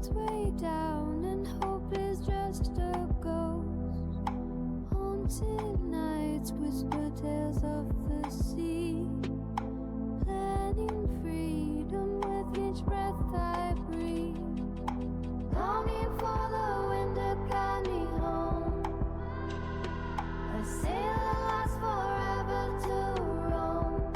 its way down, and hope is just a ghost. Haunted nights whisper tales of the sea, planning freedom with each breath I breathe. Longing for the wind to guide me home, a sailor lost forever to roam.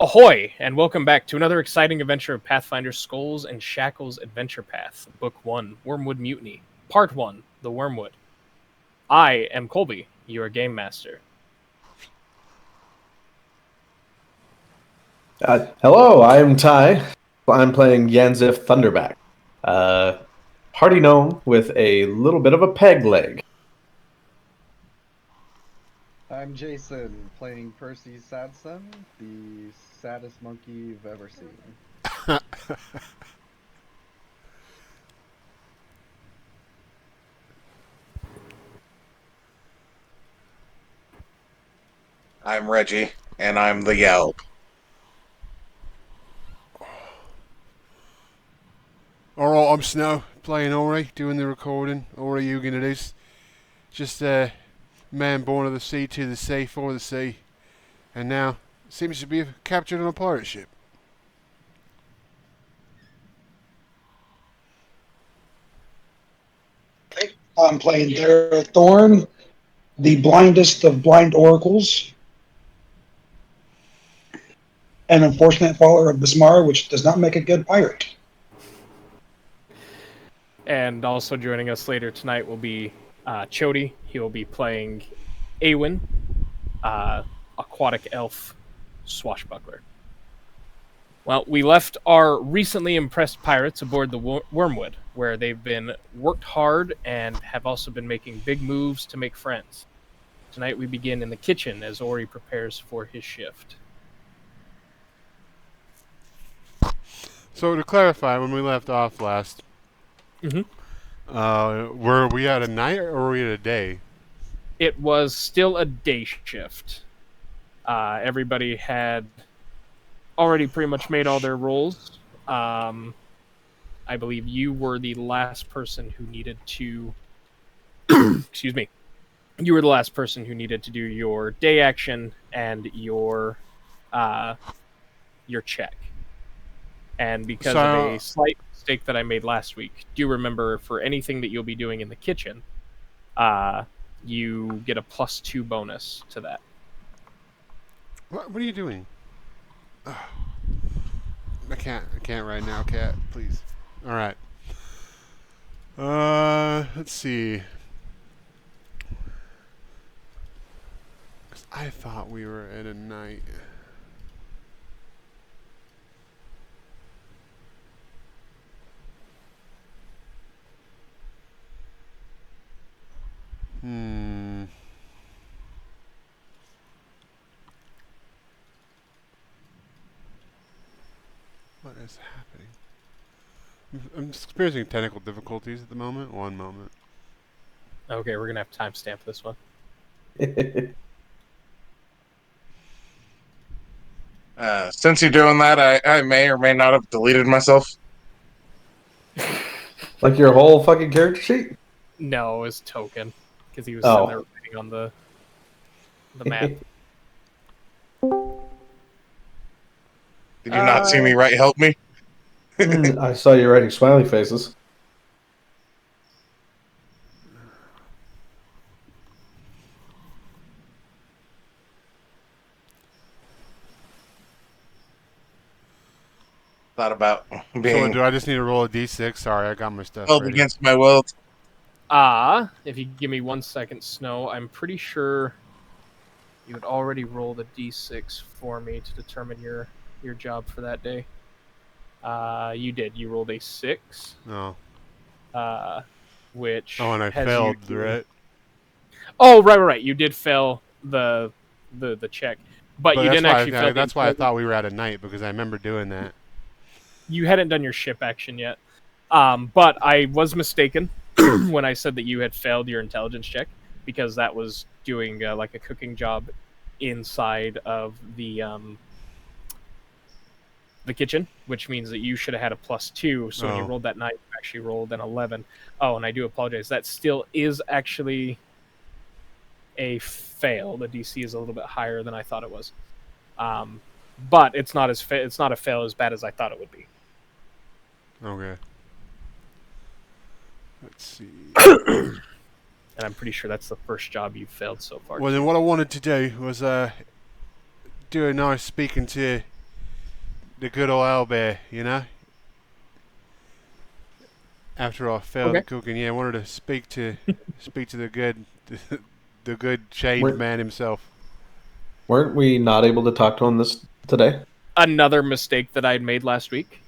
Ahoy, and welcome back to another exciting adventure of Pathfinder Skulls and Shackles Adventure Path, Book 1, Wormwood Mutiny, Part 1, The Wormwood. I am Colby, your game master. Hello, I am Ty. I'm playing Yanzif Thunderback. Hardy gnome with a little bit of a peg leg. I'm Jason, playing Percy Sadson, the saddest monkey you've ever seen. I'm Reggie, and I'm the Yelp. Alright, I'm Snow, playing Ori, doing the recording. Ori Yugen it is. Just a man born of the sea, to the sea, for the sea. And now seems to be captured on a pirate ship. I'm playing Dara Thorn, the blindest of blind oracles, an unfortunate follower of Bismar, which does not make a good pirate. And also joining us later tonight will be Chody. He will be playing Awen, aquatic elf swashbuckler. Well, we left our recently impressed pirates aboard the Wormwood, where they've been worked hard and have also been making big moves to make friends. Tonight we begin in the kitchen as Ori prepares for his shift. So to clarify, when we left off last, were we at a night or were we at a day? It was still a day shift. Everybody had already pretty much made all their rolls. I believe you were the last person who needed to... excuse me. You were the last person who needed to do your day action and your check. And because of a slight mistake that I made last week, do remember for anything that you'll be doing in the kitchen, you get a +2 bonus to that. What are you doing? Oh. I can't right now, cat. Please. All right. Let's see. 'Cause I thought we were at a night. What is happening? I'm experiencing technical difficulties at the moment. One moment. Okay, we're going to have to timestamp this one. Since you're doing that, I may or may not have deleted myself. Like your whole fucking character sheet? No, it was token, because he was sitting there writing on the map. Did you not see me write help me? I saw you writing smiley faces. Thought about being So do I just need to roll a d6? Sorry, I got my stuff held ready. against my will. If you give me 1 second, Snow, I'm pretty sure you had already rolled a d6 for me to determine your job for that day. You did. You rolled a 6. No. Which and I has failed, you... right? Oh, right. You did fail the check, but you didn't actually fail. That's why I thought we were at a night, because I remember doing that. You hadn't done your ship action yet, but I was mistaken when I said that you had failed your intelligence check. because that was doing like a cooking job inside of the kitchen, which means that you should have had a +2. So when you rolled that 9, you actually rolled an 11. Oh, and I do apologize. That still is actually a fail. The DC is a little bit higher than I thought it was. But it's not it's not a fail as bad as I thought it would be. Okay. Let's see. And I'm pretty sure that's the first job you've failed so far. Well, then what I wanted to do was do a nice speaking to the good old owlbear, you know? After I failed at cooking, I wanted to speak to the good the good shaved man himself. Weren't we not able to talk to him today? Another mistake that I'd made last week.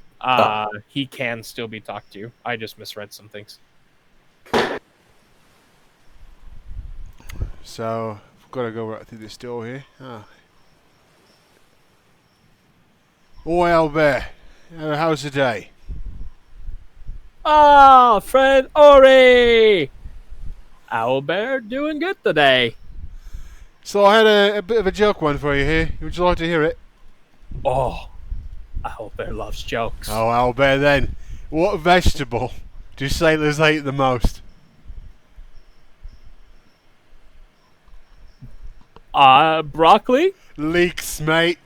He can still be talked to. I just misread some things. So, I've got to go right through this door here. Owlbear, how's the day? Fred Ori! Owlbear doing good today. So I had a bit of a joke one for you here. Would you like to hear it? Oh, Owlbear loves jokes. Oh, Owlbear then. What vegetable do sailors hate the most? Broccoli? Leeks, mate.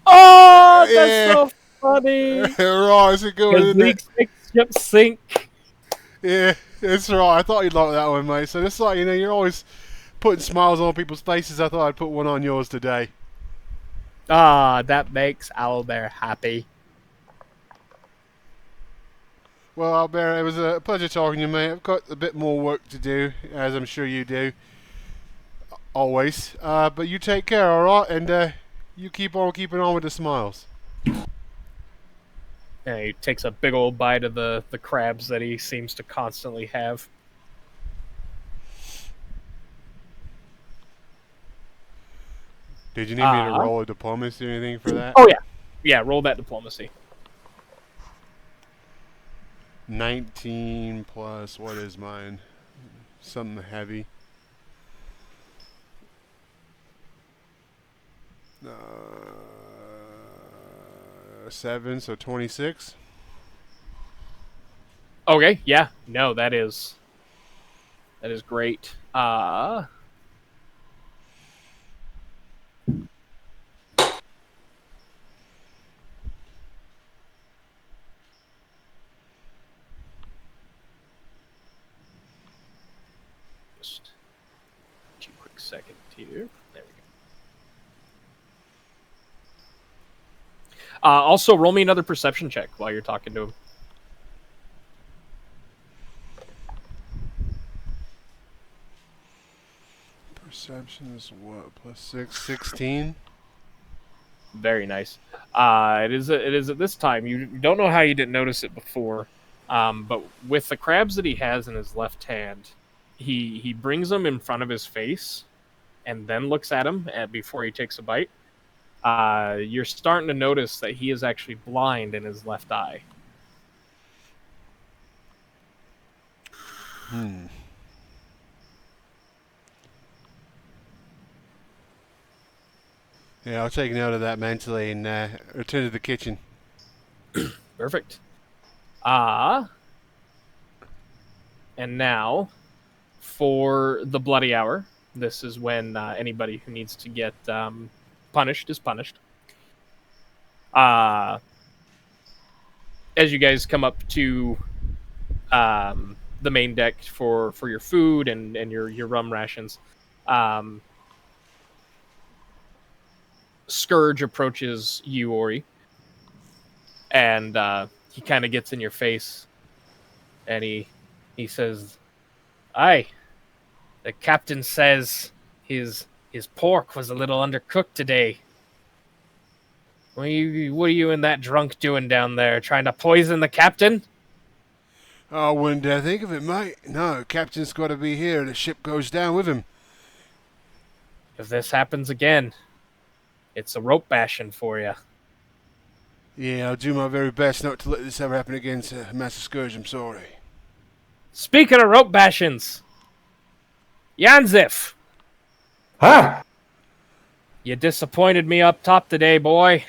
Oh, that's so funny. Right, it's a good one, Because isn't it? leaks make ships sink. Yeah, that's right. I thought you'd like that one, mate. So it's like, you know, you're always putting smiles on people's faces. I thought I'd put one on yours today. That makes Owlbear happy. Well, Owlbear, it was a pleasure talking to you, mate. I've got a bit more work to do, as I'm sure you do. Always. But you take care, alright? And you keep on keeping on with the smiles. And he takes a big old bite of the crabs that he seems to constantly have. Did you need me to roll a diplomacy or anything for that? Oh, yeah. Yeah, roll that diplomacy. 19 plus, what is mine? Something heavy. 7, so 26. Okay, yeah. No, that is great. Just 2 quick seconds here. There we go. Also, roll me another perception check while you're talking to him. Perception is what? Plus 6, 16. Very nice. It is at this time. You don't know how you didn't notice it before, but with the crabs that he has in his left hand, he brings them in front of his face, and then looks at him before he takes a bite. You're starting to notice that he is actually blind in his left eye. Yeah, I'll take note of that mentally and return to the kitchen. Perfect. And now, for the bloody hour, this is when anybody who needs to get punished is punished. As you guys come up to the main deck for your food and your rum rations, Scourge approaches you, Ori, and he kind of gets in your face, and he says, "Aye, the captain says his pork was a little undercooked today. What are you and that drunk doing down there? Trying to poison the captain?" I wouldn't dare think of it, mate. No, captain's got to be here. The ship goes down with him. If this happens again, it's a rope bashing for you. Yeah, I'll do my very best not to let this ever happen again, Master Scourge. I'm sorry. Speaking of rope bashings, Yanzif, Ha! you disappointed me up top today, boy.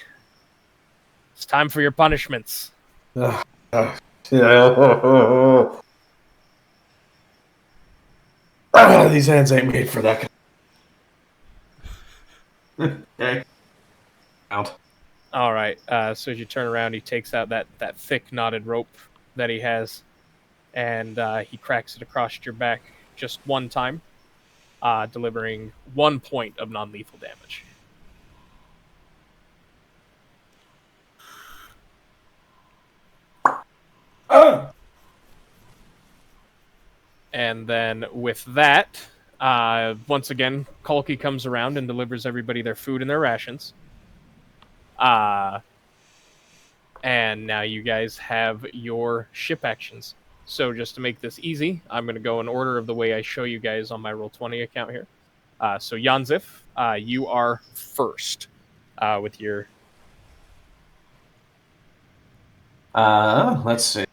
It's time for your punishments. Yeah. These hands ain't made for that. Okay. Out. All right. So as you turn around, he takes out that thick knotted rope that he has, and he cracks it across your back just one time, delivering 1 point of non-lethal damage. And then with that, once again, Kalki comes around and delivers everybody their food and their rations. And now you guys have your ship actions. So just to make this easy, I'm going to go in order of the way I show you guys on my Roll20 account here. So Yanzif, you are first with your... Let's see.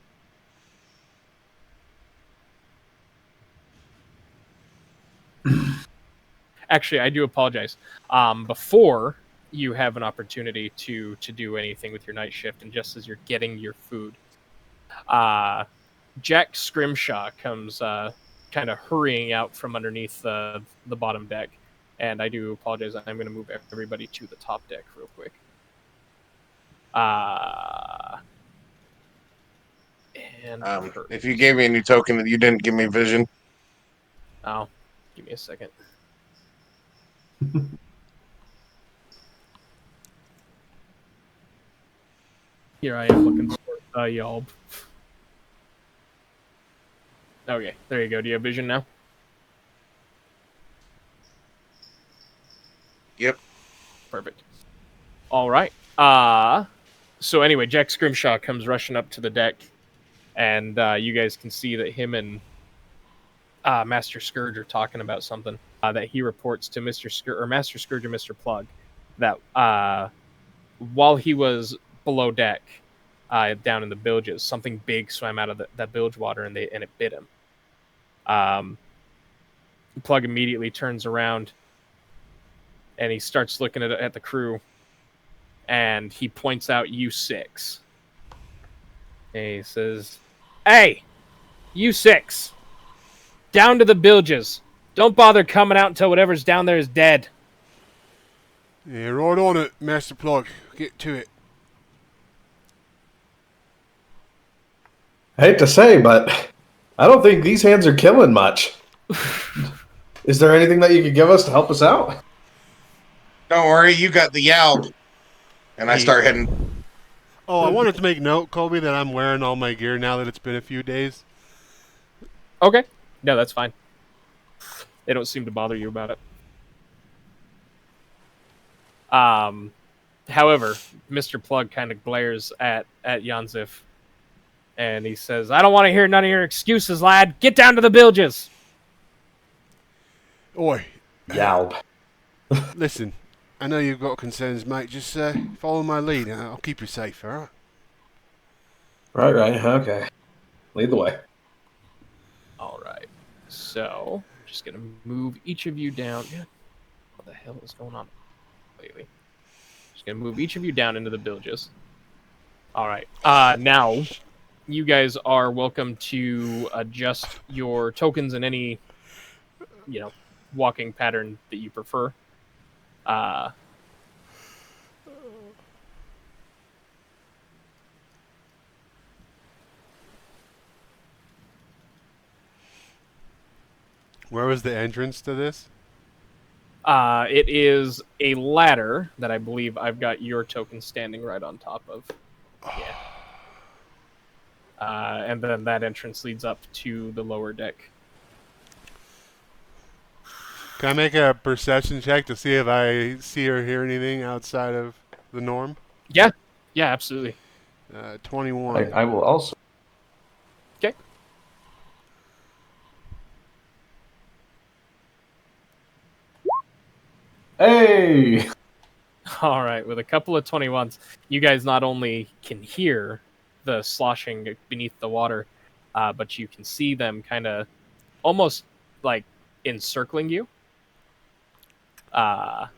Actually, I do apologize. Before you have an opportunity to do anything with your night shift, and just as you're getting your food, Jack Scrimshaw comes kind of hurrying out from underneath the bottom deck. And I do apologize. I'm going to move everybody to the top deck real quick. If you gave me a new token that you didn't give me vision. Oh, give me a second. Here I am looking for y'all. Okay, there you go. Do you have vision now? Yep. Perfect. All right. So anyway, Jack Scrimshaw comes rushing up to the deck, and you guys can see that him and Master Scourge are talking about something that he reports to Master Scourge and Mr. Plug that while he was below deck, down in the bilges, something big swam out of that bilge water and it bit him. Plug immediately turns around and he starts looking at the crew, and he points out U6. And he says, "Hey, U6, down to the bilges. Don't bother coming out until whatever's down there is dead." Yeah, right on it, Master Plug. Get to it. I hate to say, but I don't think these hands are killing much. Is there anything that you could give us to help us out? Don't worry, you got the Yalb. And I start heading. Oh, I wanted to make note, Colby, that I'm wearing all my gear now that it's been a few days. Okay. No, that's fine. They don't seem to bother you about it. However, Mr. Plug kind of glares at Yanzif, and he says, "I don't want to hear none of your excuses, lad. Get down to the bilges." Oi. Yalb. Listen, I know you've got concerns, mate. Just follow my lead, and I'll keep you safe, alright? Right. Okay. Lead the way. All right. So, just going to move each of you down. What the hell is going on lately? Just going to move each of you down into the bilges. All right. Now, you guys are welcome to adjust your tokens in any, walking pattern that you prefer. Where was the entrance to this? It is a ladder that I believe I've got your token standing right on top of. Yeah. And then that entrance leads up to the lower deck. Can I make a perception check to see if I see or hear anything outside of the norm? Yeah, absolutely. 21. I will also. Okay. Hey! All right, with a couple of 21s, you guys not only can hear the sloshing beneath the water, but you can see them kind of almost like encircling you. A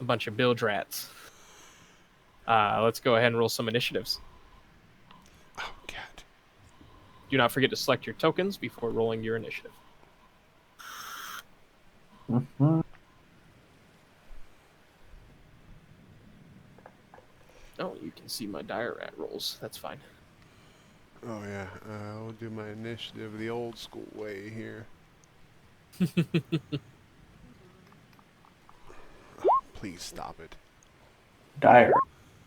bunch of bilge rats. Let's go ahead and roll some initiatives. Oh, God. Do not forget to select your tokens before rolling your initiative. Mm-hmm. Oh, you can see my dire rat rolls. That's fine. Oh, yeah. I'll do my initiative the old school way here. Please stop it. Dire.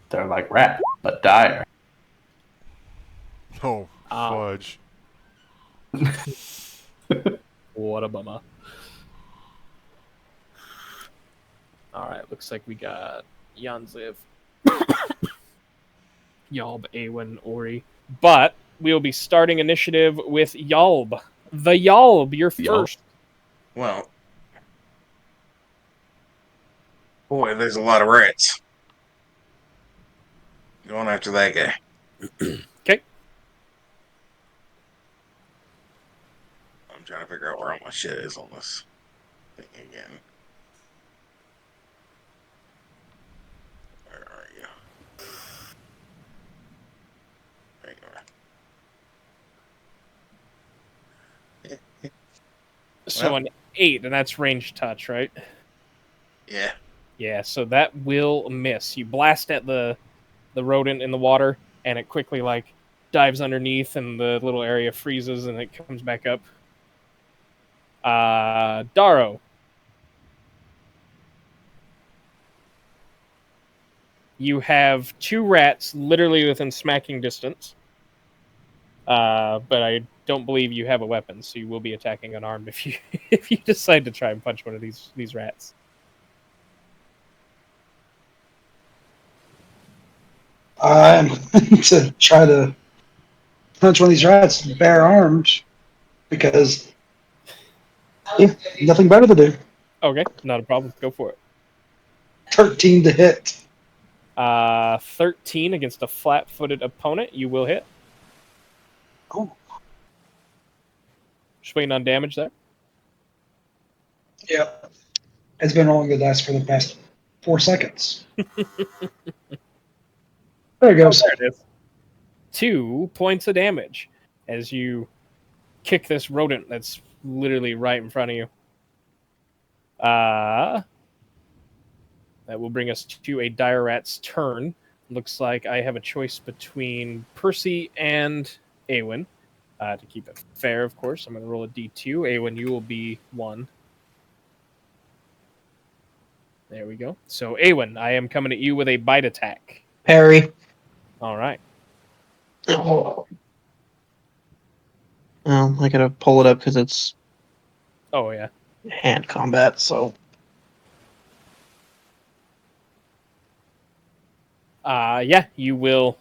They're like rat, but dire. Oh, fudge. What a bummer. Alright, looks like we got Yanziv, Yalb, Awen, Ori. But we'll be starting initiative with Yalb. The Yalb, you're first. Well, boy, there's a lot of rats. Going after that guy. Okay. I'm trying to figure out where all my shit is on this thing again. Where are you? There you are. So Well. an 8, and that's range touch, right? Yeah. Yeah, so that will miss. You blast at the rodent in the water, and it quickly dives underneath, and the little area freezes, and it comes back up. Daro. You have 2 rats literally within smacking distance. But I don't believe you have a weapon, so you will be attacking unarmed if you if you decide to try and punch one of these rats. I'm going to try to punch one of these rats bare armed because nothing better to do. Okay, not a problem. Go for it. 13 to hit. 13 against a flat-footed opponent. You will hit. Oh, Just waiting on damage there. yeah. It's been rolling good dice for the past 4 seconds. There it goes. There it is. 2 points of damage as you kick this rodent that's literally right in front of you. That will bring us to a dire rat's turn. Looks like I have a choice between Percy and Awen. To keep it fair, of course, I'm going to roll a d2. Awen, you will be 1. There we go. So, Awen, I am coming at you with a bite attack. Parry. All right. Oh, I gotta pull it up because it's Oh, yeah. hand combat, so. Yeah, you will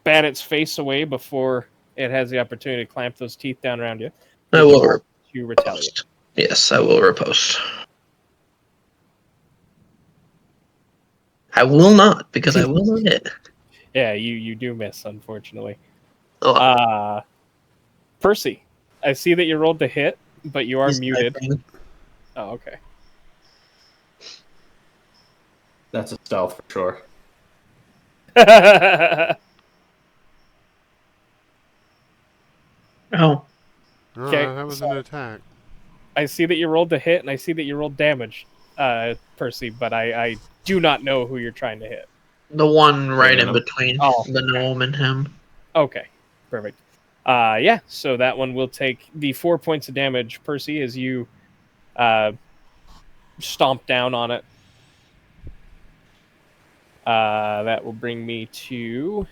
bat its face away before it has the opportunity to clamp those teeth down around you. I will You retaliate. riposte. Yes, I will riposte. I will not, because I will not hit. Yeah, you do miss, unfortunately. Oh, Percy, I see that you rolled to hit, but you are he's muted. typing. Oh, okay. That's a stealth for sure. Oh, No, Okay, that was an attack. I see that you rolled to hit, and I see that you rolled damage, Percy, but I do not know who you're trying to hit. the one right in him. between Oh. the gnome and him. Okay, perfect. Yeah, so that one will take the 4 points of damage, Percy, as you stomp down on it. That will bring me to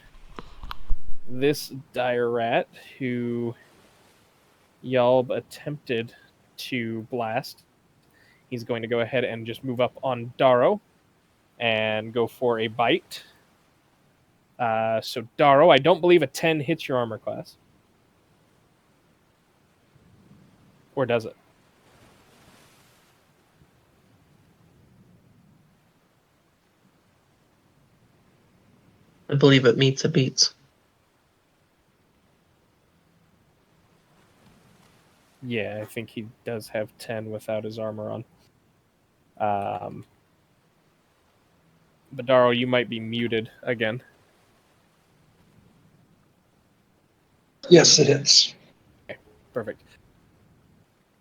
this dire rat who Yalb attempted to blast. He's going to go ahead and just move up on Daro and go for a bite. So Daro, I don't believe a 10 hits your armor class. Or does it? I believe it meets a beats. Yeah, I think he does have 10 without his armor on. But Darrow, you might be muted again. Yes, it is. Perfect.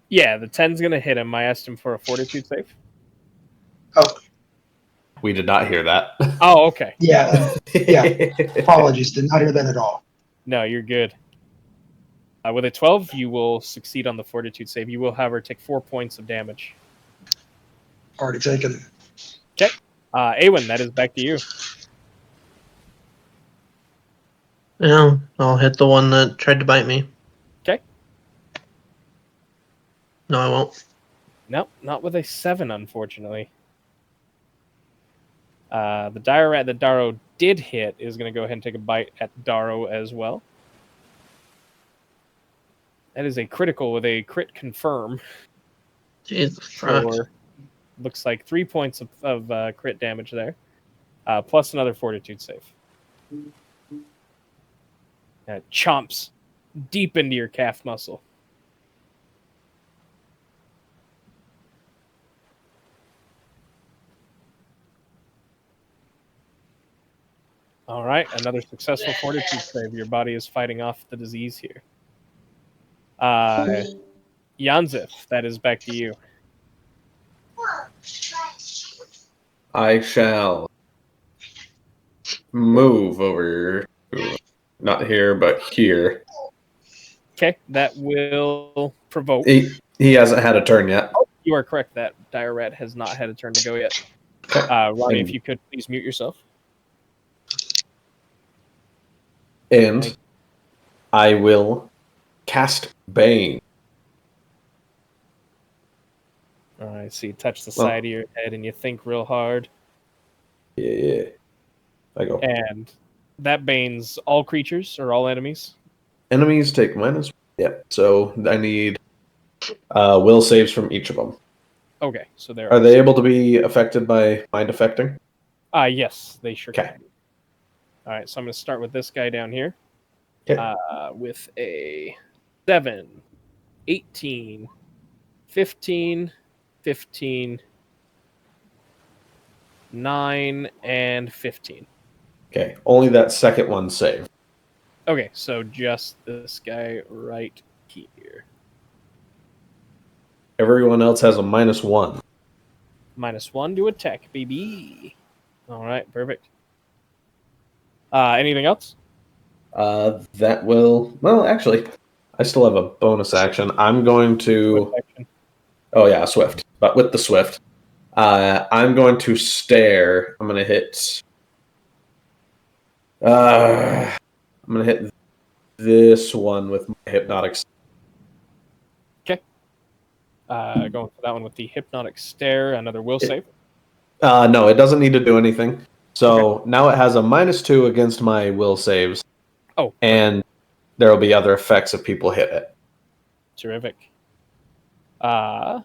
Yeah, the 10's going to hit him. I asked him for a fortitude save. Oh, We did not hear that. Oh, okay. yeah. Yeah. Apologies. Did not hear that at all. No, you're good. With a 12, you will succeed on the fortitude save. You will, however, take 4 points of damage. Already taken. Okay. Awen, that is back to you. Yeah, I'll hit the one that tried to bite me. Okay. No, I won't. Nope, not with a 7, unfortunately. The dire rat that Darrow did hit is going to go ahead and take a bite at Darrow as well. That is a critical with a crit confirm. Jesus Christ. For, looks like 3 points of crit damage there. Plus another fortitude save. Chomps deep into your calf muscle. All right, another successful fortitude save. Your body is fighting off the disease here. Yanzif, that is back to you. I shall move over, to, not here, but here. Okay, that will provoke. He hasn't had a turn yet. Oh, you are correct. That dire rat has not had a turn to go yet. Ronnie, if you could please mute yourself. And I will cast Bane. All right, so you touch the side of your head and you think real hard. Yeah. I go. And that banes all creatures or all enemies. Enemies take minus. Yeah. So I need will saves from each of them. Okay, so there are they able to be affected by mind affecting? Yes, they sure can. All right, so I'm going to start with this guy down here. Okay. With a 7, 18, 15, 15, 9, and 15. Okay, only that second one saved. Okay, so just this guy right here. Everyone else has a -1. -1 to attack, baby. All right, perfect. Anything else? That will... Well, actually, I still have a bonus action. I'm going to... Oh, yeah, Swift. But with the Swift, I'm going to stare. I'm going to hit... I'm going to hit this one with my Hypnotic. Okay. Going for that one with the Hypnotic Stare. Another will save. No, it doesn't need to do anything. So now it has a -2 against my will saves. Oh. And there will be other effects if people hit it. Terrific. I'm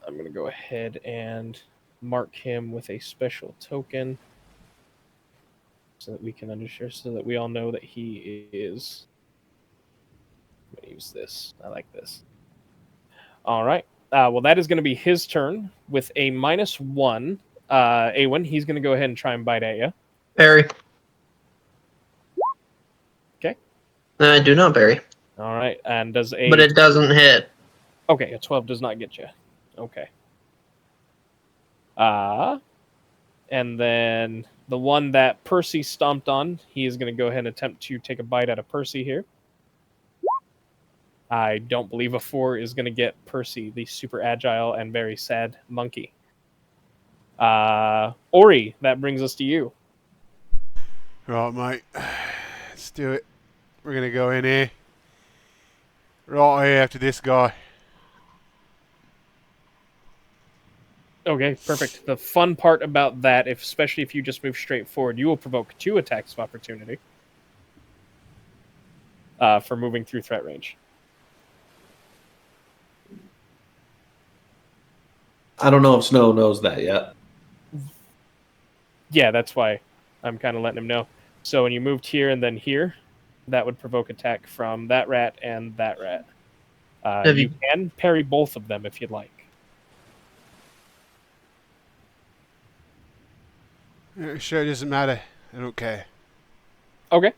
going to go ahead and mark him with a special token so that we can understand, so that we all know that he is... I'm going to use this. I like this. All right. Well, that is going to be his turn with a -1. Awen, he's going to go ahead and try and bite at you. Parry. Okay. I do not parry. All right. And does a... But it doesn't hit. Okay, a 12 does not get you. Okay. And then the one that Percy stomped on, he is going to go ahead and attempt to take a bite out of Percy here. I don't believe a 4 is going to get Percy, the super agile and very sad monkey. Ori, that brings us to you. Right, mate. Let's do it. We're going to go in here. Right here after this guy. Okay, perfect. The fun part about that, especially if you just move straight forward, you will provoke 2 attacks of opportunity for moving through threat range. I don't know if Snow knows that yet. Yeah, that's why I'm kind of letting him know. So when you moved here and then here, that would provoke attack from that rat and that rat. You can parry both of them if you'd like. Sure, it doesn't matter. I don't care. Okay.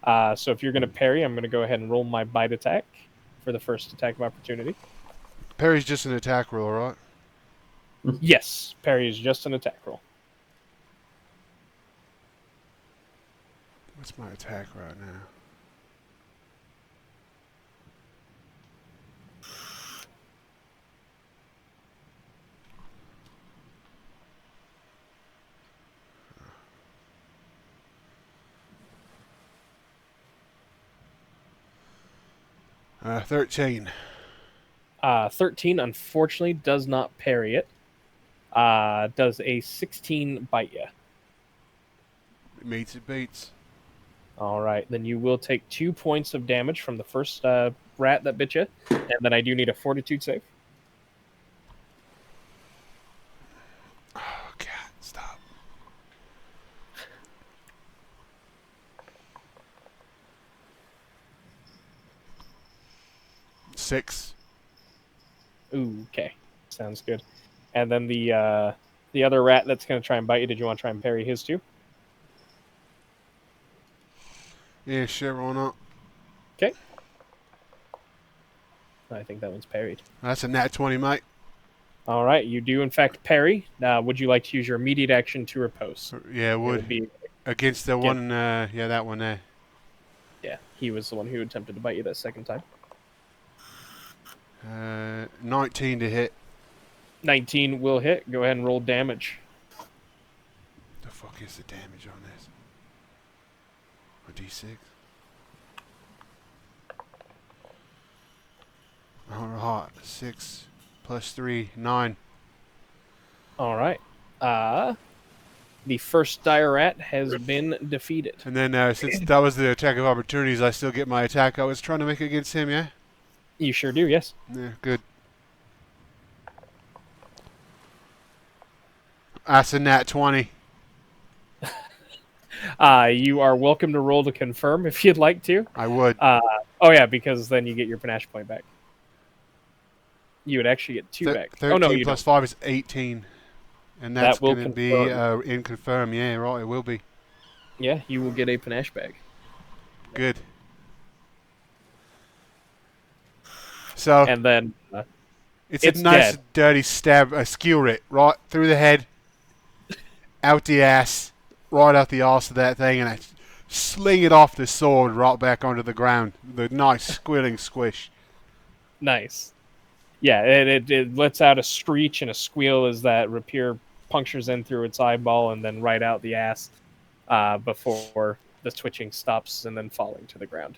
So if you're going to parry, I'm going to go ahead and roll my bite attack for the first attack of opportunity. Parry's just an attack roll, right? Yes, parry is just an attack roll. What's my attack right now? Uh, 13. 13, unfortunately, does not parry it. Does a 16 bite you? It meets, it beats. All right, then you will take 2 points of damage from the first rat that bit you, and then I do need a fortitude save. Oh, God, stop. Six. Ooh, okay, sounds good. And then the other rat that's going to try and bite you, did you want to try and parry his too? Yeah, sure, why not? Okay. I think that one's parried. That's a nat 20, mate. All right, you do in fact parry. Would you like to use your immediate action to riposte? Yeah, it would. Be Against the one, yeah, that one there. Yeah, he was the one who attempted to bite you that second time. 19 to hit. 19 will hit. Go ahead and roll damage. The fuck is the damage on this? A D6. Alright, 6 plus 3, 9. All right. The first dire rat has been defeated. And then since that was the attack of opportunities, I still get my attack I was trying to make against him, yeah? You sure do, yes. Yeah, good. That's a nat 20. You are welcome to roll to confirm if you'd like to. I would. Oh yeah, because then you get your panache point back. You would actually get 2 back. 13 Oh no, you plus don't. 5 is 18. And that's That will going to be in confirm. Yeah, right, it will be. Yeah, you will get a panache bag. Good. So, And then it's a nice, dirty stab, a skewer it right through the head, out the ass, right out the arse of that thing, and I sling it off the sword right back onto the ground. The nice squealing squish. Nice. Yeah, it lets out a screech and a squeal as that rapier punctures in through its eyeball and then right out the ass before the twitching stops and then falling to the ground.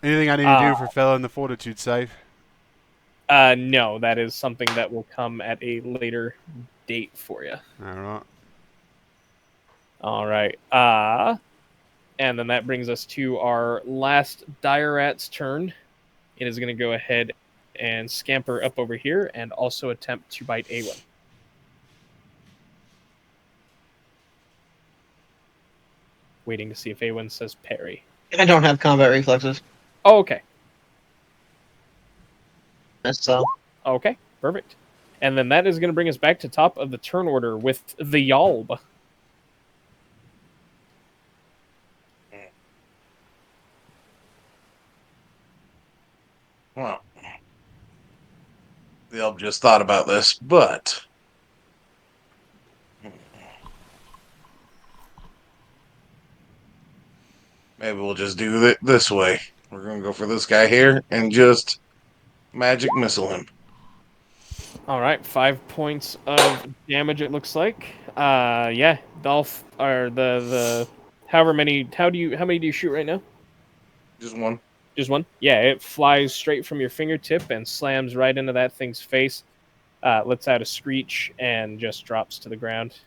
Anything I need to do for failing the fortitude save? No, that is something that will come at a later date for you. All right. All right. And then that brings us to our last dire rat's turn. It is going to go ahead and scamper up over here and also attempt to bite Awen. Waiting to see if Awen says parry. I don't have combat reflexes. Oh, okay. So. Okay, perfect. And then that is going to bring us back to top of the turn order with the Yalb. Well, the elf just thought about this, but maybe we'll just do it this way. We're going to go for this guy here and just magic missile him. All right, 5 points of damage. It looks like. Yeah, Dolph or the however many. How many do you shoot right now? Just one. Just one? Yeah, it flies straight from your fingertip and slams right into that thing's face. Lets out a screech and just drops to the ground,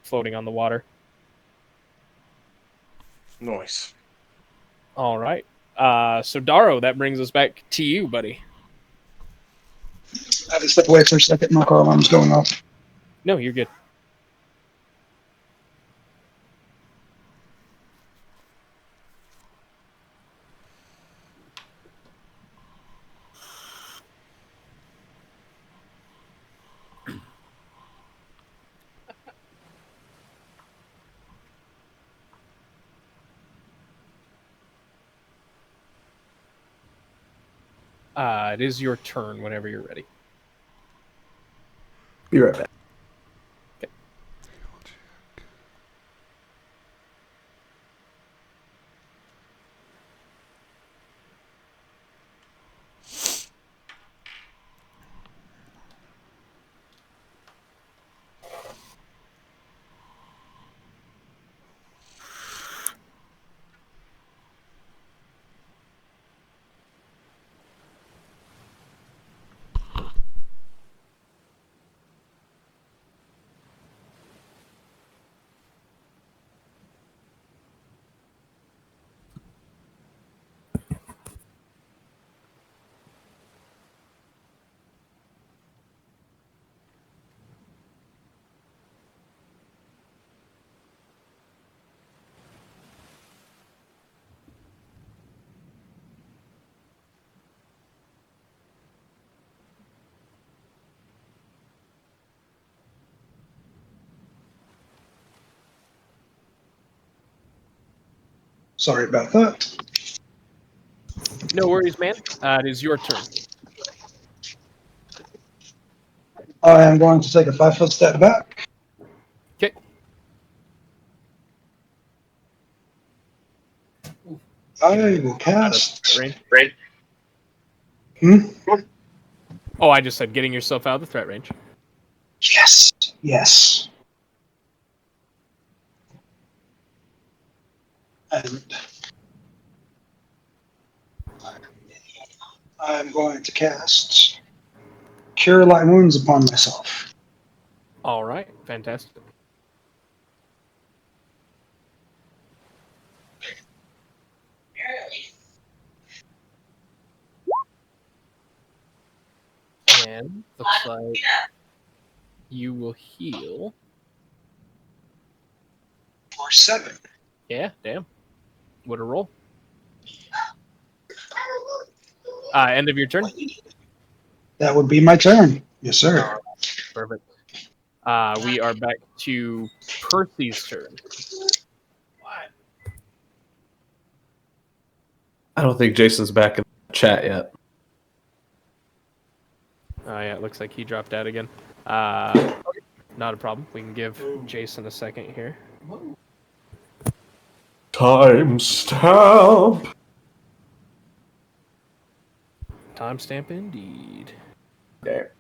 floating on the water. Nice. All right. So Daro, that brings us back to you, buddy. I have to step away for a second. My car alarm's going off. No, you're good. It is your turn whenever you're ready. Be right back. Sorry about that. No worries, man. It is your turn. I am going to take a 5-foot step back. Okay. I will cast. Range. Hmm? Oh, I just said getting yourself out of the threat range. Yes. Yes. And I'm going to cast Cure Light Wounds upon myself. All right, fantastic. And looks like you will heal. For 7. Yeah, damn. What a roll. End of your turn. That would be my turn. Yes, sir. Perfect. We are back to Percy's turn. I don't think Jason's back in the chat yet. Oh yeah, it looks like he dropped out again. Not a problem. We can give Jason a second here. Timestamp. Timestamp indeed. There.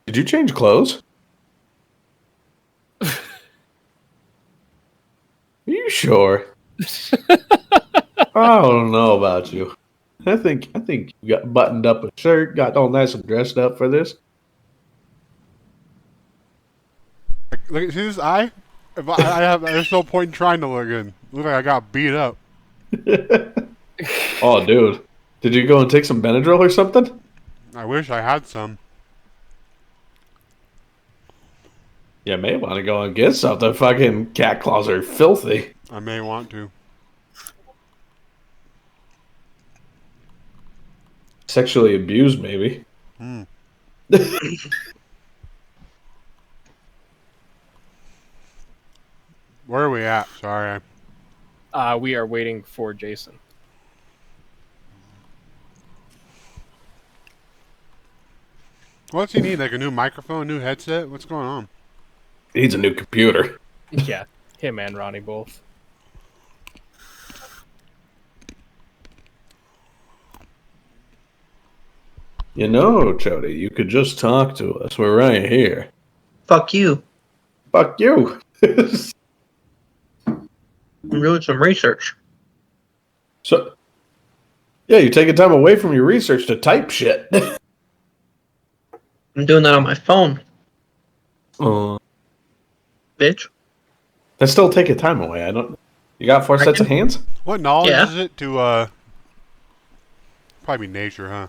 Did you change clothes? Are you sure? I don't know about you. I think you got buttoned up a shirt, got all nice and dressed up for this. Look, see this eye? If I have, there's no point in trying to look good. Look like I got beat up. Oh, dude. Did you go and take some Benadryl or something? I wish I had some. You may want to go and get something. Fucking cat claws are filthy. I may want to. Sexually abused, maybe. Hmm. Where are we at? Sorry. We are waiting for Jason. What's he need? Like a new microphone, new headset? What's going on? He needs a new computer. Yeah, him and Ronnie both. You know, Chody, you could just talk to us. We're right here. Fuck you. Fuck you. I'm doing some research. So, yeah, you're taking time away from your research to type shit. I'm doing that on my phone, bitch. That's still taking time away. I don't. You got 4 sets of hands? What knowledge Yeah. is it to, probably nature, huh?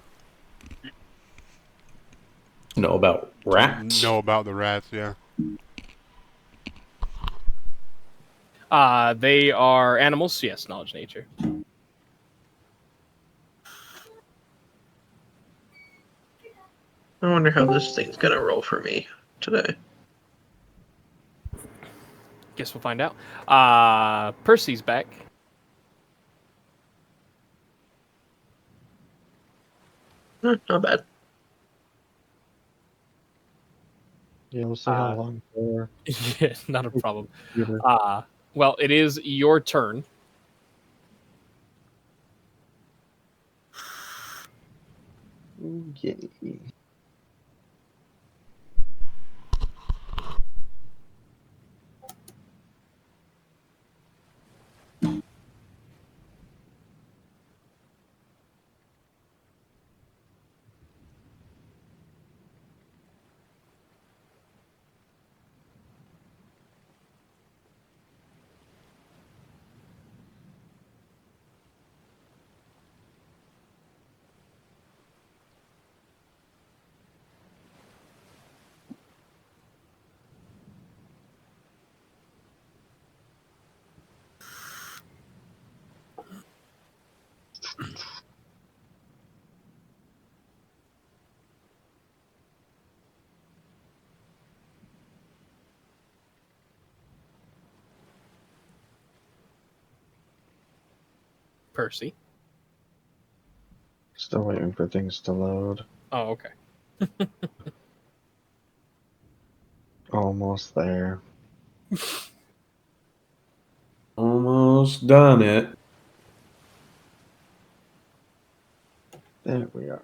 Know about rats? Know about the rats, yeah. They are animals. Yes, knowledge, nature. I wonder how this thing's gonna roll for me today. Guess we'll find out. Percy's back. Not bad. Yeah, we'll see how long for. Yeah, not a problem. Either. Well, it is your turn. Okay. Percy. Still waiting for things to load. Oh, okay. Almost there. Almost done it. There we are.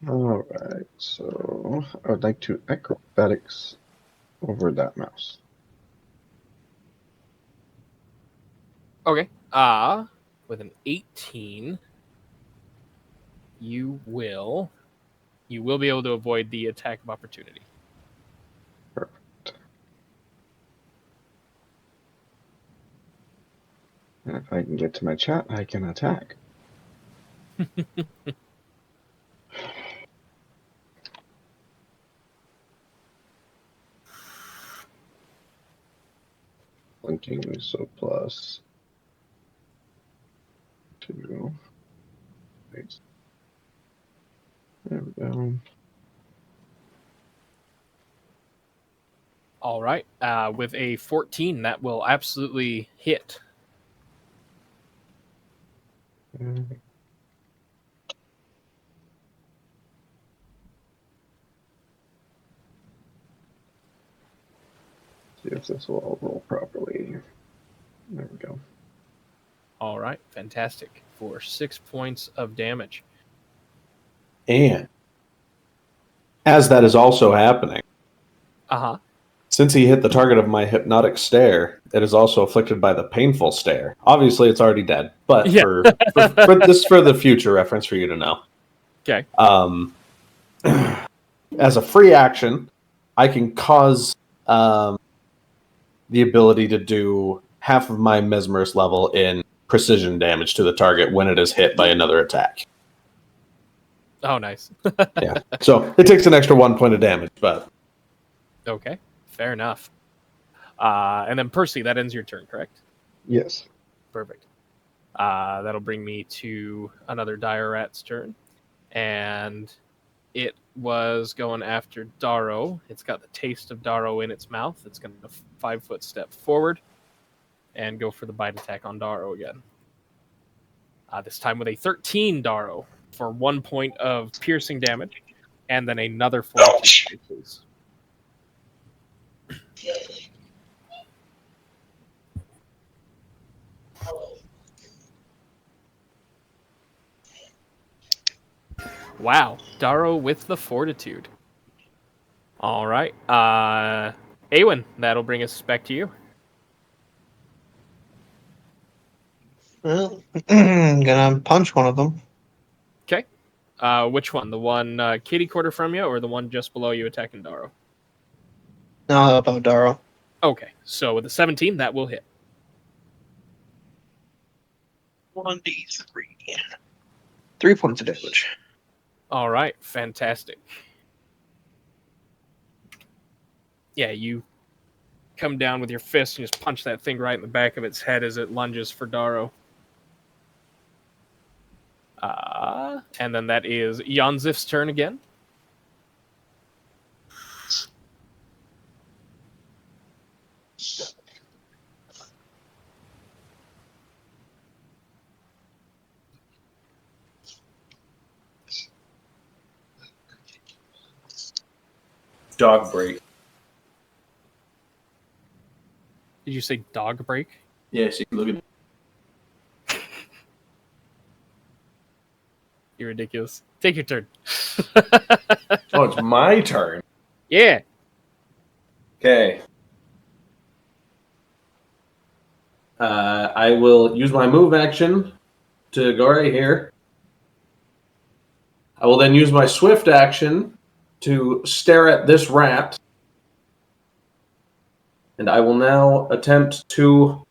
Alright, so I would like to acrobatics over that mouse. Okay. With an 18, you will be able to avoid the attack of opportunity. Perfect. And if I can get to my chat, I can attack. Linking, so plus 2. Nice. There we go. All right. With a 14, that will absolutely hit. See if this will all roll properly. There we go. All right. Fantastic. For 6 points of damage. And as that is also happening, since he hit the target of my hypnotic stare, it is also afflicted by the painful stare. Obviously, it's already dead, but Yeah. for the future reference for you to know. Okay. As a free action, I can cause the ability to do half of my mesmerist level in precision damage to the target when it is hit by another attack. Oh, nice. Yeah. So it takes an extra 1 point of damage, but Okay. Fair enough. And then Percy, that ends your turn, correct? Yes. Perfect. That'll bring me to another dire rat's turn. And it was going after Darrow. It's got the taste of Darrow in its mouth. It's going to 5-foot step forward and go for the bite attack on Darrow again. This time with a 13 Darrow for 1 point of piercing damage, and then another 42, please. Wow. Darrow with the fortitude. All right. Awen, that'll bring us back to you. Well, gonna punch one of them. Okay. Which one? The one kitty quarter from you, or the one just below you attacking Darrow? No, about Darrow. Okay. So with a 17, that will hit. 1d3. 3 points of damage. All right. Fantastic. Yeah, you come down with your fist and just punch that thing right in the back of its head as it lunges for Darrow. And then that is Yanzif's turn again. Dog break. Did you say dog break? Yes, look at. You're ridiculous. Take your turn. Oh, it's my turn. Yeah. Okay. I will use my move action to go right here. I will then use my swift action to stare at this rat. And I will now attempt to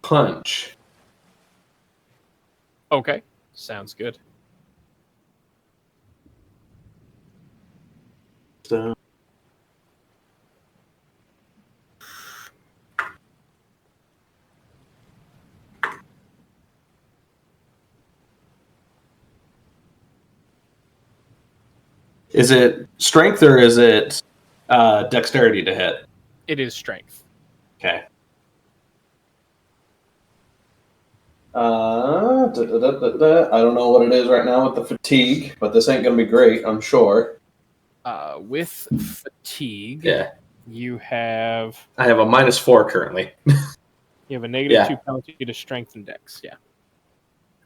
punch. Okay. Sounds good. So, is it strength or is it dexterity to hit? It is strength. Okay. I don't know what it is right now with the fatigue, but this ain't going to be great, I'm sure. With fatigue, Yeah. you have I have a -4 currently. a negative Yeah. 2 penalty to strength and dex. Yeah.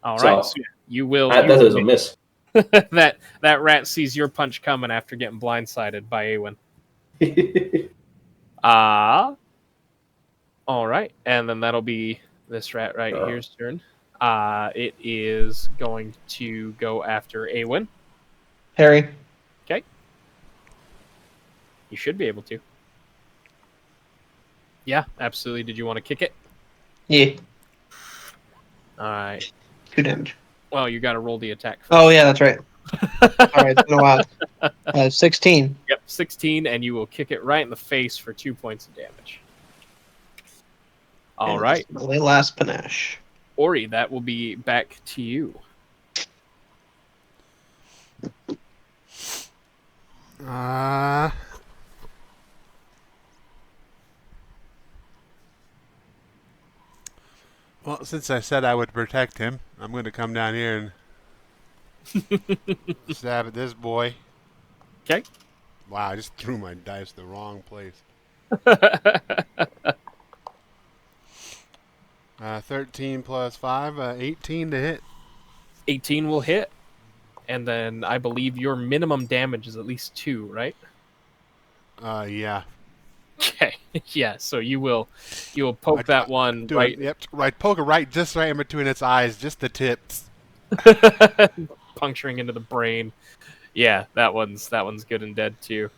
All So, right. So you will. That is a miss. that rat sees your punch coming after getting blindsided by Awen. All right, and then that'll be this rat right here's turn. It is going to go after Awen. Harry. Okay. You should be able to. Yeah, absolutely. Did you want to kick it? Yeah. All right. 2 damage. Well, you got to roll the attack first. Oh, yeah, that's right. All right, it's been a while. 16. Yep, 16, and you will kick it right in the face for 2 points of damage. All right. My last panache. Ori, that will be back to you. Well, since I said I would protect him, I'm going to come down here and stab at this boy. Okay. Wow, I just threw my dice the wrong place. 13 plus 5, 18 to hit. 18 will hit. And then I believe your minimum damage is at least 2, right? Yeah. Okay. Yeah, so you will poke that one right. Yep, right. Poke it right, just right in between its eyes, just the tips. Puncturing into the brain. Yeah, that one's good and dead too.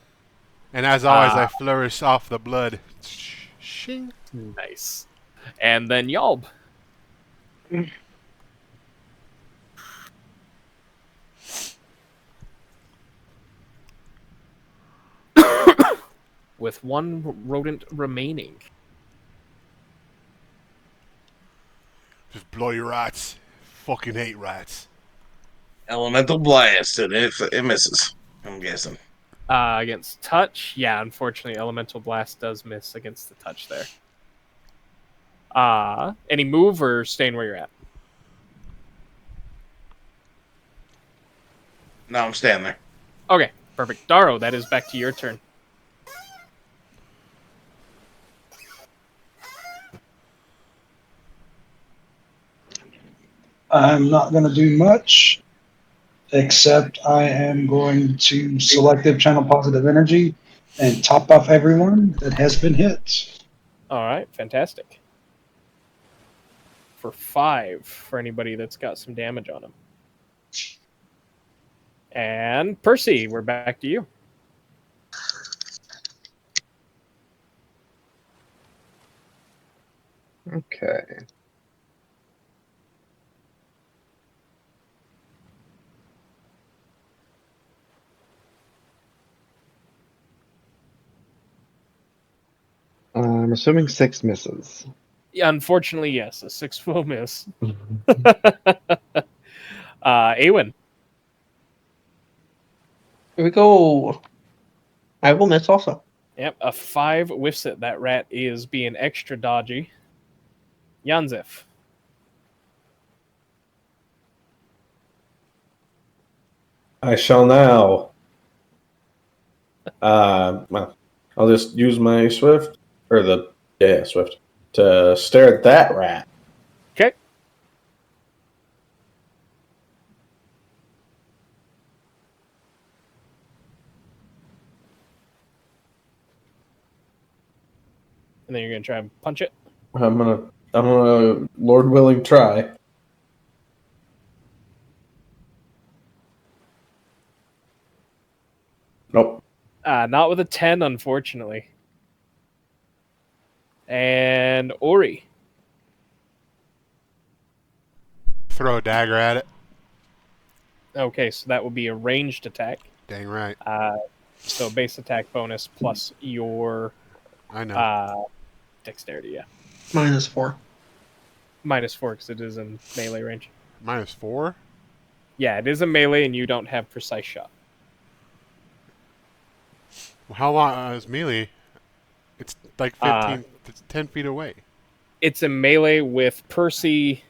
And as always, I flourish off the blood. Shing. Nice. And then Yalb. With one rodent remaining. Just blow your rats. Fucking hate rats. Elemental blast, and if it misses, I'm guessing. Against touch, yeah, unfortunately, elemental blast does miss against the touch there. Any move or staying where you're at? No, I'm standing there. Okay, perfect. Darrow, that is back to your turn. I'm not going to do much. except I am going to selective channel positive energy and top off everyone that has been hit. All right, fantastic. For 5 for anybody that's got some damage on them. And Percy, we're back to you. Okay. I'm assuming 6 misses. Yeah, unfortunately, yes, a 6 will miss. Awen. Here we go. I will miss also. Yep, a 5 whiffs it. That rat is being extra dodgy. Yanzif. I shall now. Well, I'll just use my swift swift to stare at that rat. Okay. And then you're gonna try and punch it. I'm gonna, Lord willing, try. Nope. Not with a 10, unfortunately. And Ori. Throw a dagger at it. Okay, so that would be a ranged attack. Dang right. So base attack bonus plus your I know. dexterity, yeah. -4. -4 because it is in melee range. -4? Yeah, it is a melee and you don't have precise shot. Well, how long is melee? It's like 15, it's 10 feet away. It's a melee with Percy,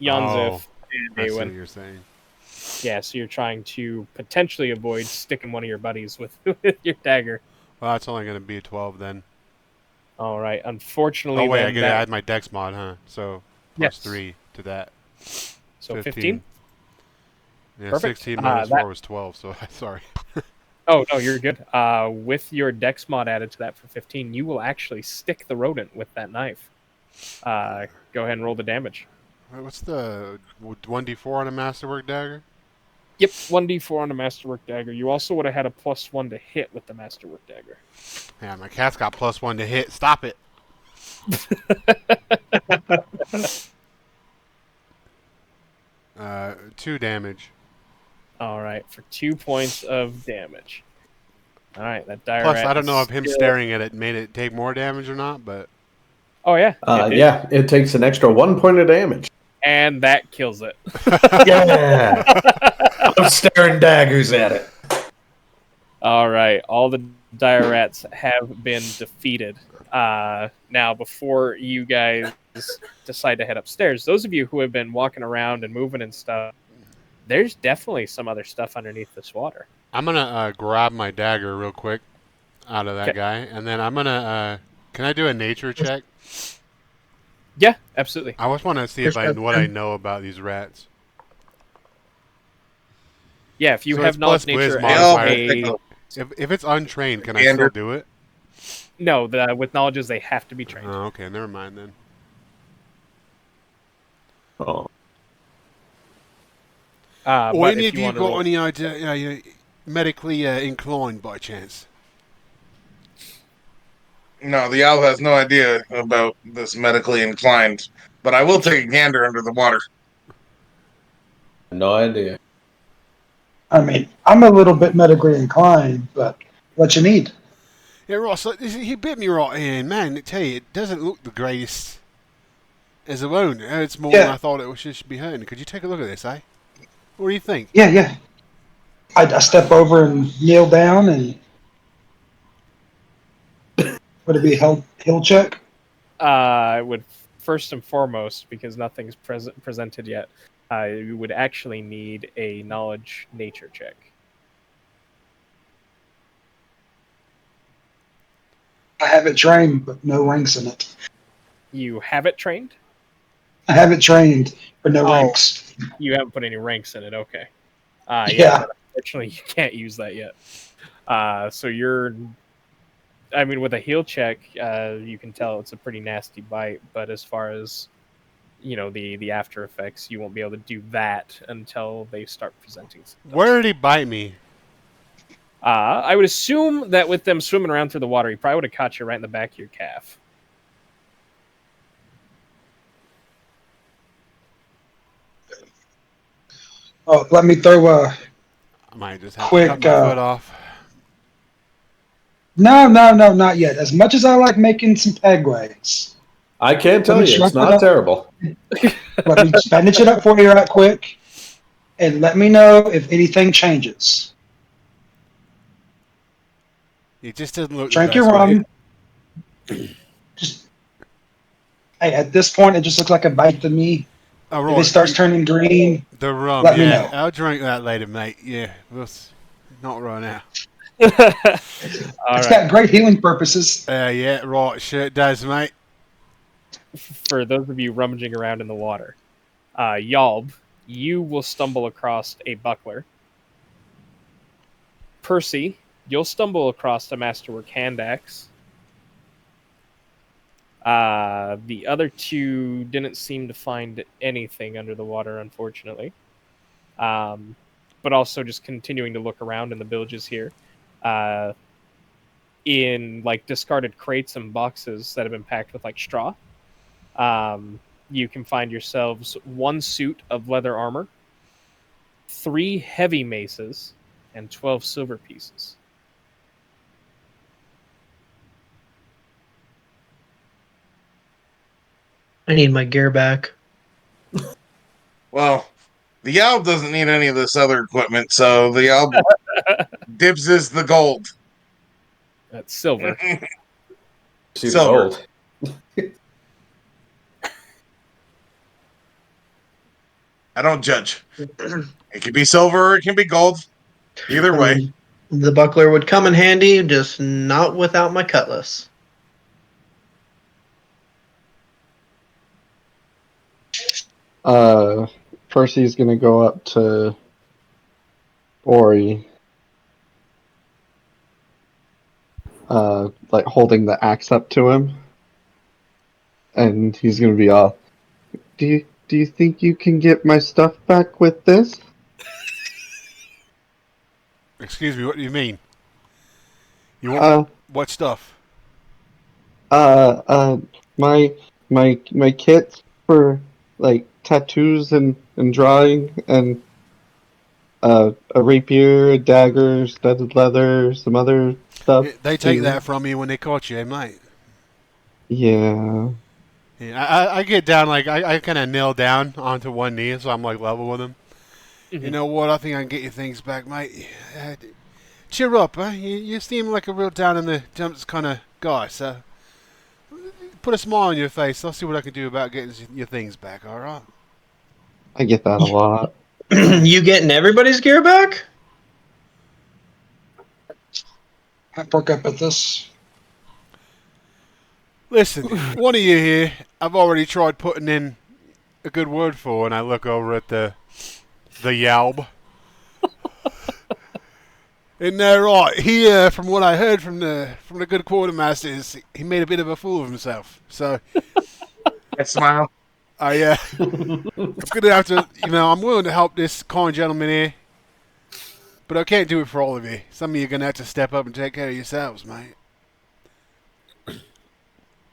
Yanzif, and I see what Awen. you're saying. Yeah, so you're trying to potentially avoid sticking one of your buddies with, with your dagger. Well, that's only going to be a 12 then. All right, unfortunately. Oh, wait, then I get to add my dex mod, huh? So, yes. +3 to that. So 15? Yeah, Perfect. 16 -4 was 12, so sorry. Oh, no, you're good. With your dex mod added to that for 15, you will actually stick the rodent with that knife. Go ahead and roll the damage. Wait, what's the 1d4 on a masterwork dagger? Yep, 1d4 on a masterwork dagger. You also would have had a +1 to hit with the masterwork dagger. Yeah, my cat's got +1 to hit. Stop it. 2 damage. All right, for 2 points of damage. All right, that dire Plus, rat I don't know if him still... staring at it made it take more damage or not, but... Oh, yeah. Yeah, it takes an extra 1 point of damage. And that kills it. Yeah! I'm staring daggers at it. All right, all the dire rats have been defeated. Now, before you guys decide to head upstairs, those of you who have been walking around and moving and stuff, there's definitely some other stuff underneath this water. I'm going to grab my dagger real quick out of that guy, and then I'm going to... can I do a nature check? Yeah, absolutely. I just want to see what I know about these rats. Yeah, if you So have it's knowledge plus whiz nature modifier. If it's untrained, can I still do it? No, with knowledges they have to be trained. Oh, okay, never mind then. Oh. Or any of you got any idea, medically inclined by chance? No, the owl has no idea about this medically inclined, but I will take a gander under the water. No idea. I mean, I'm a little bit medically inclined, but what you need? Yeah, Ross, he bit me right in, man. I tell you, it doesn't look the greatest as a wound. It's more than I thought it should be hurting. Could you take a look at this, eh? What do you think? Yeah. I step over and kneel down, and would it be a heal check? It would first and foremost, because nothing's presented yet, you would actually need a knowledge nature check. I have it trained, but no ranks in it. You have it trained? I have it trained, but no ranks. You haven't put any ranks in it, okay. Yeah. But unfortunately, you can't use that yet. So you're, I mean, with a heal check, you can tell it's a pretty nasty bite. But as far as the after effects, you won't be able to do that until they start presenting symptoms. Where did he bite me? I would assume that with them swimming around through the water, he probably would have caught you right in the back of your calf. Oh, let me throw a I might just have quick. to cut my foot off. No, not yet. As much as I like making some pegways, I can't tell Let me you, it's shuffle it not up. terrible. let me bandage it up for you right quick, and let me know if anything changes. It just doesn't look Drink the your best, rum. mate. Just hey, at this point, it just looks like a bite to me. Oh, If it right. starts turning green, The rum, let me yeah. know. I'll drink that later, mate. Yeah, we'll not right now. It's got great healing purposes. Yeah, right. Sure it does, mate. For those of you rummaging around in the water, Yalb, you will stumble across a buckler. Percy, you'll stumble across a masterwork hand axe. The other two didn't seem to find anything under the water, unfortunately. But also just continuing to look around in the villages here. In like discarded crates and boxes that have been packed with like straw. You can find yourselves 1 suit of leather armor, 3 heavy maces, and 12 silver pieces. I need my gear back. Well, the Yalb doesn't need any of this other equipment, so the Yalb dibs is the gold. That's silver. See Silver. gold. I don't judge. It can be silver or it can be gold. Either I way. mean, the buckler would come in handy, just not without my cutlass. Percy's gonna go up to Ori, like holding the axe up to him, and he's gonna be all, Do you think you can get my stuff back with this? Excuse me, what do you mean? You want what stuff? My kits for like tattoos and drawing, and a rapier, a dagger, studded leather, some other stuff. They take too. that from you when they caught you, mate. Yeah. Yeah, I get down, like, I kind of kneel down onto one knee, so I'm, like, level with him. Mm-hmm. You know what? I think I can get your things back, mate. Cheer up, huh? You seem like a real down in the dumps kind of guy, so put a smile on your face. I'll see what I can do about getting your things back, all right? I get that a lot. You getting everybody's gear back? I perk up at this. Listen, one of you here, I've already tried putting in a good word for, and I look over at the Yalb. And they're right. He, from what I heard from the good quartermasters, he made a bit of a fool of himself. So I smile. I'm gonna have to, I'm willing to help this kind gentleman here, but I can't do it for all of you. Some of you are gonna have to step up and take care of yourselves, mate.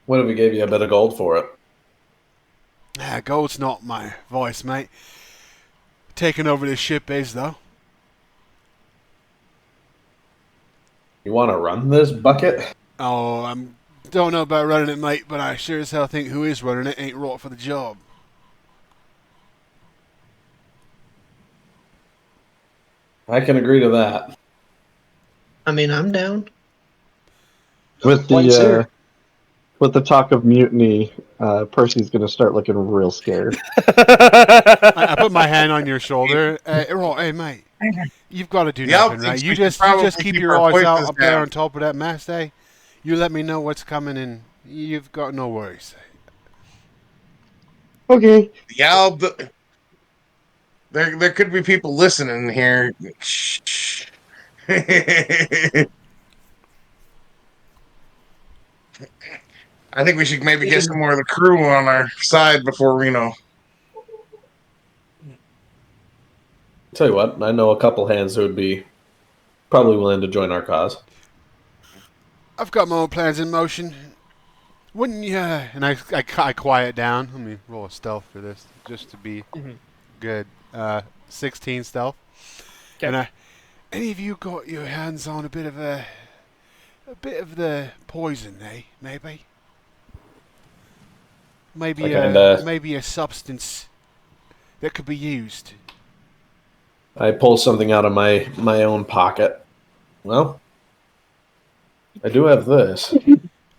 What if we gave you a bit of gold for it? Gold's not my voice, mate. Taking over this ship is, though. You want to run this bucket? Oh, I don't know about running it, mate, but I sure as hell think who is running it ain't right for the job. I can agree to that. I mean, I'm down. With the talk of mutiny, Percy's gonna start looking real scared. I put my hand on your shoulder. Hey, mate, you've got to do nothing, right? You just keep your eyes out up there on top of that mast, eh? You let me know what's coming, and you've got no worries. Okay. The There could be people listening here. Shh. I think we should maybe get some more of the crew on our side before Tell you what, I know a couple hands who would be probably willing to join our cause. I've got my own plans in motion. Wouldn't you? And I quiet down. Let me roll a stealth for this, just to be good. 16 stealth. Okay. And any of you got your hands on a bit of the poison, eh? Maybe. Maybe maybe a substance that could be used. I pull something out of my own pocket. Well, I do have this.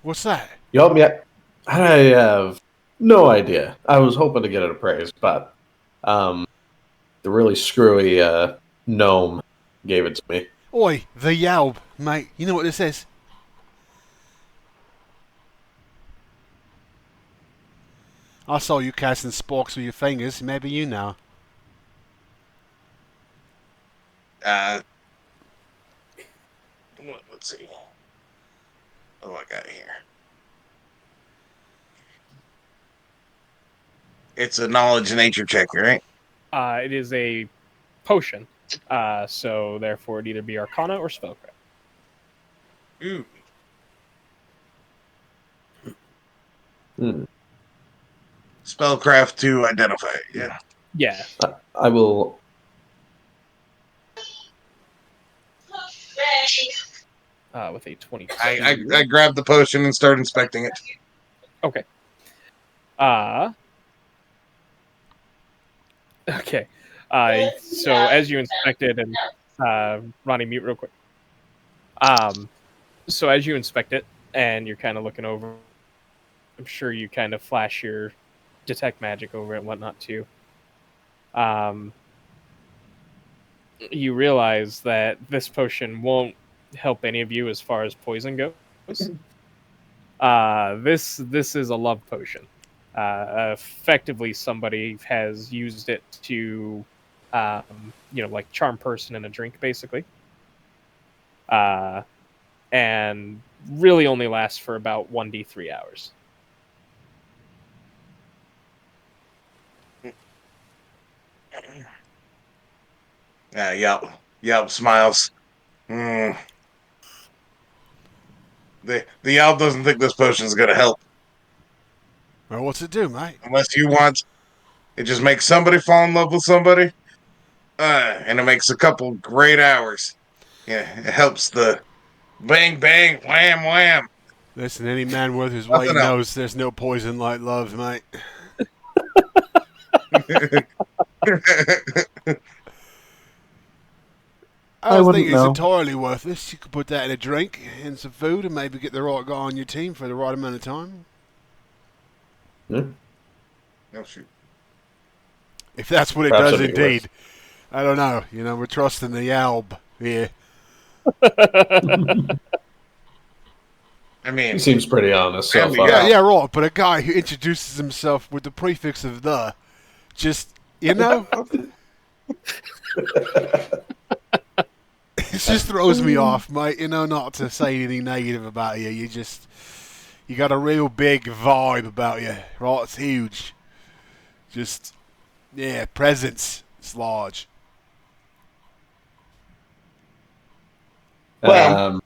What's that? You help me out? I have no idea. I was hoping to get it appraised, but the really screwy gnome gave it to me. Oi, the Yalb, mate. You know what this is? I saw you casting sparks with your fingers. Maybe you know. Let's see. What do I got here? It's a knowledge nature check, right? It is a potion, so therefore it'd either be Arcana or Spellcraft. Ooh. Spellcraft to identify it, yeah. Yeah. I will. With a 22. I grabbed the potion and started inspecting it. Okay. Okay. So as you inspect it, and Ronnie, mute real quick. So as you inspect it, and you're kind of looking over, I'm sure you kind of flash your detect magic over it and whatnot too. You realize that this potion won't help any of you as far as poison goes. This is a love potion. Effectively, somebody has used it to, like charm person in a drink, basically. And really only lasts for about 1d3 hours. Yelp smiles. The Yelp doesn't think this potion's gonna help. Well, what's it do, mate? Unless you want, it just makes somebody fall in love with somebody, and it makes a couple great hours. Yeah, it helps the bang bang wham wham. Listen, any man worth his weight knows there's no poison like love, mate. I don't think it's entirely worthless. You could put that in a drink and some food and maybe get the right guy on your team for the right amount of time. Yeah. Oh, shoot. If that's what it does indeed. I don't know. We're trusting the Alb here. I mean, he seems pretty honest so far. Yeah, right. But a guy who introduces himself with the prefix of the, just, it just throws me off, mate. Not to say anything negative about you. You got a real big vibe about you, right? It's huge. Just, presence. It's large. Well,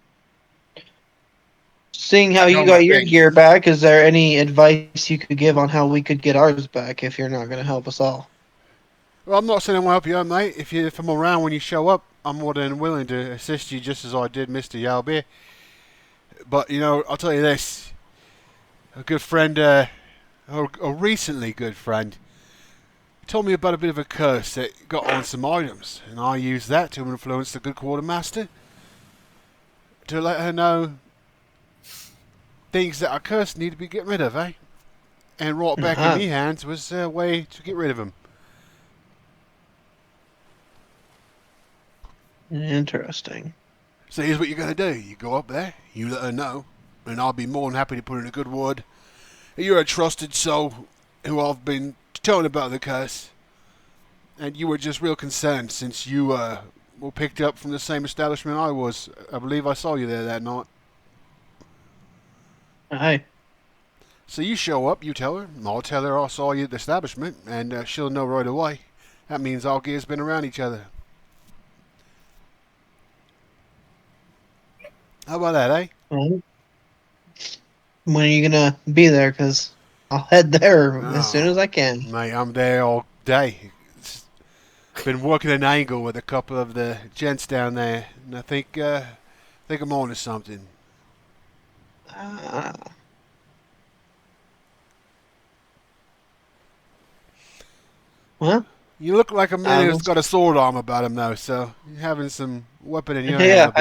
seeing how you got your gear back, is there any advice you could give on how we could get ours back if you're not going to help us all? Well, I'm not saying I won't help you out, mate. If I'm around when you show up, I'm more than willing to assist you just as I did Mr. Yalby. But, I'll tell you this. A good friend, a recently good friend, told me about a bit of a curse that got on some items, and I used that to influence the good quartermaster to let her know things that are cursed need to be get rid of, eh? And right back in me hands was a way to get rid of them. Interesting. So here's what you're going to do. You go up there, you let her know, and I'll be more than happy to put in a good word. You're a trusted soul who I've been telling about the curse. And you were just real concerned since you were picked up from the same establishment I was. I believe I saw you there that night. Hi. So you show up, you tell her. I'll tell her I saw you at the establishment, and she'll know right away. That means our gear's been around each other. How about that, eh? Well, when are you gonna be there? Because I'll head there as soon as I can. Mate, I'm there all day. Been working an angle with a couple of the gents down there, and I think I'm on to something. Well, you look like a man who's got a sword arm about him, though. So having some weapon in your hand. Yeah,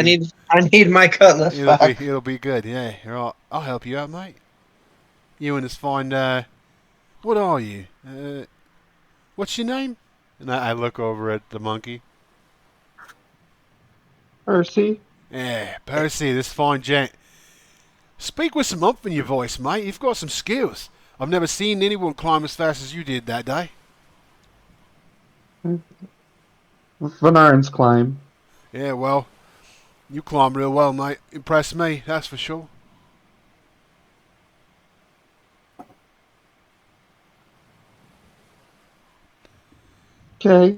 I need my cutlass back. It'll be good. Yeah, here, I'll help you out, mate. You and this fine. What are you? What's your name? And I look over at the monkey. Percy? Yeah, Percy, this fine gent. Speak with some umph in your voice, mate. You've got some skills. I've never seen anyone climb as fast as you did that day. Venarans climb. Yeah, well, you climb real well, mate. Impressed me, that's for sure. Okay.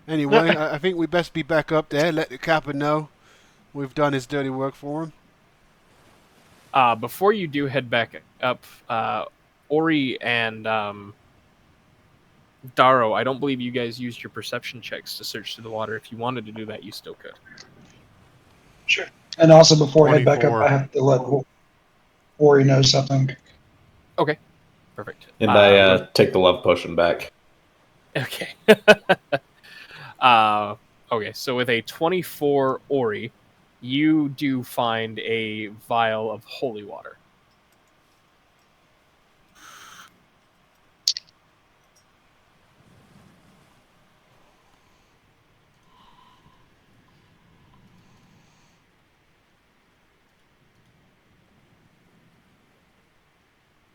Anyway, I think we best be back up there. Let the captain know we've done his dirty work for him. Before you do head back up, Ori and Daro, I don't believe you guys used your perception checks to search through the water. If you wanted to do that, you still could. Sure. And also, before I head back up, 24. I have to let Ori know something. Okay, perfect. And I take the love potion back. Okay. Okay, so with a 24 Ori, you do find a vial of holy water.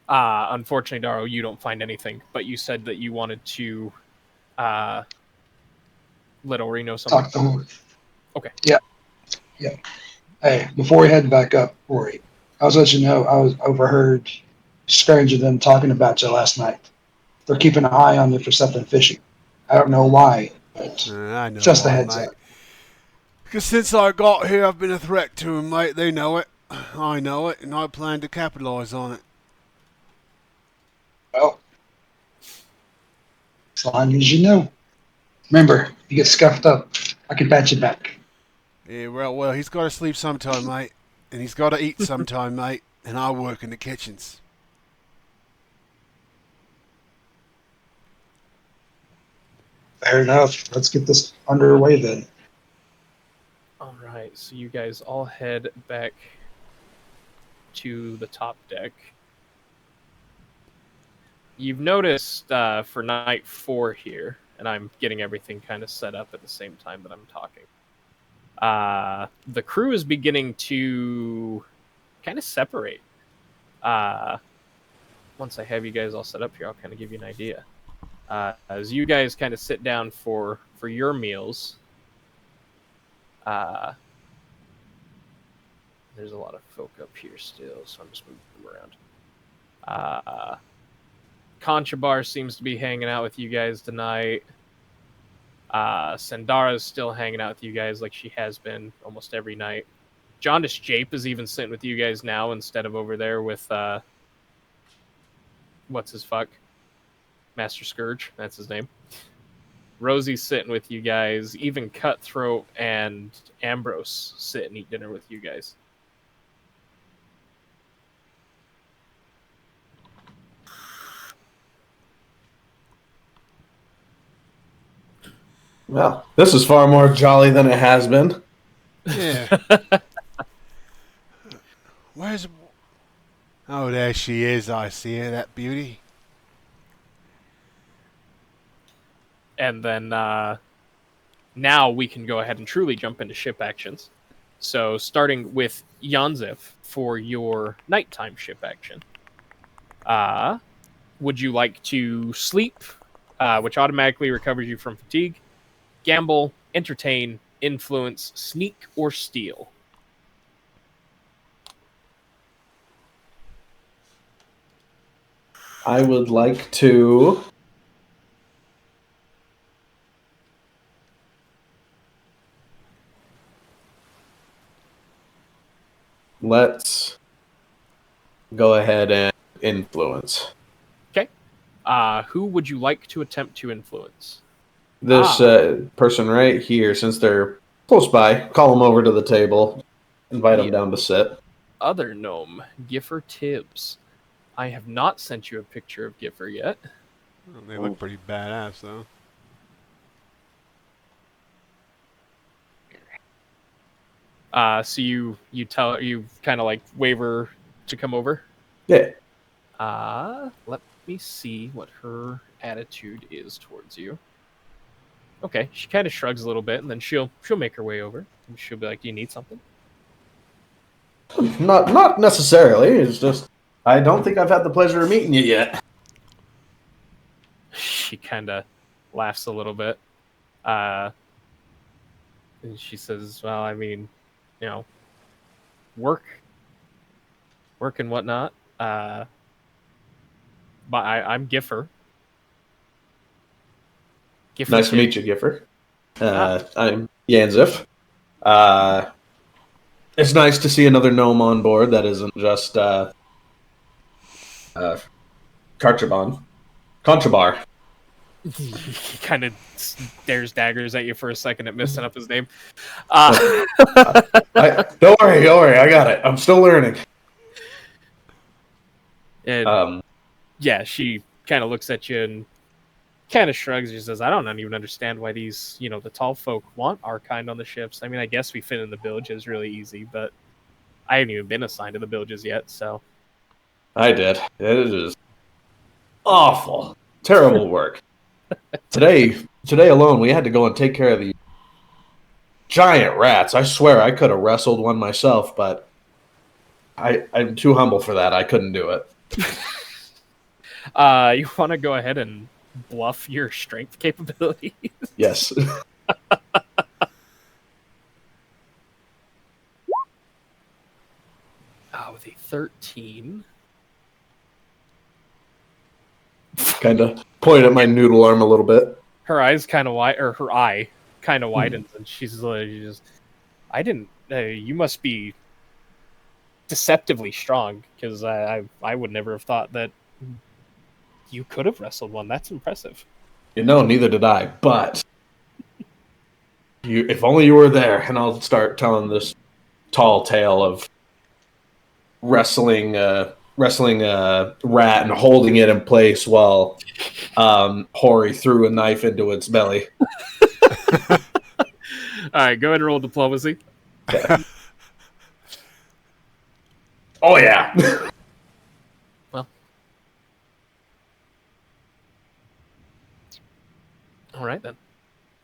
Unfortunately, Daro, you don't find anything, but you said that you wanted to let Ori know something. Talk to Ori. Okay. Yeah. Yeah. Hey, before we head back up, Ori, I was let you know I was overheard Strange and them talking about you last night. They're keeping an eye on you for something fishy. I don't know why, but I know just why, a heads mate. up. Because since I got here, I've been a threat to them, mate. They know it. I know it, and I plan to capitalise on it. Well, as long as you know. Remember, if you get scuffed up, I can patch you back. Yeah, well, he's got to sleep sometime, mate. And he's got to eat sometime, mate. And I work in the kitchens. Fair enough. Let's get this underway then. All right, so you guys all head back to the top deck. You've noticed for night 4 here, and I'm getting everything kind of set up at the same time that I'm talking. The crew is beginning to kind of separate. Once I have you guys all set up here, I'll kind of give you an idea. As you guys kind of sit down for your meals, there's a lot of folk up here still, so I'm just moving them around. Conchabar seems to be hanging out with you guys tonight. Sandara's still hanging out with you guys like she has been almost every night. Jaundice Jape is even sitting with you guys now instead of over there with what's his fuck? Master Scourge, that's his name. Rosie's sitting with you guys. Even Cutthroat and Ambrose sit and eat dinner with you guys. Well, this is far more jolly than it has been. Yeah. Where's... Oh, there she is. I see her, that beauty. And then now we can go ahead and truly jump into ship actions. So starting with Yanzif for your nighttime ship action. Would you like to sleep, which automatically recovers you from fatigue. Gamble, entertain, influence, sneak, or steal. I would like to. Let's go ahead and influence. Okay. Who would you like to attempt to influence? This person right here, since they're close by, call them over to the table, invite them down to sit. Other gnome, Giffer Tibbs. I have not sent you a picture of Giffer yet. Well, they look pretty badass, though. So you kind of like waver to come over. Yeah. Let me see what her attitude is towards you. Okay, she kind of shrugs a little bit, and then she'll make her way over. And she'll be like, "Do you need something?" Not necessarily. It's just I don't think I've had the pleasure of meeting you yet. She kind of laughs a little bit. And she says, "Well, I mean, you know, work and whatnot. But I'm Giffer. Nice to meet you, Giffer. I'm Yanzif. It's nice to see another gnome on board that isn't just Contrabar. He kind of stares daggers at you for a second at messing up his name. Don't worry, I got it. I'm still learning. And yeah, she kind of looks at you and kind of shrugs. She says, "I don't even understand why these, the tall folk want our kind on the ships. I mean, I guess we fit in the villages really easy, but I haven't even been assigned to the villages yet, so." I did. It is awful. Terrible work. Today alone, we had to go and take care of the giant rats. I swear I could have wrestled one myself, but I'm too humble for that. I couldn't do it. You want to go ahead and bluff your strength capabilities? Yes. With a 13. Kind of point at my noodle arm a little bit. Her eyes kind of wide, or her eye kind of widens, and she's like, "I didn't. You must be deceptively strong, because I would never have thought that you could have wrestled one. That's impressive." Neither did I. But if only you were there, and I'll start telling this tall tale of wrestling a rat and holding it in place while Hori threw a knife into its belly. All right, go ahead and roll diplomacy. Okay. Oh yeah. Well, all right then.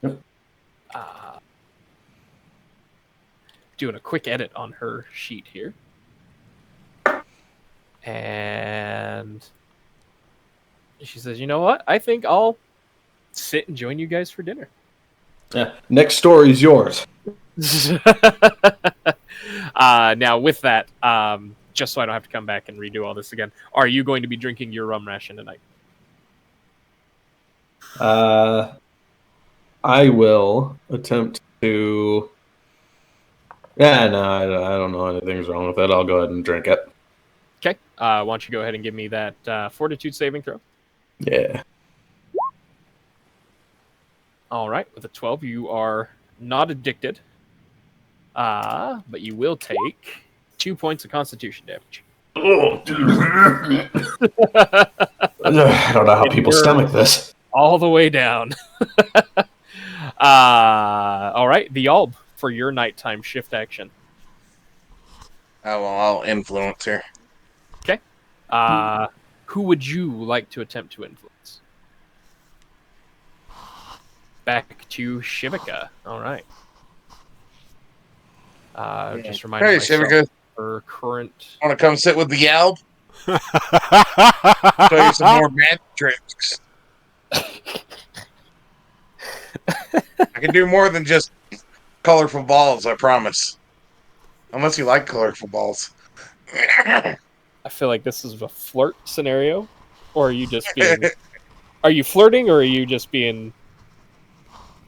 Yep. Doing a quick edit on her sheet here. And she says, "You know what? I think I'll sit and join you guys for dinner." Yeah. Next story's yours. Now, with that, just so I don't have to come back and redo all this again, are you going to be drinking your rum ration tonight? I will attempt to. Yeah, no, I don't know anything's wrong with it. I'll go ahead and drink it. Okay. Why don't you go ahead and give me that fortitude saving throw? Yeah. All right. With a 12, you are not addicted, but you will take 2 points of constitution damage. Oh, I don't know how people stomach this. All the way down. All right. The Alb for your nighttime shift action. I'll influence her. Okay. Who would you like to attempt to influence? Back to Shivika. All right. Just remind myself Shivika. her current. Want to come sit with the Yalb? Show you some more magic tricks. I can do more than just colorful balls, I promise. Unless you like colorful balls. I feel like this is a flirt scenario, or are you just being? Are you flirting, or are you just being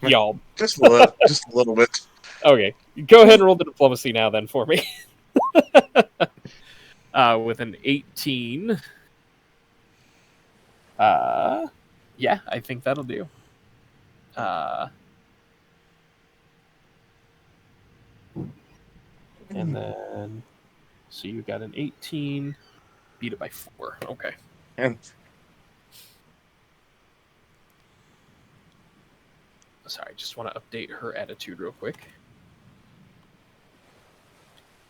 y'all? Just a little bit. Okay, go ahead and roll the diplomacy now, then, for me. With an 18. Yeah, I think that'll do. And then, so you got an 18, beat it by 4. Okay. And Sorry, just want to update her attitude real quick.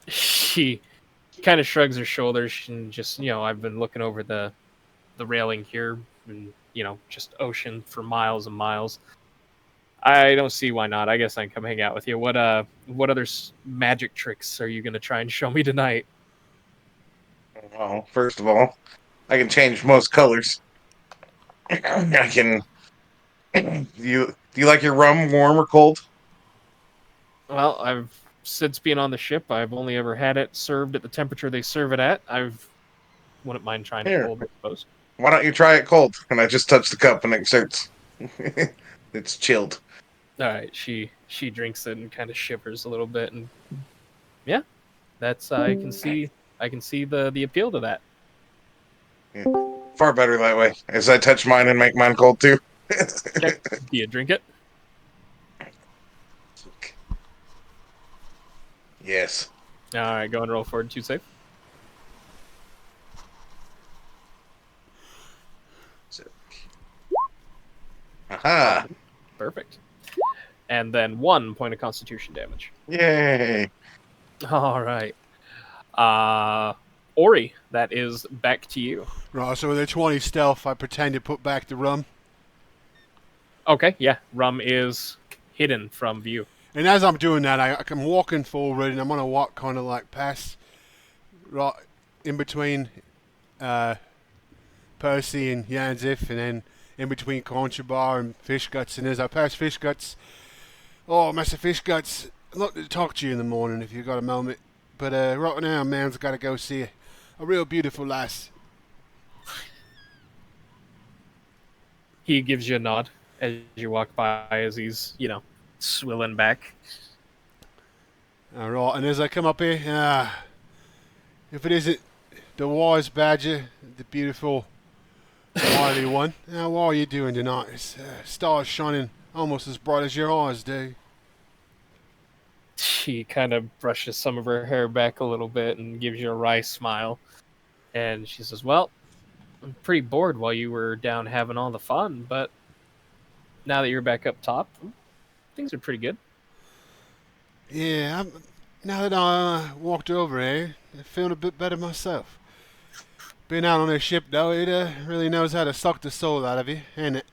She kind of shrugs her shoulders and just, I've been looking over the railing here, and just ocean for miles and miles. I don't see why not. I guess I can come hang out with you. What other magic tricks are you gonna try and show me tonight? well, first of all, I can change most colors. I can. Do you like your rum warm or cold? Well, since being on the ship, I've only ever had it served at the temperature they serve it at. Wouldn't mind trying it Here. cold, I suppose. Why don't you try it cold? And I just touch the cup and it starts. It's chilled. All right, she drinks it and kind of shivers a little bit, and yeah, that's I can see the appeal to that. Yeah. Far better that way. As I touch mine and make mine cold too. Okay. Do you drink it? Yes. All right, go and roll forward 2 save. Aha! Perfect. And then 1 point of Constitution damage. Yay! All right. Ori, that is back to you. Right, so with a 20 stealth, I pretend to put back the rum. Okay, yeah. Rum is hidden from view. And as I'm doing that, I'm walking forward, and I'm going to walk kind of like past, right in between Percy and Yanzif, and then in between Conchabar and Fish Guts. And as I pass Fish Guts, oh, Master Fish Guts, I'd like to talk to you in the morning if you've got a moment. But right now, man's got to go see a real beautiful lass. He gives you a nod as you walk by, as he's, swilling back. All right, and as I come up here, if it isn't the wise badger, the beautiful wily one, how are you doing tonight? It's, stars shining almost as bright as your eyes do. She kind of brushes some of her hair back a little bit and gives you a wry smile. And she says, well, I'm pretty bored while you were down having all the fun, but now that you're back up top, things are pretty good. Yeah, now that I walked over here, I'm feeling a bit better myself. Being out on this ship, though, it really knows how to suck the soul out of you, ain't it?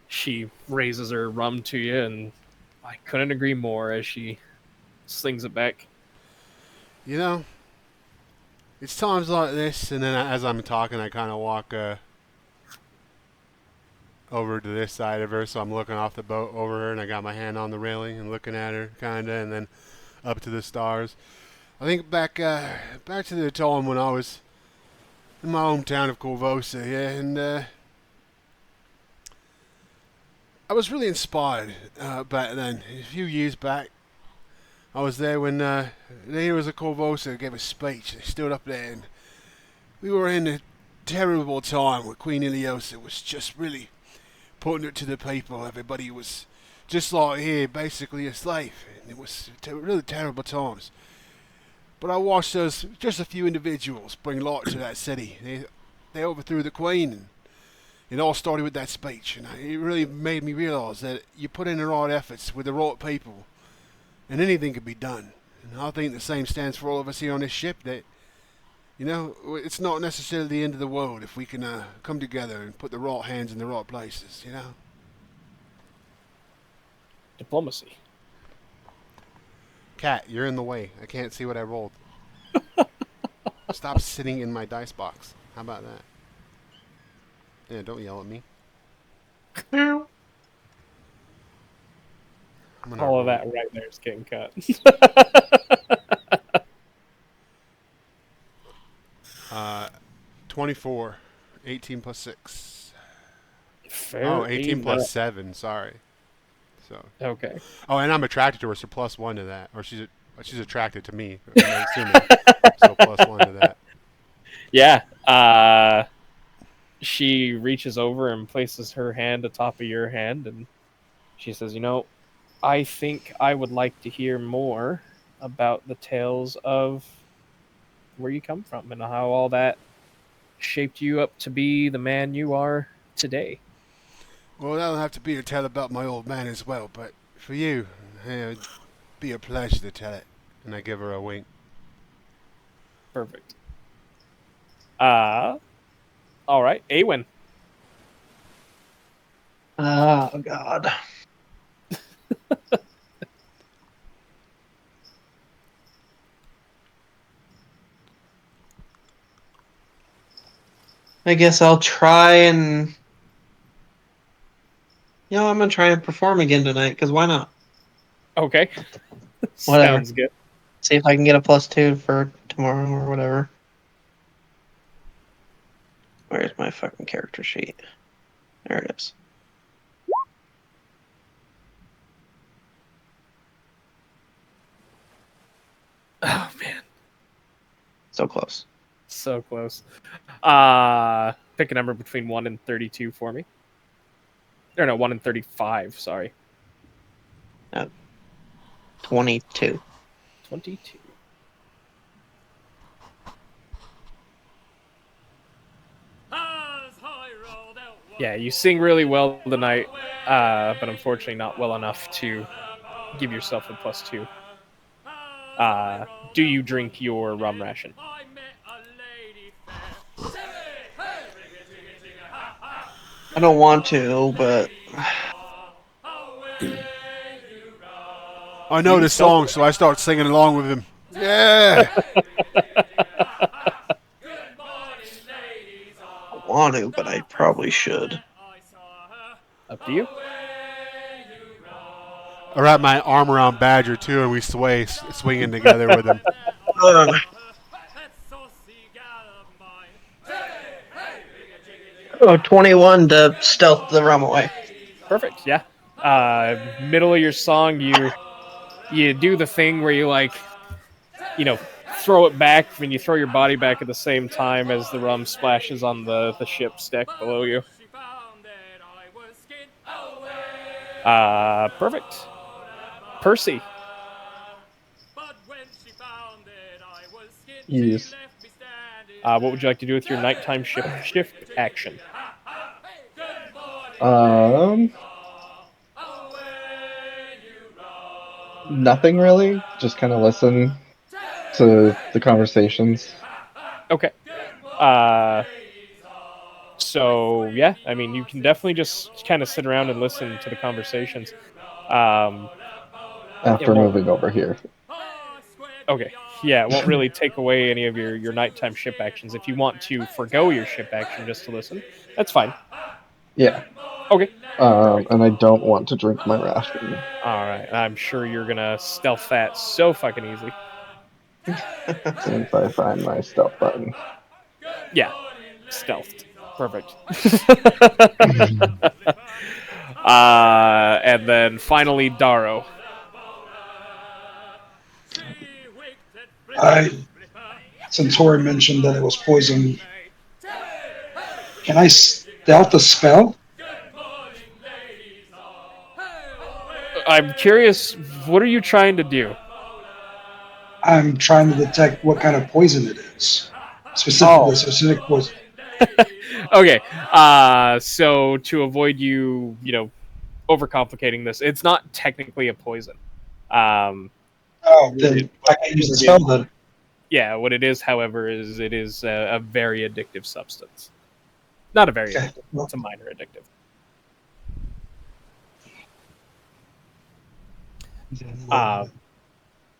She raises her rum to you, and I couldn't agree more as she slings it back. You know, it's times like this, and then as I'm talking, I kind of walk over to this side of her, so I'm looking off the boat over her, and I got my hand on the railing and looking at her, kind of, and then up to the stars. I think back to the time when I was in my hometown of Corvosa, yeah, and I was really inspired back then. A few years back, I was there when the heroes of Corvosa gave a speech. They stood up there, and we were in a terrible time where Queen Iliosa was just really putting it to the people. Everybody was just like here, basically a slave. And it was really terrible times. But I watched those, just a few individuals, bring light to that city. They overthrew the Queen, and it all started with that speech. And it really made me realize that you put in the right efforts with the right people, and anything can be done. And I think the same stands for all of us here on this ship, that, it's not necessarily the end of the world if we can come together and put the right hands in the right places, Diplomacy. Cat, you're in the way. I can't see what I rolled. Stop sitting in my dice box. How about that? Yeah, don't yell at me. All of that right there is getting cut. 24. 18 plus 6. Fair 18 plus enough. 7, sorry. So. Okay. Oh, and I'm attracted to her, so +1 to that. Or she's attracted to me, I'm assuming. So +1 to that. Yeah. She reaches over and places her hand atop of your hand, and she says, I think I would like to hear more about the tales of where you come from and how all that shaped you up to be the man you are today. Well, that'll have to be a tale about my old man as well, but for you, it would be a pleasure to tell it. And I give her a wink. Perfect. All right, Awen. Oh, God. I guess I'll try and... I'm going to try and perform again tonight, because why not? Okay. Whatever. Sounds good. See if I can get a +2 for tomorrow or whatever. Where's my fucking character sheet? There it is. Oh, man. So close. So close. Pick a number between 1 and 32 for me. Or no, 1 and 35, sorry. 22. 22. Yeah, you sing really well tonight, but unfortunately not well enough to give yourself a +2. Do you drink your rum ration? I don't want to, but... I know this song, so I start singing along with him. Yeah! I want to, but I probably should. Up to you. I wrap my arm around Badger, too, and we swinging together with him. 21 to stealth the rum away. Perfect, yeah. Middle of your song, you do the thing where you throw it back and you throw your body back at the same time as the rum splashes on the ship's deck below you. Perfect. Percy. Yes. What would you like to do with your nighttime shift action? Nothing really. Just kind of listen to the conversations. Okay. So yeah, I mean, you can definitely just kind of sit around and listen to the conversations. After moving over here. Okay. Yeah, it won't really take away any of your nighttime ship actions. If you want to forgo your ship action just to listen, that's fine. Yeah. Okay. And I don't want to drink my ration. Alright, I'm sure you're gonna stealth that so fucking easy. Since I find my stealth button. Yeah. Stealthed. Perfect. And then finally, Daro. Since Tori mentioned that it was poison, can I stealth a spell? I'm curious, what are you trying to do? I'm trying to detect what kind of poison it is. Specific poison. Okay, so to avoid you overcomplicating this, it's not technically a poison. Then I can use the spell then. Yeah, what it is, however, is it is a very addictive substance. Not a very addictive, it's a minor addictive.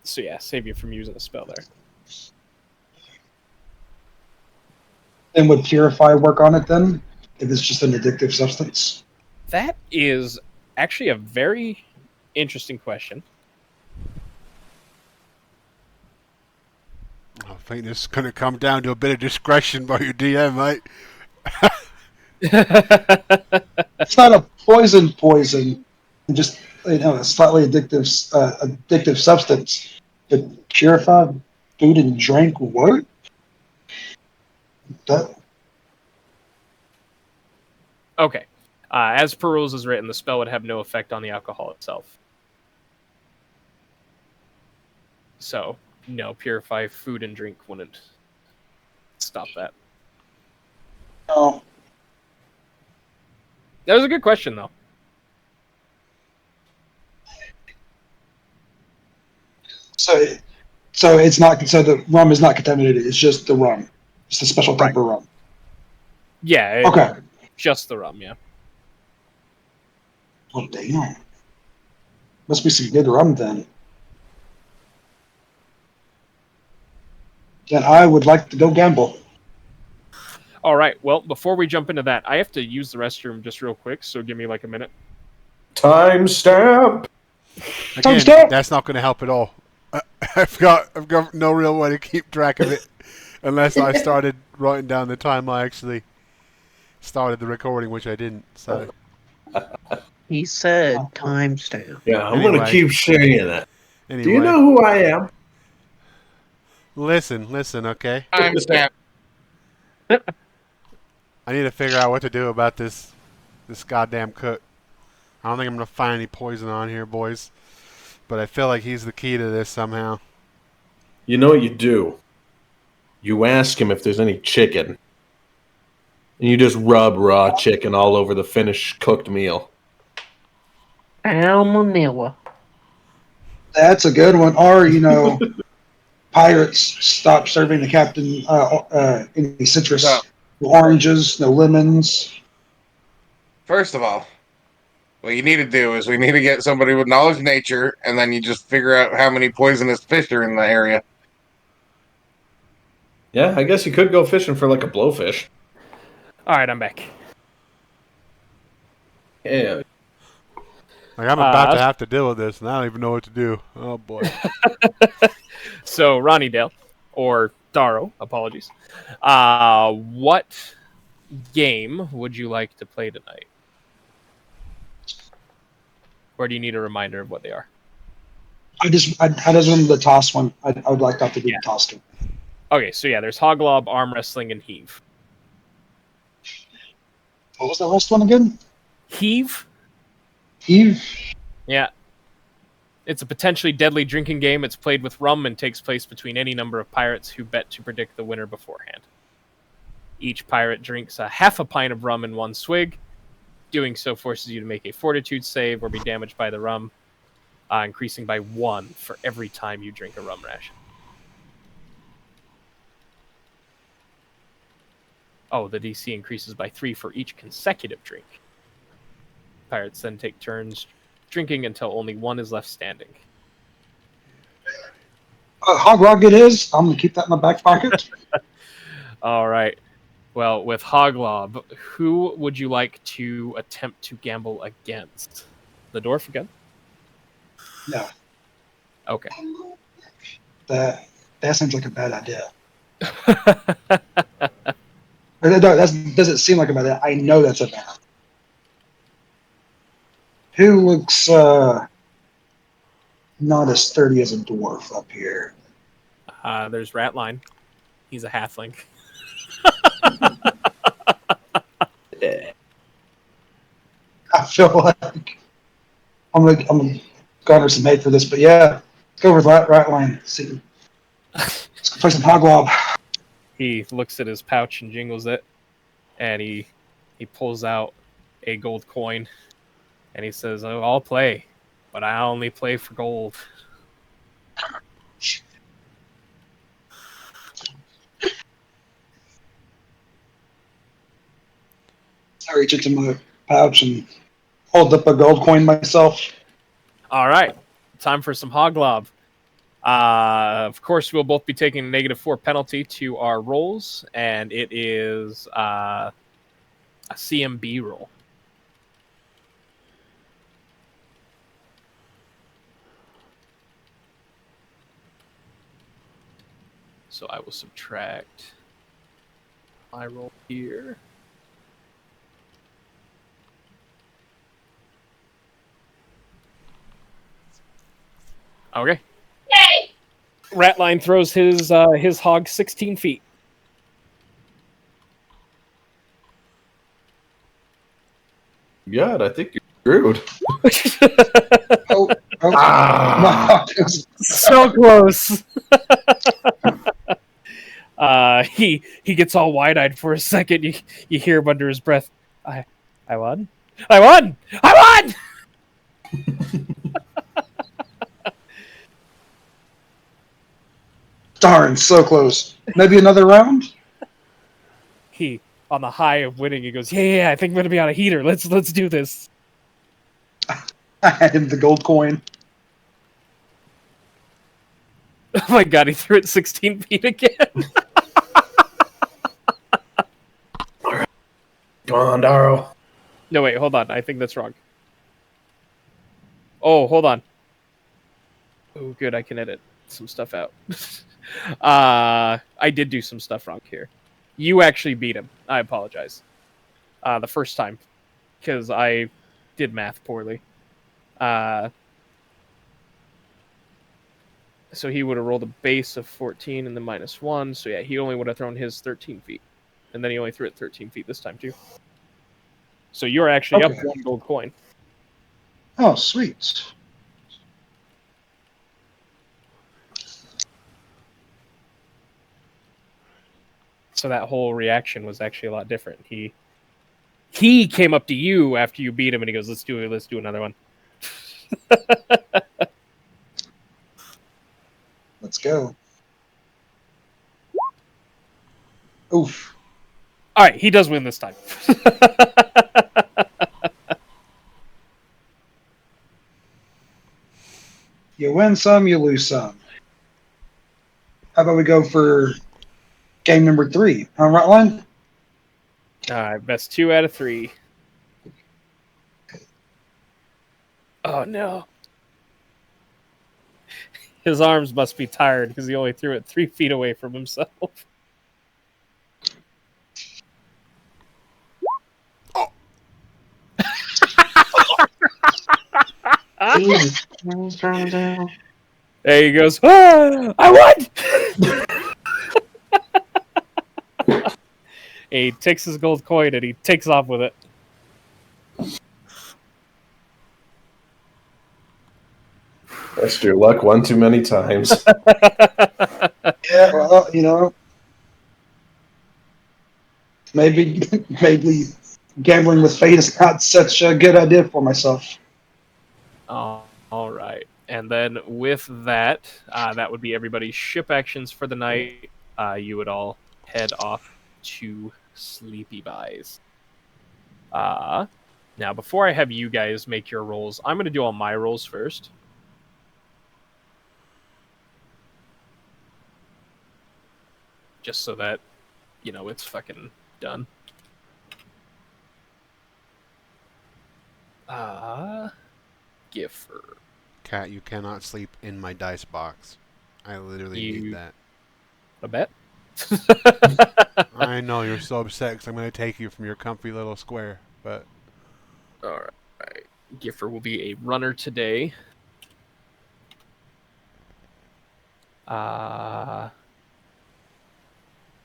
So yeah, save you from using a spell there. And would Purify work on it then? If it's just an addictive substance? That is actually a very Interesting question. I think this is going to come down to a bit of discretion by your DM, mate. It's not a poison. Just a slightly addictive substance. But purified food and drink what? That, Okay. As per rules is written, the spell would have no effect on the alcohol itself. So, no, purify food and drink wouldn't stop that. no. That was a good question, though. So it's not. So the rum is not contaminated. It's just the rum. It's the special type of rum. Yeah. Okay. Just the rum, yeah. Well, damn. Must be some good rum then. Then I would like to go gamble. All right. Well, before we jump into that, I have to use the restroom just real quick, so give me like a minute. Timestamp. Again, Timestamp! that's not going to help at all. I've got no real way to keep track of it unless I started writing down the time I actually started the recording, which I didn't. So He said timestamp. Yeah, I'm Anyway. gonna keep saying it. anyway, Do you know who I am? listen, okay? Timestamp. I need to figure out what to do about this goddamn cook. I don't think I'm going to find any poison on here, boys. But I feel like he's the key to this somehow. You know what you do? You ask him if there's any chicken. And you just rub raw chicken all over the finished cooked meal. Salmonella. That's a good one. Or pirates stop serving the captain any citrus, No. no oranges, no lemons. First of all, what you need to do is we need to get somebody with knowledge of nature, and then you just figure out how many poisonous fish are in the area. Yeah, I guess you could go fishing for like a blowfish. All right, I'm back. Yeah. Like, I'm about to have to deal with this, and I don't even know what to do. Oh, boy. So, Ronnie Dale, or Daro, apologies. What game would you like to play tonight? Or do you need a reminder of what they are? I just remember the toss one. I would like that to be the toss one. Okay, so yeah, there's Hoglob, Arm Wrestling, and Heave. What was the last one again? Heave? Eve? Yeah. It's a potentially deadly drinking game. It's played with rum and takes place between any number of pirates who bet to predict the winner beforehand. Each pirate drinks a half a pint of rum in one swig. Doing so forces you to make a fortitude save or be damaged by the rum, increasing by 1 for every time you drink a rum ration. Oh, the DC increases by 3 for each consecutive drink. Pirates then take turns drinking until only one is left standing. Hog Rock it is. I'm going to keep that in my back pocket. All right. Well, with Hoglob, who would you like to attempt to gamble against? The dwarf again? No. Okay. That seems like a bad idea. That doesn't seem like a bad idea. I know that's a bad idea. Who looks not as sturdy as a dwarf up here? There's Ratline. He's a halfling. I feel like I'm gonna garner some hate for this, but yeah, let's go with Ratline. See, let's go play some Hoglob. He looks at his pouch and jingles it, and he pulls out a gold coin, and he says, "Oh, I'll play, but I only play for gold." I reach into my pouch and hold up a gold coin myself. All right, time for some Hoglob. Of course, we'll both be taking a -4 penalty to our rolls, and it is a CMB roll. So I will subtract my roll here. Okay. Ratline throws his hog 16 feet. God, I think you're screwed. Oh, Ah. So close. He gets all wide-eyed for a second. You hear him under his breath. I won. I won. I won. Darn, so close. Maybe another round? He, on the high of winning, he goes, yeah, I think I'm gonna be on a heater. Let's do this. I had him the gold coin. Oh my god, he threw it 16 feet again. Come on, Daro. No, wait, hold on. I think that's wrong. Oh, hold on. Oh, good. I can edit some stuff out. I did do some stuff wrong here. You actually beat him. I apologize. The first time. Because I did math poorly. So he would have rolled a base of 14 and then -1. So yeah, he only would have thrown his 13 feet. And then he only threw it 13 feet this time, too. So you're actually Okay. up 1 gold coin. Oh, sweet. So that whole reaction was actually a lot different. He came up to you after you beat him, and he goes, "Let's do another one." Let's go. Oof. All right, he does win this time. You win some, you lose some. How about we go for game number 3? On Rutland? All right, best 2 out of 3. Oh no. His arms must be tired because he only threw it 3 feet away from himself. There he goes. Ah, I won! He takes his gold coin and he takes off with it. Test your luck one too many times. Yeah, well, maybe gambling with fate is not such a good idea for myself. Oh, all right. And then with that, that would be everybody's ship actions for the night. You would all head off to Sleepy Buys. Now, before I have you guys make your rolls, I'm going to do all my rolls first. Just so that, it's fucking done. Giffer. Cat, you cannot sleep in my dice box. I literally need that. A bet? I know you're so upset because I'm going to take you from your comfy little square, but... Alright. Giffer will be a runner today.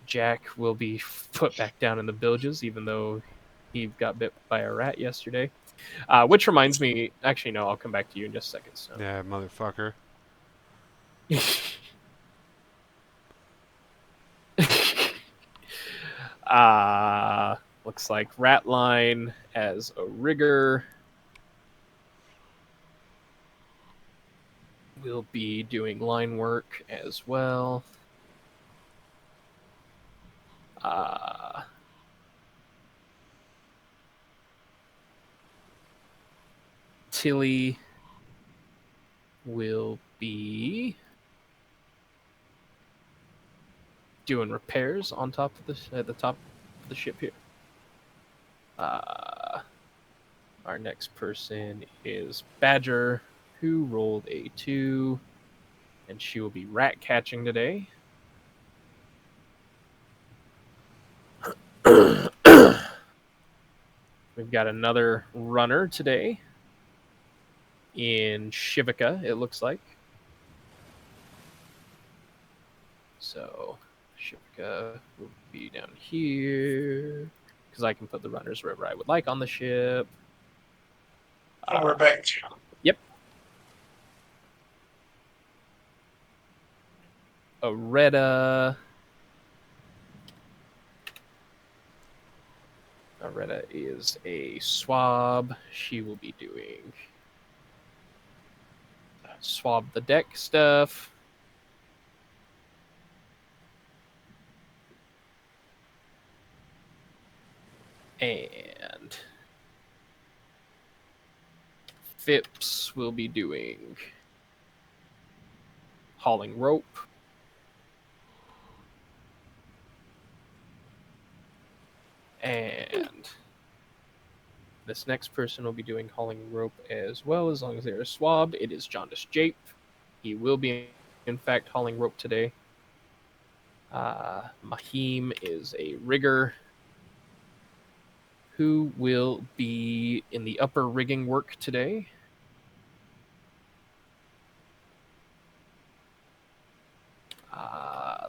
Jack will be put back down in the bilges, even though he got bit by a rat yesterday. Which reminds me... Actually, no, I'll come back to you in just a second. So. Yeah, motherfucker. Looks like Ratline as a rigger will be doing line work as well. Tilly will be doing repairs on top of at the top of the ship here. Our next person is Badger, who rolled a 2, and she will be rat catching today. We've got another runner today in Shivika, it looks like. So Shivika will be down here because I can put the runners wherever I would like on the ship. We're back. Yep. Areta is a swab. She will be doing swab the deck stuff. And Phipps will be doing hauling rope. And this next person will be doing hauling rope as well, as long as they're a swab. It is Jaundice Jape. He will be, in fact, hauling rope today. Mahim is a rigger who will be in the upper rigging work today.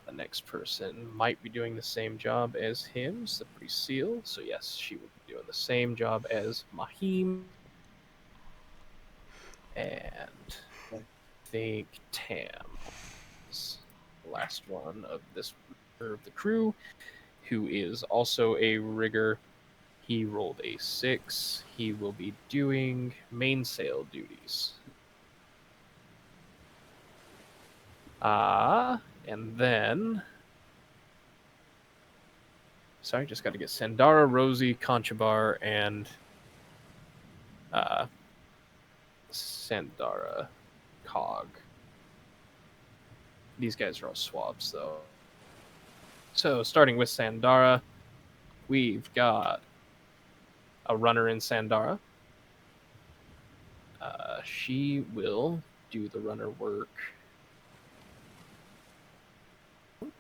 The next person might be doing the same job as him, Slippery Seal. So yes, she will be doing the same job as Mahim. And I think Tam is the last one of this of the crew, who is also a rigger. He rolled a 6. He will be doing mainsail duties. And then... Sorry, just got to get Sandara, Rosie, Conchabar, and Sandara, Cog. These guys are all swabs, though. So, starting with Sandara, we've got a runner in Sandara. She will do the runner work.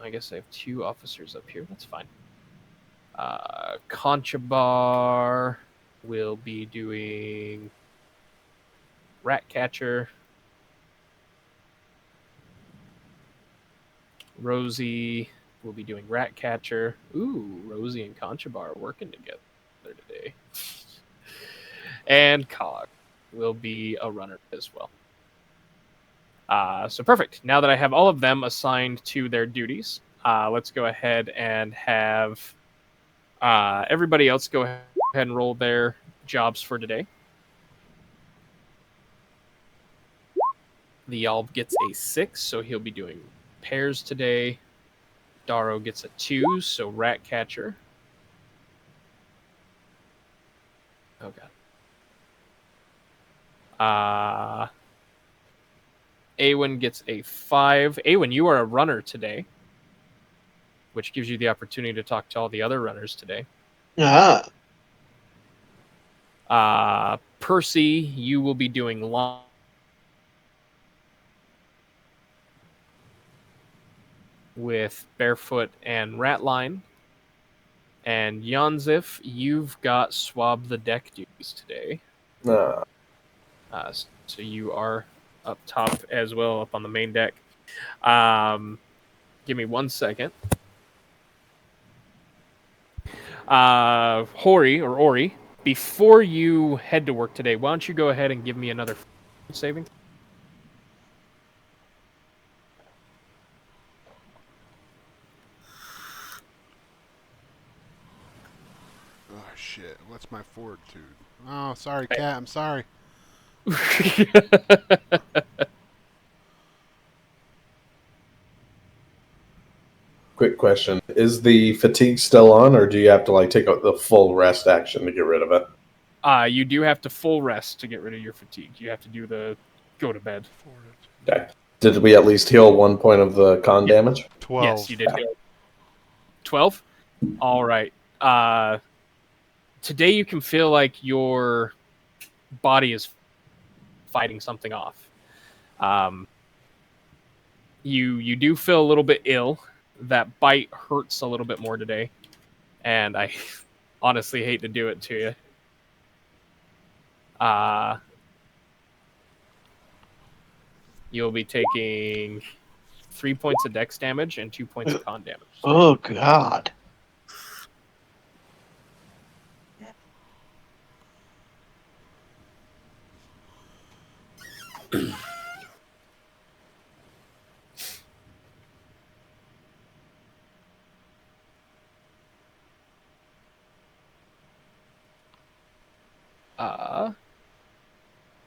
I guess I have 2 officers up here. That's fine. Conchabar will be doing rat catcher. Rosie will be doing rat catcher. Ooh, Rosie and Conchabar are working together today. And Cog will be a runner as well. So perfect. Now that I have all of them assigned to their duties, let's go ahead and have everybody else go ahead and roll their jobs for today. The Yalb gets a 6, so he'll be doing pairs today. Darrow gets a 2, so rat catcher. Oh god. Awen gets a 5. Awen, you are a runner today, which gives you the opportunity to talk to all the other runners today. Percy, you will be doing line with Barefoot and Ratline. And Yanzif, you've got swab the deck duties today. So you are up top as well, up on the main deck. Give me 1 second. Ori, before you head to work today, why don't you go ahead and give me another saving? Oh shit! What's my fortitude? Oh, sorry, Cat. I'm sorry. Quick question: is the fatigue still on, or do you have to like take the full rest action to get rid of it? You do have to full rest to get rid of your fatigue. You have to do the go to bed. Okay. Did we at least heal 1 point of the con damage? 12. Yes, you did. 12? All right. Today you can feel like your body is fighting something off. You do feel a little bit ill. That bite hurts a little bit more today. and I honestly hate to do it to you. You'll be taking 3 points of dex damage and 2 points of con damage. Oh, God.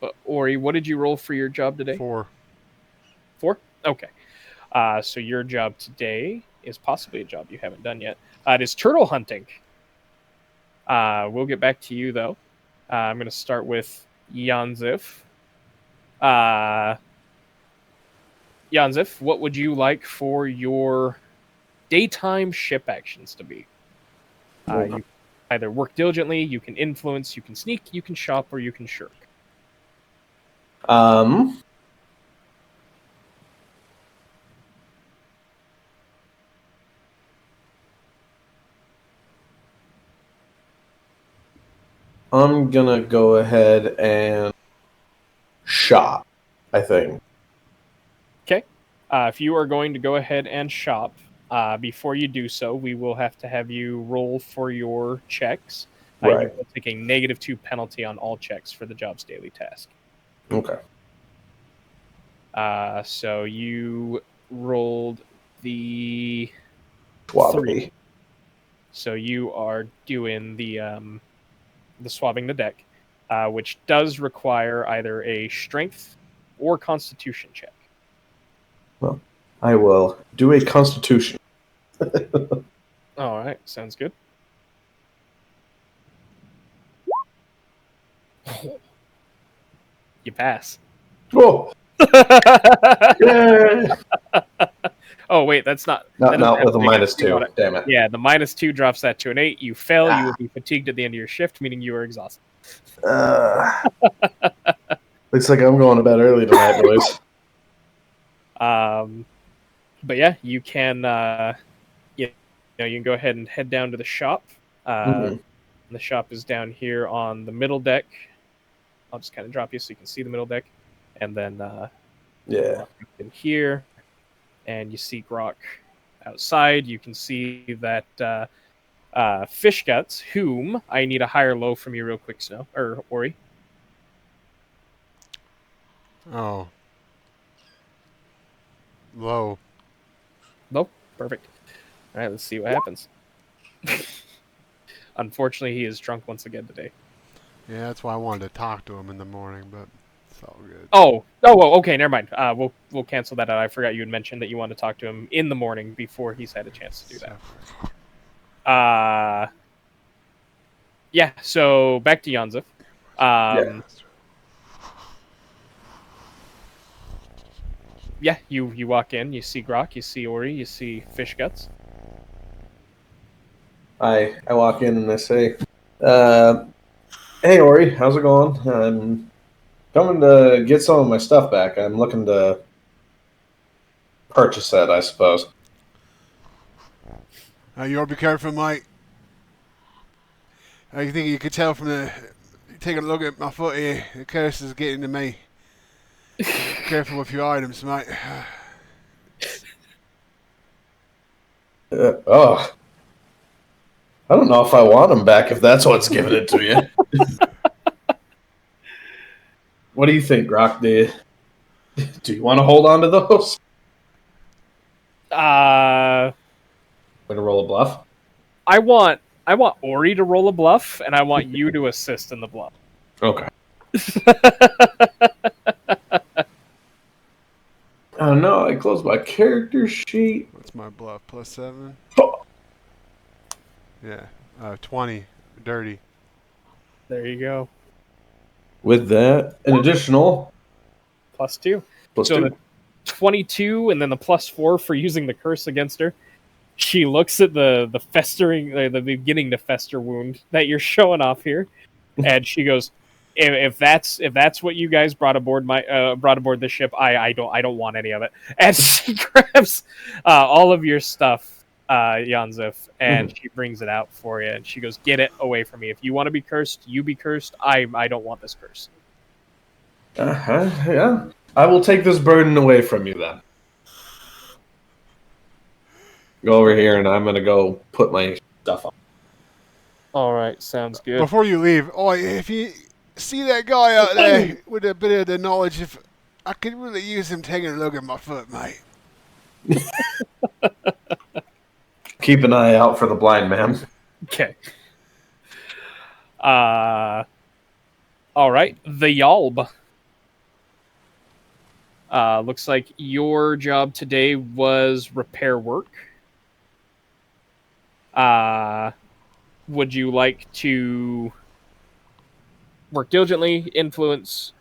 But Ori, what did you roll for your job today? 4. 4? Okay. So your job today is possibly a job you haven't done yet. It is turtle hunting. We'll get back to you, though. I'm going to start with Yanzif. Yanzif, what would you like for your daytime ship actions to be? You either work diligently, you can influence, you can sneak, you can shop, or you can shirk. I'm gonna go ahead and shop, I think. Okay. If you are going to go ahead and shop, before you do so, we will have to have you roll for your checks. Right. You will take a -2 penalty on all checks for the job's daily task. Okay. So you rolled the Swabby. 3. So you are doing the swabbing the deck, which does require either a strength or constitution check. Well, I will do a constitution. All right, sounds good. You pass. Whoa! Yay! Oh wait, that's not. Not with a -2. -2. Damn it. Yeah, the -2 drops that to an 8. You fail. You will be fatigued at the end of your shift, meaning you are exhausted. Looks like I'm going to bed early tonight, boys. But yeah, you can. You can go ahead and head down to the shop. The shop is down here on the middle deck. I'll just kind of drop you so you can see the middle deck, and then in here, and you see Grok outside. You can see that Fish Guts, whom I need a higher low from you real quick, Snow or Ori. Oh. Low. Low, perfect. All right, let's see what happens. Unfortunately, he is drunk once again today. Yeah, that's why I wanted to talk to him in the morning, but it's all good. Oh, okay, never mind. We'll cancel that out. I forgot you had mentioned that you wanted to talk to him in the morning before he's had a chance to do that. Yeah. So back to Yanzif. Yeah, you walk in, you see Grok, you see Ori, you see Fish Guts. I walk in and I say, "Hey Ori, how's it going? I'm coming to get some of my stuff back. I'm looking to purchase it, I suppose." You ought to be careful, Mike. I think you could tell from take a look at my foot here. The curse is getting to me. Careful with your items, mate. I don't know if I want them back if that's what's giving it to you. What do you think, Grok? Do you want to hold on to those? Way to roll a bluff? I want Ori to roll a bluff, and I want you to assist in the bluff. Okay. Oh no, I closed my character sheet. What's my bluff? +7? Oh. Yeah. 20. Dirty. There you go. With that, an additional +2. +2. So the 22 and then the +4 for using the curse against her. She looks at the festering, the beginning to fester wound that you're showing off here, and she goes, "If that's what you guys brought aboard the ship, I don't want any of it." And she grabs all of your stuff Yanzif, and she brings it out for you, and she goes, "Get it away from me. If you want to be cursed, you be cursed. I don't want this curse." Yeah. I will take this burden away from you then. Go over here, and I'm gonna go put my stuff on. All right, sounds good. Before you leave, if you see that guy out there with a bit of the knowledge, if I could really use him taking a look at my foot, mate. Keep an eye out for the blind man. Okay. All right, the Yalb. Looks like your job today was repair work. Would you like to work diligently, influence,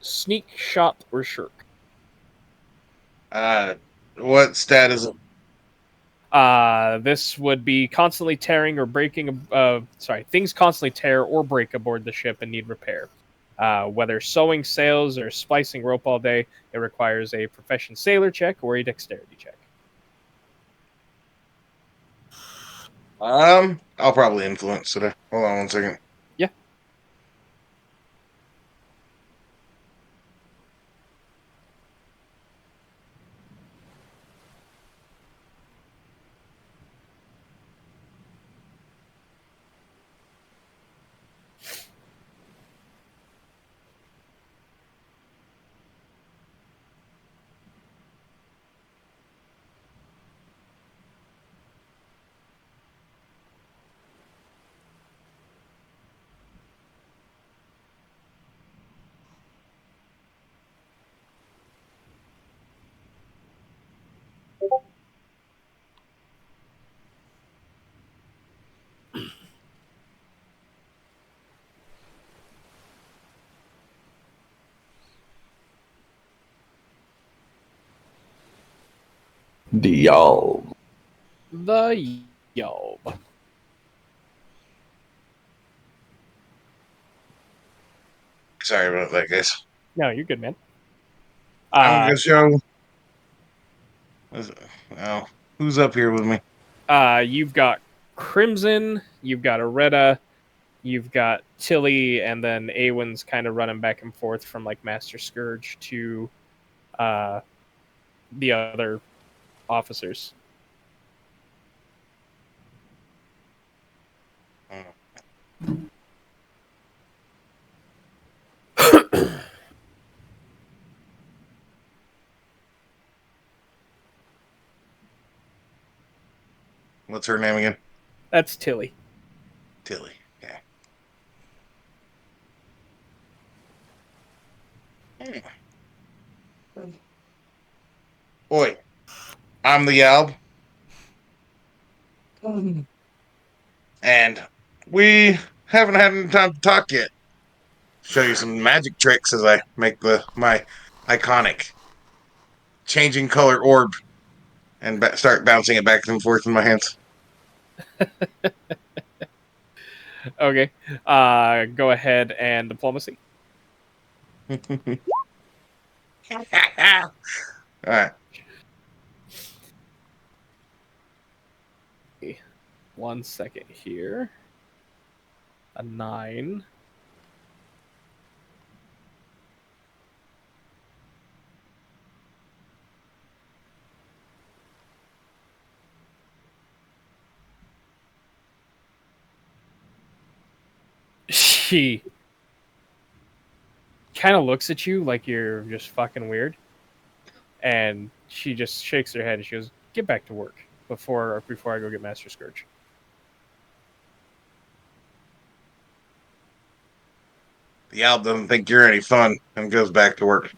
sneak, shop, or shirk? What stat is it? This would be constantly tearing or breaking. Things constantly tear or break aboard the ship and need repair. Whether sewing sails or splicing rope all day, it requires a profession sailor check or a dexterity check. I'll probably influence today. Hold on 1 second. Yeah. Dial. The Yalb. Sorry about that, guys. No, you're good, man. I'm gonna show. Oh, who's up here with me? You've got Crimson, you've got Areta, you've got Tilly, and then Awen's kind of running back and forth from like Master Scourge to the other officers. What's her name again? That's Tilly. Tilly. Yeah. Oi, I'm the Yalb. And we haven't had any time to talk yet. Show you some magic tricks as I make my iconic changing color orb and start bouncing it back and forth in my hands. Okay. Go ahead and diplomacy. All right. 1 second here. A 9. She kind of looks at you like you're just fucking weird. And she just shakes her head and she goes, "Get back to work before I go get Master Scourge." The Yalb doesn't think you're any fun and goes back to work.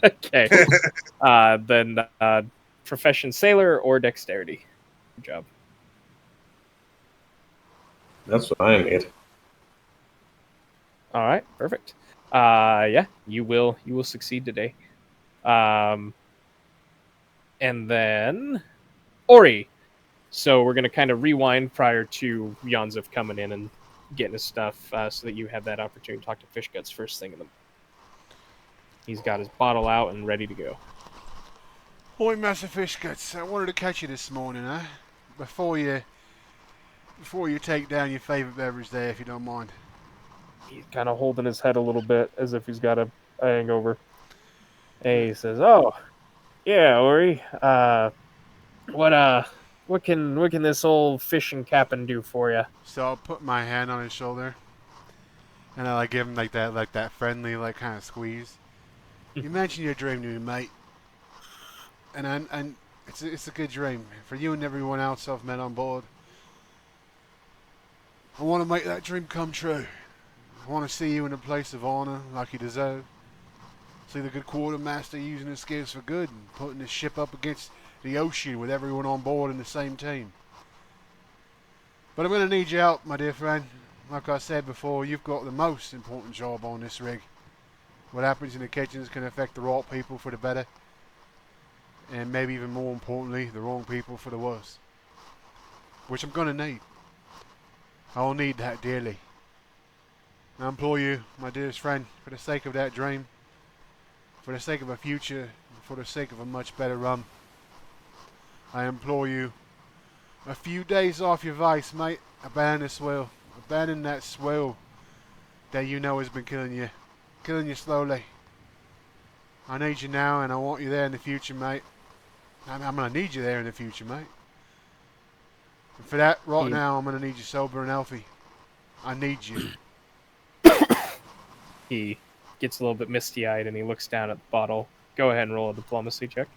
Okay. Then profession sailor or dexterity. Good job. That's what I need. All right, perfect. Yeah, you will succeed today. And then Ori. So we're gonna kind of rewind prior to Yanzif coming in and getting his stuff, so that you have that opportunity to talk to Fish Guts first thing in the morning. He's got his bottle out and ready to go. Oi, Master Fish Guts, I wanted to catch you this morning, huh? before you take down your favorite beverage there, if you don't mind. He's kind of holding his head a little bit as if he's got a hangover. And he says, "Oh, yeah, Ori. What can this old fishing captain do for you?" So I'll put my hand on his shoulder, and I like give him like that friendly kind of squeeze. You mentioned your dream to me, mate, and it's a good dream for you and everyone else I've met on board. I want to make that dream come true. I want to see you in a place of honor like you deserve. See the good quartermaster using his skills for good and putting his ship up against the ocean with everyone on board in the same team. But I'm going to need your help, my dear friend. Like I said before, you've got the most important job on this rig. What happens in the kitchens can affect the right people for the better. And maybe even more importantly, the wrong people for the worse. Which I'm going to need. I will need that dearly. I implore you, my dearest friend, for the sake of that dream, for the sake of a future, for the sake of a much better run, I implore you, a few days off your vice, mate. Abandon the swill. Abandon that swill that you know has been killing you slowly. I need you now, and I want you there in the future, mate. I'm going to need you there in the future, mate. And for that, right now, I'm going to need you sober and healthy. I need you. He gets a little bit misty-eyed and he looks down at the bottle. Go ahead and roll a diplomacy check.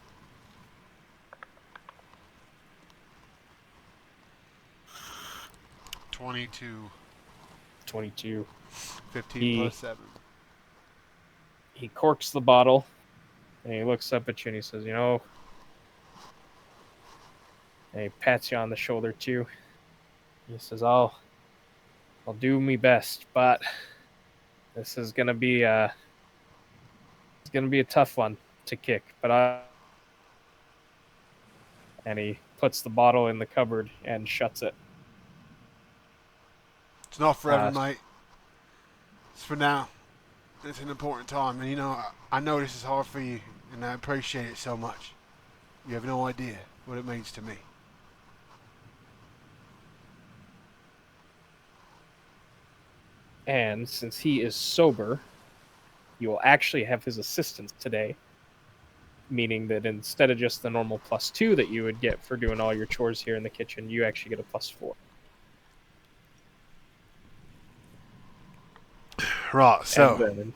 22. 22. 15 plus 7. He corks the bottle and he looks up at you and he says, and he pats you on the shoulder too. He says, I'll do me best, but this is gonna be a tough one to kick. And he puts the bottle in the cupboard and shuts it. It's not forever, mate. It's for now. It's an important time, and I know this is hard for you, and I appreciate it so much. You have no idea what it means to me. And since he is sober, you will actually have his assistance today, meaning that instead of just the normal +2 that you would get for doing all your chores here in the kitchen, you actually get a +4. Right, so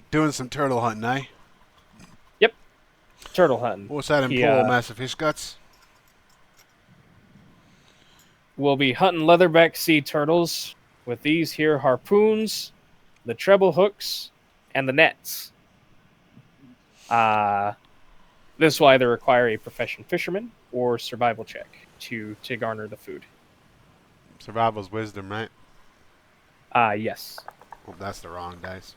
doing some turtle hunting, eh? Yep, turtle hunting. What's that imply, massive fish guts? We'll be hunting leatherback sea turtles with these here harpoons, the treble hooks, and the nets. This will either require a professional fisherman or survival check to garner the food. Survival's wisdom, right? Yes. Well, that's the wrong dice.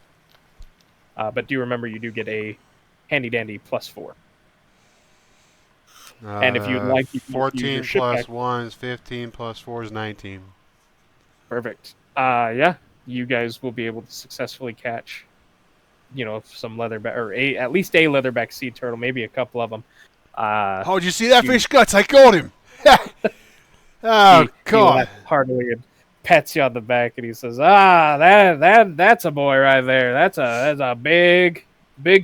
But do remember you do get a handy-dandy +4. And if you'd like, you can 14 use your plus ship 1 is 15 plus 4 is 19. Perfect. Yeah, you guys will be able to successfully catch, some leatherback, or at least a leatherback sea turtle, maybe a couple of them. Oh, did you see that fish guts? I caught him. Oh, God. He heartily and pats you on the back, and he says, that's a boy right there. That's a big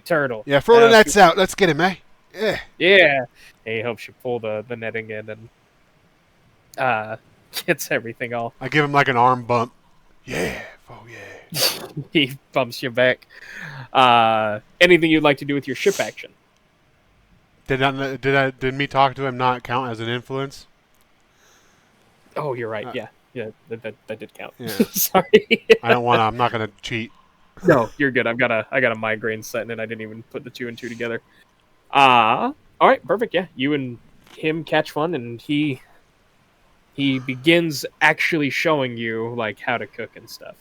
turtle. Yeah, throw the nets out. Let's get him, eh? Yeah. Yeah. He helps you pull the netting in and gets everything all. I give him like an arm bump. Yeah. Oh, yeah. He bumps you back. Anything you'd like to do with your ship action? Did me talk to him not count as an influence? Oh, you're right. Yeah, that did count. Yeah. Sorry. I'm not gonna cheat. No, you're good. I got a migraine setting, and I didn't even put the 2 and 2 together. All right, perfect. Yeah, you and him catch one, and he begins actually showing you like how to cook and stuff.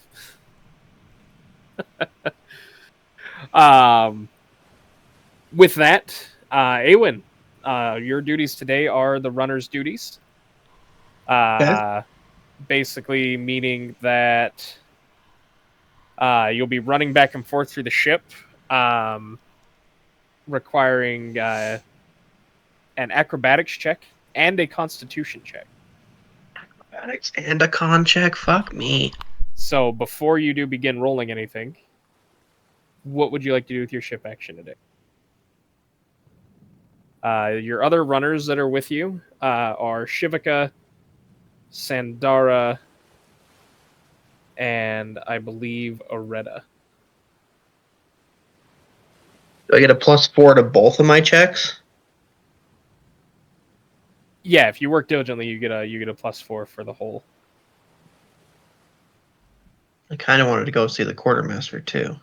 With that, Awen, your duties today are the runner's duties. Basically meaning that you'll be running back and forth through the ship, requiring an acrobatics check and a Constitution check. Acrobatics and a con check. Fuck me. So before you do begin rolling anything, what would you like to do with your ship action today? Your other runners that are with you are Shivaka, Sandara, and I believe Areta. Do I get a +4 to both of my checks? Yeah, if you work diligently, you get a +4 for the whole. I kind of wanted to go see the quartermaster too.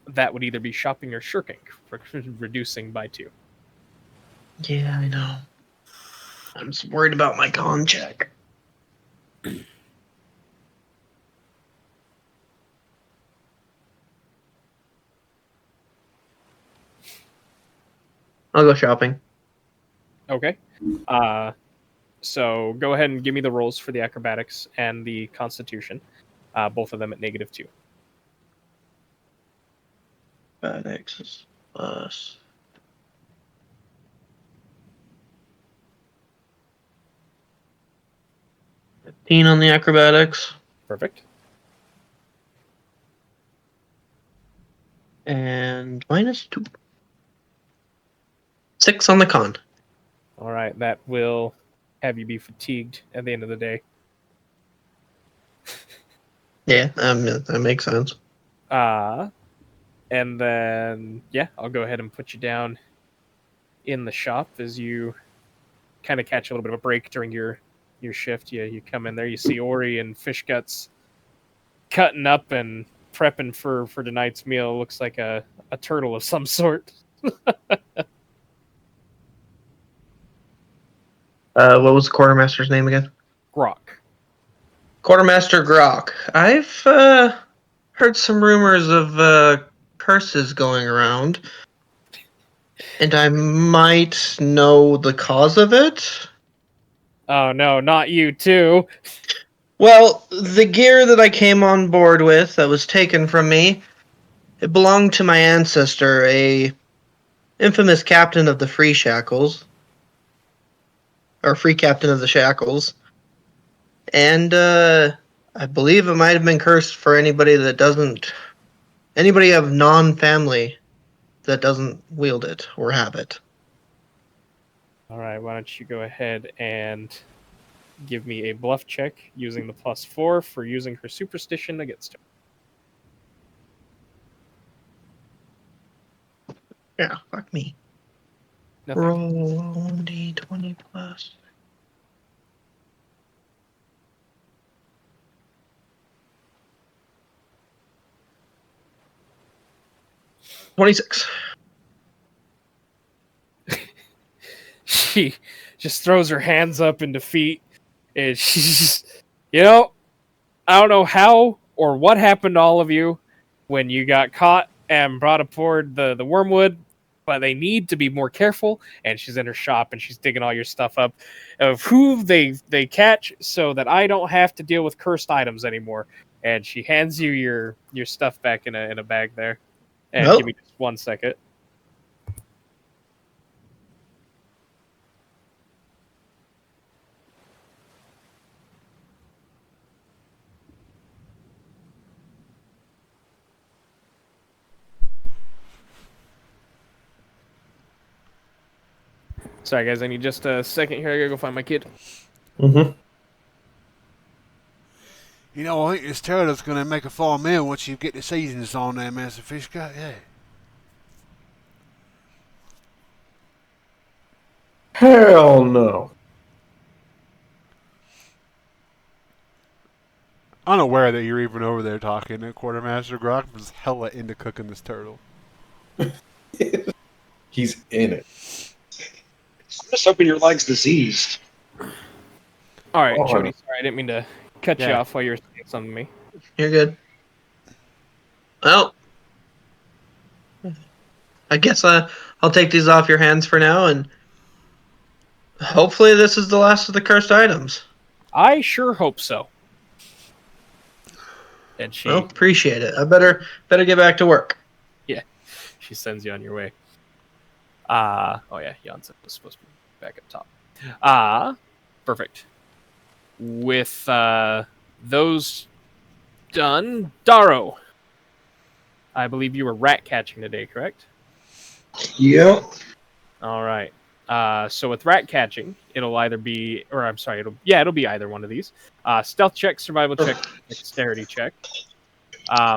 That would either be shopping or shirking, for reducing by 2. Yeah, I know. I'm just worried about my con check. I'll go shopping. Okay. So go ahead and give me the rolls for the acrobatics and the Constitution, both of them at -2. Acrobatics is plus. -15 on the acrobatics. Perfect. And -2. 6 on the con. All right, that will have you be fatigued at the end of the day. Yeah, that makes sense. And then, yeah, I'll go ahead and put you down in the shop as you kind of catch a little bit of a break during your shift. You come in there, you see Ori and Fish Guts cutting up and prepping for tonight's meal. Looks like a turtle of some sort. What was the quartermaster's name again? Grok. Quartermaster Grok. I've heard some rumors of curses going around, and I might know the cause of it. Oh no, not you too. Well, the gear that I came on board with that was taken from me, it belonged to my ancestor, a infamous captain of the Free Shackles, or Free Captain of the Shackles, and I believe it might have been cursed for anybody of non-family that doesn't wield it or have it. All right, why don't you go ahead and give me a bluff check using the +4 for using her superstition against her. Yeah, fuck me. Nothing. Roll D20 plus. $26. She just throws her hands up in defeat, and she's just, I don't know how or what happened to all of you when you got caught and brought aboard the Wormwood, but they need to be more careful. And she's in her shop and she's digging all your stuff up of who they catch so that I don't have to deal with cursed items anymore. And she hands you your stuff back in a bag there. And Nope. give me just 1 second. Sorry, guys. I need just a second here. I gotta go find my kid. Mm-hmm. You know, I think this turtle's going to make a fine meal once you get the seasonings on there, Master Fish Gut, yeah. Hell no. Unaware that you're even over there talking to Quartermaster Grok was hella into cooking this turtle. He's in it. I'm just hoping your leg's diseased. All right, Oh, Chody. Sorry, I didn't mean to cut you off while you were saying something to me. You're good. Well, I guess I'll take these off your hands for now, and hopefully this is the last of the cursed items. I sure hope so. And she, Well, appreciate it. I better get back to work. yeah, she sends you on your way. Oh yeah, Janssen was supposed to be back up top. Perfect. With those done, Daro, I believe you were rat catching today, correct? Yep. All right. So with rat catching, it'll either be, or I'm sorry, it'll be either one of these. Stealth check, survival check, dexterity check.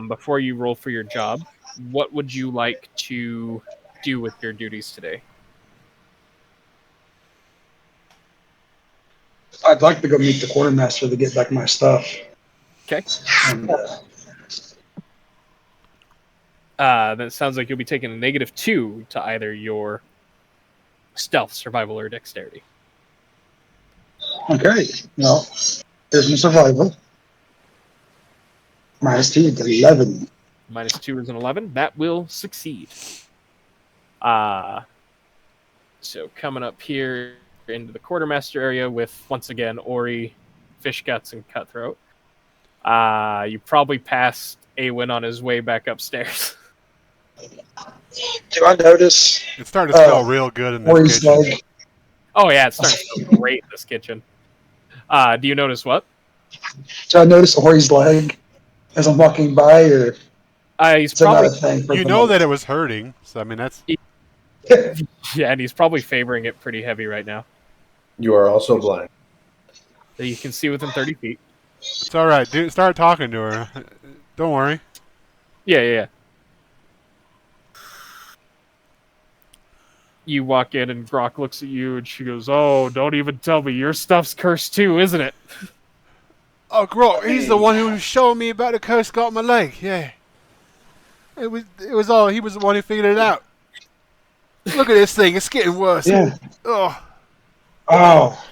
Before you roll for your job, what would you like to do with your duties today? I'd like to go meet the quartermaster to get back my stuff. Okay. And, Then it sounds like you'll be taking a -2 to either your stealth, survival, or dexterity. okay. No. Here's my survival. -2 is 11. -2 is an 11. That will succeed. So coming up here into the quartermaster area with, once again, Ori, Fish Guts, and Cutthroat. You probably passed Awen on his way back upstairs. Do I notice It's starting to smell real good in this Ori's kitchen. leg? Oh, yeah, it's starting to smell great in this kitchen. Do you notice what? Do I notice Ori's leg as I'm walking by, or He's is that not probably... a thing? For You know that it was hurting, so I mean that's. Yeah, and he's probably favoring it pretty heavy right now. You are also blind. So you can see within 30 feet. It's all right, dude. Start talking to her. Don't worry. Yeah. You walk in and Grok looks at you and she goes, "Oh, don't even tell me. Your stuff's cursed too, isn't it?" Oh, Grok, he's the one who showed me about the curse got on my leg. Yeah. It was all. He was the one who figured it out. Look at this thing. It's getting worse. Yeah. Oh. Oh,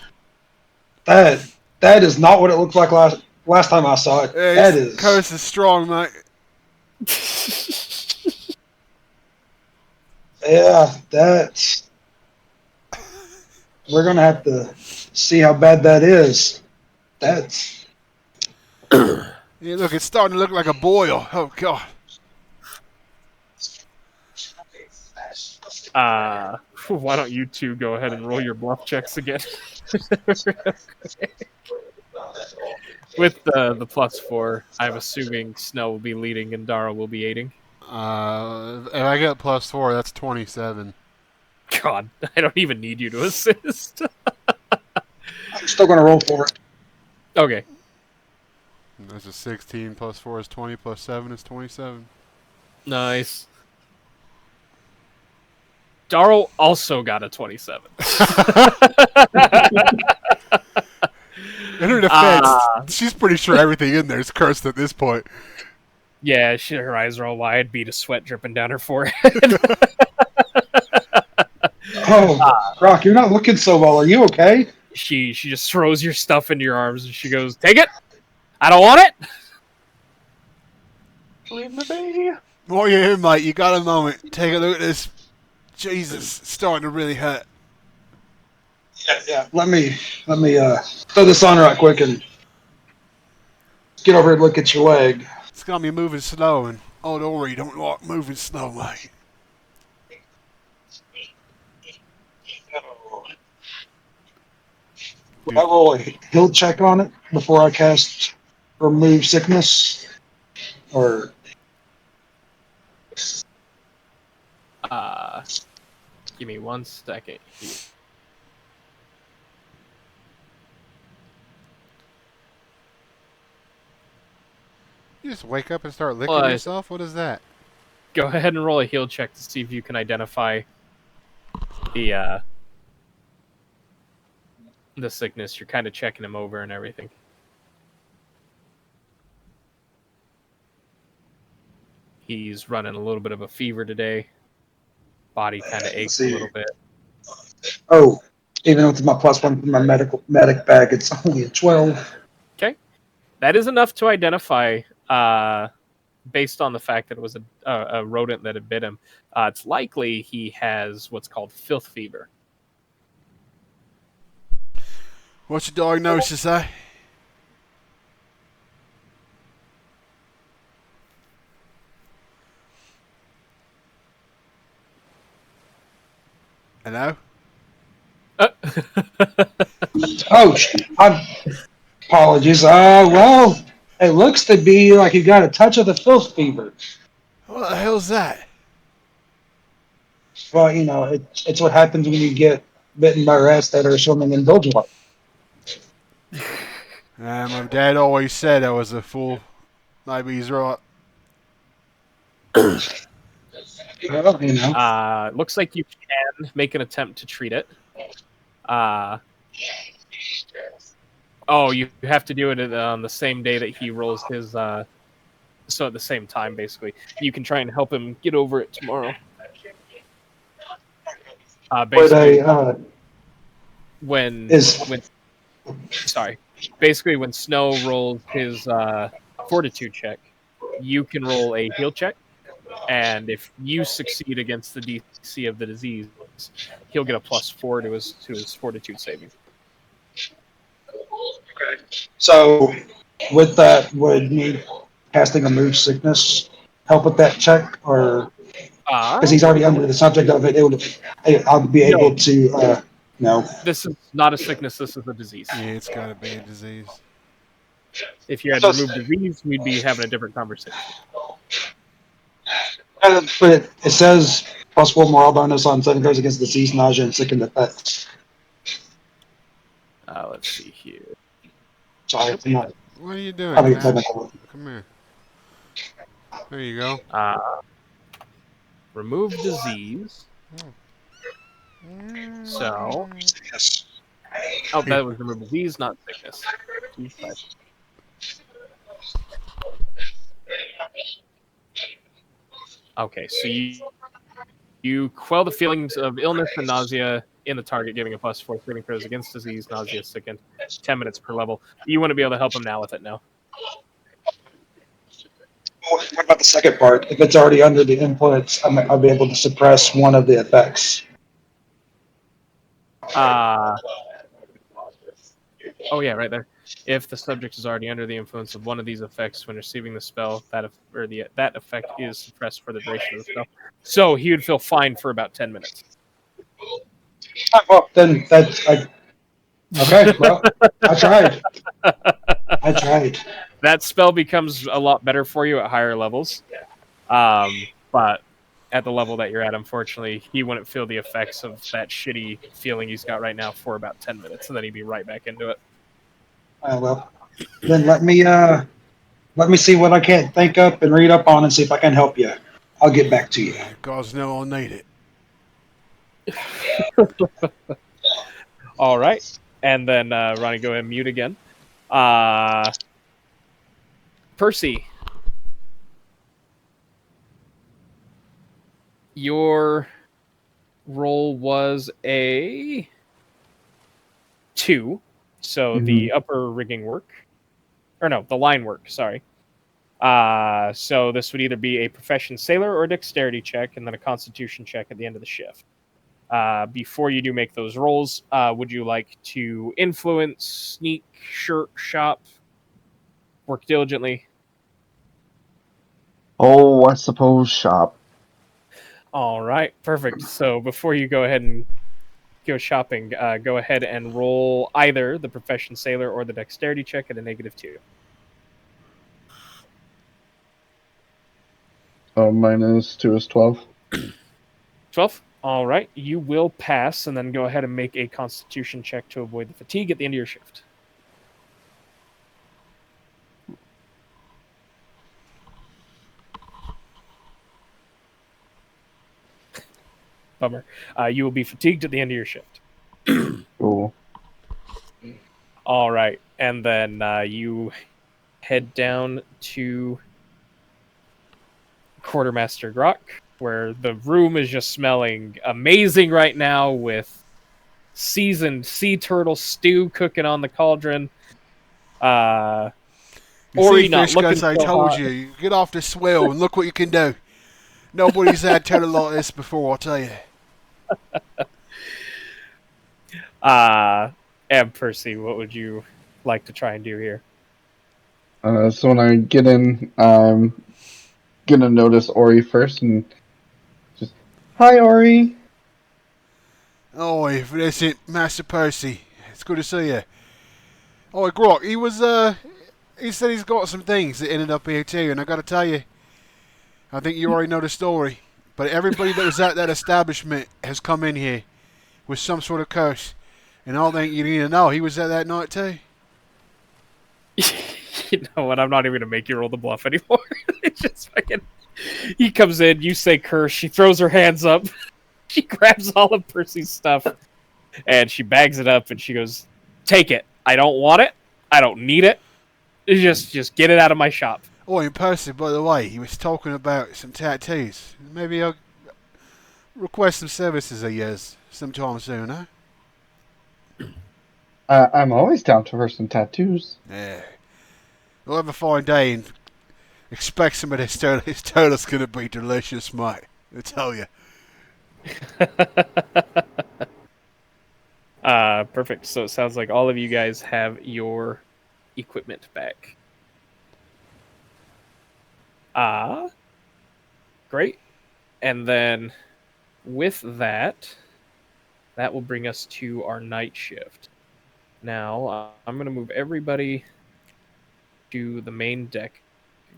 that is not what it looked like last time I saw it. Yeah, That his is. curse is strong, mate. Yeah, that's. We're gonna have to see how bad that is. That's. Yeah, look, it's starting to look like a boil. Oh God. Why don't you two go ahead and roll your bluff checks again? With the +4, I'm assuming Snow will be leading and Dara will be aiding. If I get +4, that's 27. God, I don't even need you to assist. I'm still gonna roll for it. Okay. That's a 16 +4 is 20 +7 is 27. Nice. Darl also got a 27. In her defense, she's pretty sure everything in there is cursed at this point. Yeah, her eyes are all wide, bead of sweat dripping down her forehead. Oh, Rock, you're not looking so well. Are you okay? She just throws your stuff into your arms and she goes, "Take it! I don't want it!" Leave me be. While you're here, mate, you got a moment. Take a look at this. Jesus, it's starting to really hurt. Yeah. Let me throw this on right quick and get over and look at your leg. It's got me moving slow, and old Ori don't like moving slow, mate. Will I roll a heal check on it before I cast Remove Sickness? Or Give me 1 second. You just wake up and start licking Well, yourself? What is that? Go ahead and roll a heal check to see if you can identify the sickness. You're kind of checking him over and everything. He's running a little bit of a fever today. Body kind of aches a little bit. oh, even with my +1 from my medic bag, it's only a 12. Okay, that is enough to identify. Based on the fact that it was a rodent that had bit him, it's likely he has what's called filth fever. What's your diagnosis, eh? Hello? Oh, apologies. Well, it looks to be like you got a touch of the filth fever. What the hell's that? Well, it's what happens when you get bitten by rats that are swimming in bilge water. My dad always said I was a fool. Maybe he's right. Well, Looks like you can make an attempt to treat it. You have to do it on the same day that he rolls his. So at the same time, basically, you can try and help him get over it tomorrow. Basically, when Snow rolls his fortitude check, you can roll a heal check, and if you succeed against the DC of the disease, he'll get a +4 to his fortitude saving. so with that, would me casting a move sickness help with that check, or because he's already under the subject of it, I'll be able to. No. This is not a sickness. This is a disease. Yeah, it's got to be a disease. If you had removed disease, we'd be having a different conversation. But it says +4 morale bonus on saving throws against disease, nausea, and sickened effects. Let's see here. Sorry, I'm not. What are you doing, Probably man? technical. Come here. There you go. Remove disease. So. Yes. Oh, that was remove disease, not sickness. Okay, so you quell the feelings of illness and nausea in the target, giving a +4 saving throws against disease, nausea, sickened, 10 minutes per level. You want to be able to help him now with it now. What about the second part? If it's already under the influence, I'll be able to suppress one of the effects. Oh yeah, right there. If the subject is already under the influence of one of these effects when receiving the spell, that effect is suppressed for the duration of the spell. So he would feel fine for about 10 minutes. Well, then that's okay. Well, I tried. That spell becomes a lot better for you at higher levels, but at the level that you're at, unfortunately, he wouldn't feel the effects of that shitty feeling he's got right now for about 10 minutes, and then he'd be right back into it. Well, then let me see what I can think up and read up on and see if I can help you. I'll get back to you. God's know I'll need it. All right, and then Ronnie, go ahead and mute again. Percy, your roll was a 2, so the upper rigging work, or no, the line work. Sorry. So this would either be a profession sailor or a dexterity check, and then a constitution check at the end of the shift. Before you do make those rolls, would you like to influence, sneak, shirk, shop, work diligently? Oh, I suppose shop. All right, perfect. So before you go ahead and go shopping, go ahead and roll either the profession sailor or the dexterity check at a -2. -2 is 12. 12? All right, you will pass, and then go ahead and make a constitution check to avoid the fatigue at the end of your shift. Bummer. You will be fatigued at the end of your shift. Cool. All right, and then you head down to Quartermaster Grok, where the room is just smelling amazing right now with seasoned sea turtle stew cooking on the cauldron. Ori not looking Guys, I so told hot. you, get off the swell and look what you can do. Nobody's had turtle like this before, I'll tell you. And Percy, what would you like to try and do here? So when I get in, I'm gonna notice Ori first and just, hi Ori. Oh, if it isn't Master Percy, it's good to see you. Oh, Grok, he said he's got some things that ended up here too, and I gotta tell you, I think you already know the story, but everybody that was at that establishment has come in here with some sort of curse, and I think you need to know he was at that night too. You know what? I'm not even gonna make you roll the bluff anymore. It's just fucking. He comes in, you say curse, she throws her hands up, she grabs all of Percy's stuff, and she bags it up, and she goes, "Take it. I don't want it. I don't need it. Just get it out of my shop." Oh, and Percy, by the way, he was talking about some tattoos. Maybe I'll request some services of yours sometime soon, huh? I'm always down for some tattoos. Yeah. We'll have a fine day and expect some of this turtle. This turtle's gonna be delicious, mate. I tell you. Perfect. So it sounds like all of you guys have your equipment back. Great. And then with that, that will bring us to our night shift. Now, I'm going to move everybody to the main deck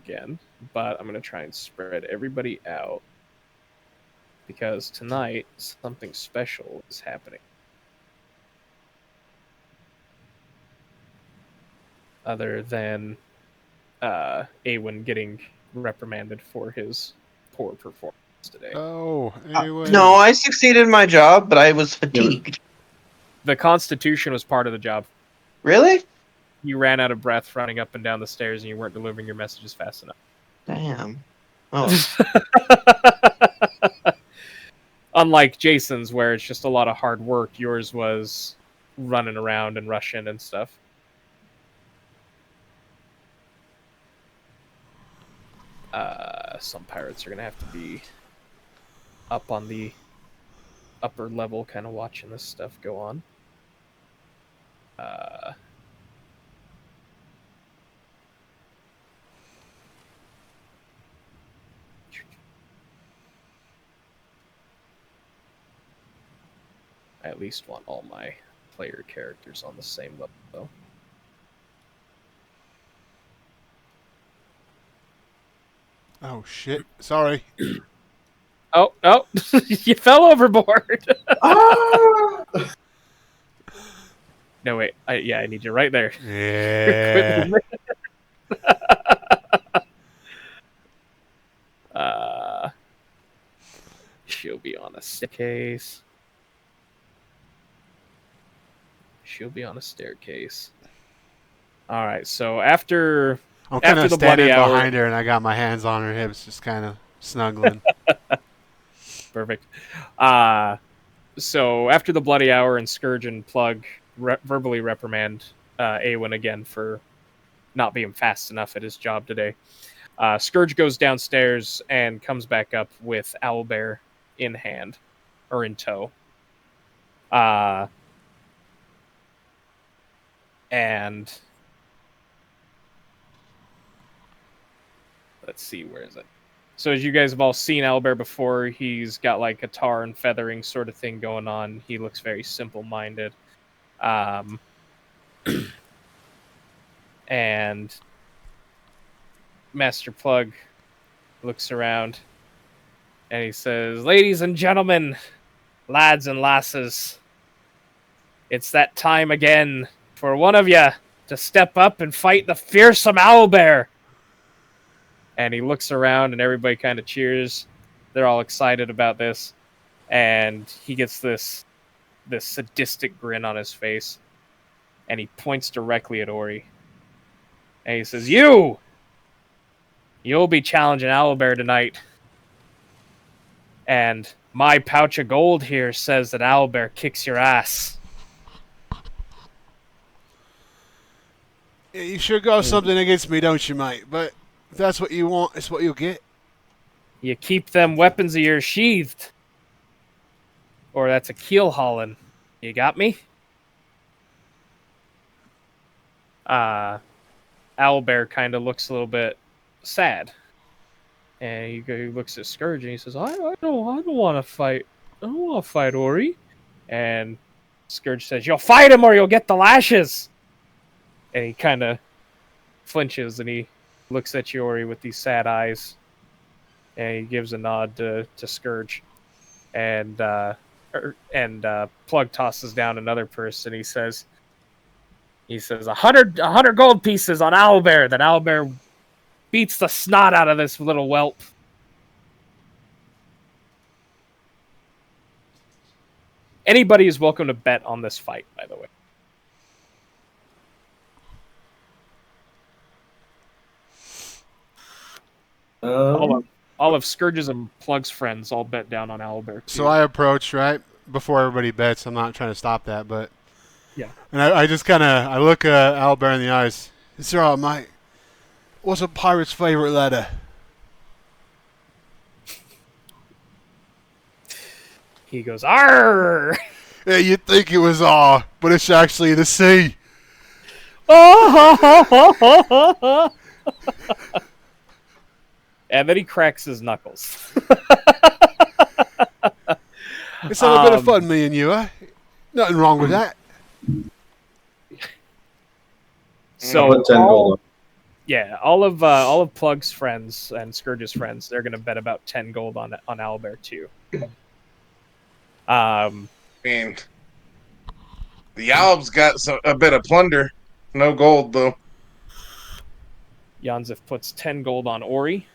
again, but I'm going to try and spread everybody out because tonight something special is happening. Other than Awen getting reprimanded for his poor performance today. Oh, anyway. No, I succeeded in my job, but I was fatigued. The Constitution was part of the job. Really? You ran out of breath running up and down the stairs, and you weren't delivering your messages fast enough. Damn. Oh. Unlike Jason's, where it's just a lot of hard work, yours was running around and rushing and stuff. Some pirates are going to have to be up on the upper level, kind of watching this stuff go on. I at least want all my player characters on the same level, though. Oh, shit. Sorry. Oh, you fell overboard. No, wait. I need you right there. Yeah. She'll be on a staircase. All right, so after I'm kind of the standing bloody hour, behind her, and I got my hands on her hips, just kind of snuggling. perfect. So after the bloody hour and Scourge and Plug verbally reprimand Awen again for not being fast enough at his job today, Scourge goes downstairs and comes back up with Owlbear in hand, or in tow. And let's see, where is it? So as you guys have all seen Owlbear before, he's got like a tar and feathering sort of thing going on. He looks very simple-minded. And Master Plug looks around and he says, "Ladies and gentlemen, lads and lasses, it's that time again for one of you to step up and fight the fearsome owlbear." And he looks around and everybody kind of cheers. They're all excited about this. And he gets this sadistic grin on his face. And he points directly at Ori. And he says, You'll be challenging Owlbear tonight. And my pouch of gold here says that Owlbear kicks your ass. Yeah, you sure got something against me, don't you, mate? But if that's what you want, it's what you'll get. You keep them weapons of yours sheathed. Or that's a keel hauling. You got me? Owlbear kind of looks a little bit sad. And he looks at Scourge and he says, I don't want to fight. I don't want to fight Ori. And Scourge says, "You'll fight him or you'll get the lashes." And he kind of flinches and he looks at Yori with these sad eyes. And he gives a nod to Scourge. And Plug tosses down another purse and he says, 100 gold pieces on Owlbear. That Owlbear beats the snot out of this little whelp. Anybody is welcome to bet on this fight, by the way. All of Scourge's and Plug's friends all bet down on Owlbear. So I approach, right? Before everybody bets. I'm not trying to stop that, but... Yeah. And I just kind of... I look Owlbear in the eyes. Is there all, mate? What's a pirate's favorite letter? He goes, "Arr!" Yeah, you'd think it was R, but it's actually the C. And then he cracks his knuckles. Let's have a bit of fun, me and you, eh? Nothing wrong with that. So Put 10 gold on. all of Plug's friends and Scourge's friends, they're going to bet about 10 gold on Owlbear too. I mean, the Alb's got a bit of plunder. No gold, though. Yanzif puts 10 gold on Ori.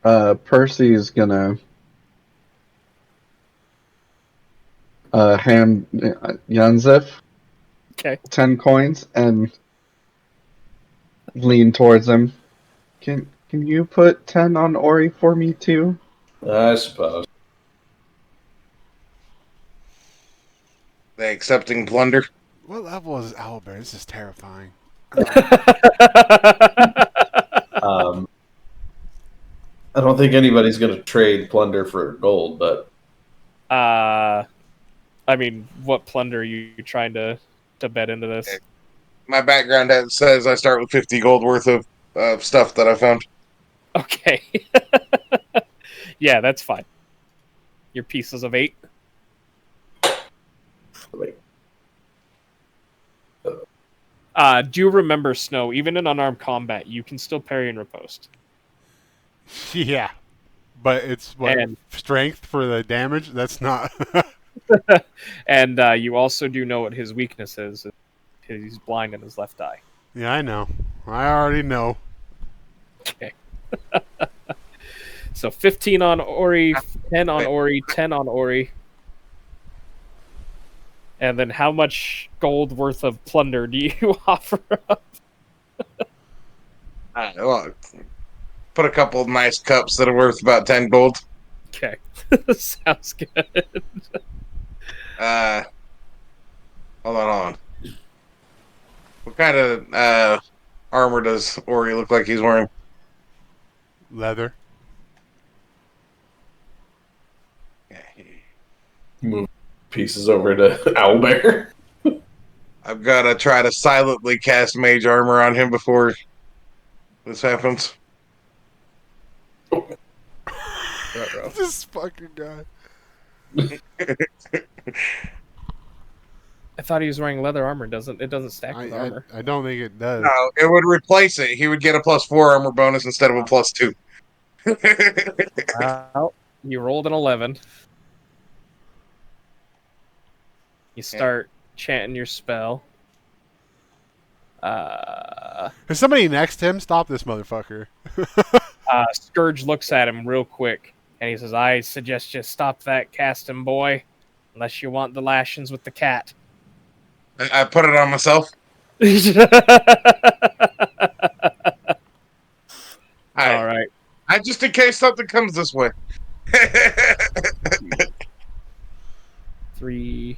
Percy's gonna hand Yanzif Okay. 10 coins and lean towards him. Can you put 10 on Ori for me too? I suppose. They accepting plunder. What level is Owlbear? This is terrifying. I don't think anybody's going to trade plunder for gold, but I mean, what plunder are you trying to bet into this? My background says I start with 50 gold worth of stuff that I found. Okay. Yeah, that's fine. Your pieces of 8. wait. Do remember, Snow, even in unarmed combat, you can still parry and riposte. Yeah. But it's what, And- strength for the damage? That's not... And you also do know what his weakness is. He's blind in his left eye. Yeah, I know. I already know. Okay. So 15 on Ori, 10 on Ori, 10 on Ori. And then how much gold worth of plunder do you offer up? Well, put a couple of nice cups that are worth about 10 gold. Okay. Sounds good. Hold on. What kind of armor does Ori look like he's wearing? Leather. Move pieces over to Owlbear. I've got to try to silently cast mage armor on him before this happens. This fucking guy. I thought he was wearing leather armor. It doesn't stack with armor. I don't think it does. No, it would replace it. He would get a +4 armor bonus instead of a +2. Well, you rolled an 11. You start chanting your spell. Is somebody next to him? Stop this motherfucker. Scourge looks at him real quick, and he says, "I suggest you stop that casting, boy, unless you want the lashings with the cat." I put it on myself. All right. Just in case something comes this way. 3,